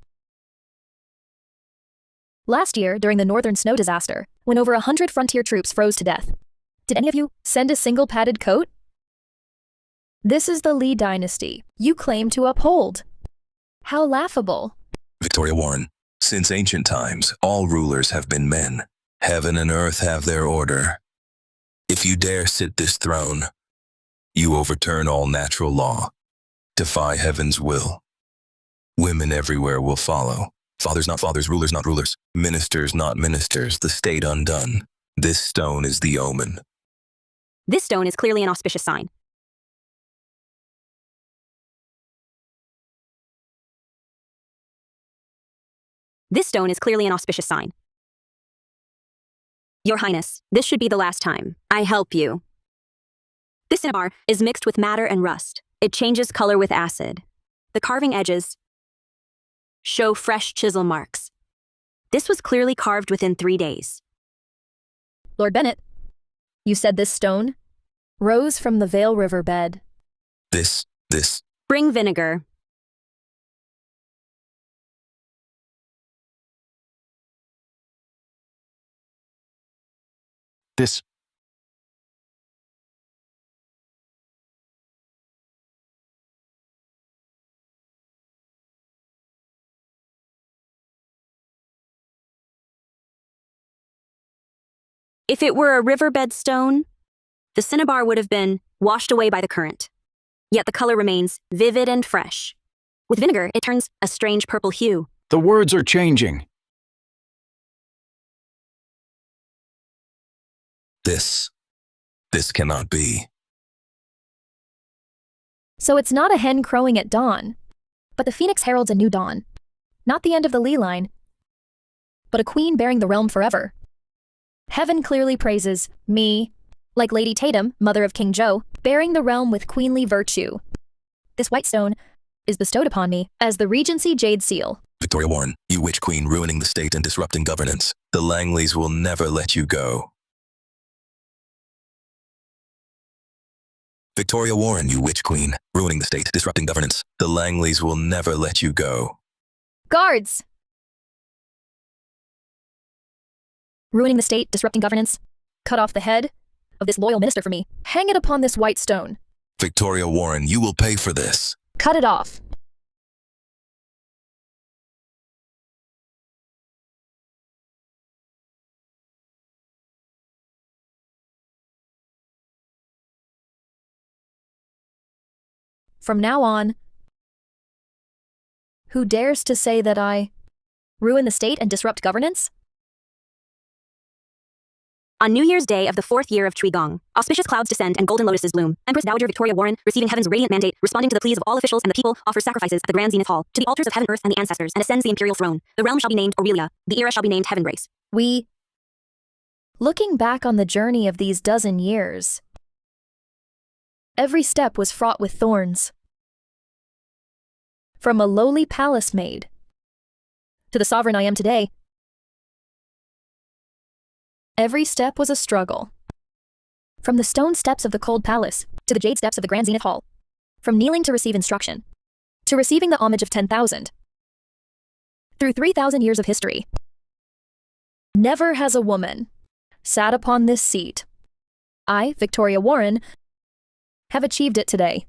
S4: Last year, during the northern snow disaster, when over 100 frontier troops froze to death, did any of you send a single padded coat? This is the Li dynasty you claim to uphold. How laughable.
S14: Victoria Warren, since ancient times, all rulers have been men. Heaven and earth have their order. If you dare sit this throne, you overturn all natural law, defy heaven's will. Women everywhere will follow. Fathers not fathers, rulers not rulers, ministers not ministers, the state undone. This stone is the omen.
S1: This stone is clearly an auspicious sign. This stone is clearly an auspicious sign. Your Highness, this should be the last time I help you. This cinnabar is mixed with madder and rust. It changes color with acid. The carving edges show fresh chisel marks. This was clearly carved within 3 days.
S4: Lord Bennett, you said this stone rose from the Vale River bed.
S14: This.
S1: Bring vinegar.
S10: This.
S1: If it were a riverbed stone, the cinnabar would have been washed away by the current. Yet the color remains vivid and fresh. With vinegar, it turns a strange purple hue.
S10: The words are changing.
S14: This cannot be.
S4: So it's not a hen crowing at dawn, but the phoenix heralds a new dawn. Not the end of the Li line, but a queen bearing the realm forever. Heaven clearly praises me, like Lady Tatum, mother of King Joe, bearing the realm with queenly virtue. This white stone is bestowed upon me as the Regency Jade Seal.
S14: Victoria Warren, you witch queen ruining the state and disrupting governance. The Langleys will never let you go. Victoria Warren, you witch queen, ruining the state, disrupting governance. The Langleys will never let you go.
S4: Guards! Ruining the state, disrupting governance. Cut off the head of this loyal minister for me. Hang it upon this white stone.
S14: Victoria Warren, you will pay for this.
S4: Cut it off. From now on, who dares to say that I ruin the state and disrupt governance?
S1: On New Year's Day of the 4th year of Gong, auspicious clouds descend and golden lotuses bloom. Empress Dowager Victoria Warren, receiving heaven's radiant mandate, responding to the pleas of all officials and the people, offers sacrifices at the Grand Zenith Hall to the altars of heaven, earth, and the ancestors, and ascends the imperial throne. The realm shall be named Aurelia. The era shall be named Heaven Grace.
S4: We Looking back on the journey of these dozen years, every step was fraught with thorns. From a lowly palace maid to the sovereign I am today, every step was a struggle. From the stone steps of the cold palace to the jade steps of the grand zenith hall, from kneeling to receive instruction to receiving the homage of 10,000. Through 3,000 years of history, never has a woman sat upon this seat. I, Victoria Warren, have achieved it today.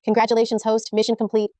S3: Congratulations, host. Mission complete.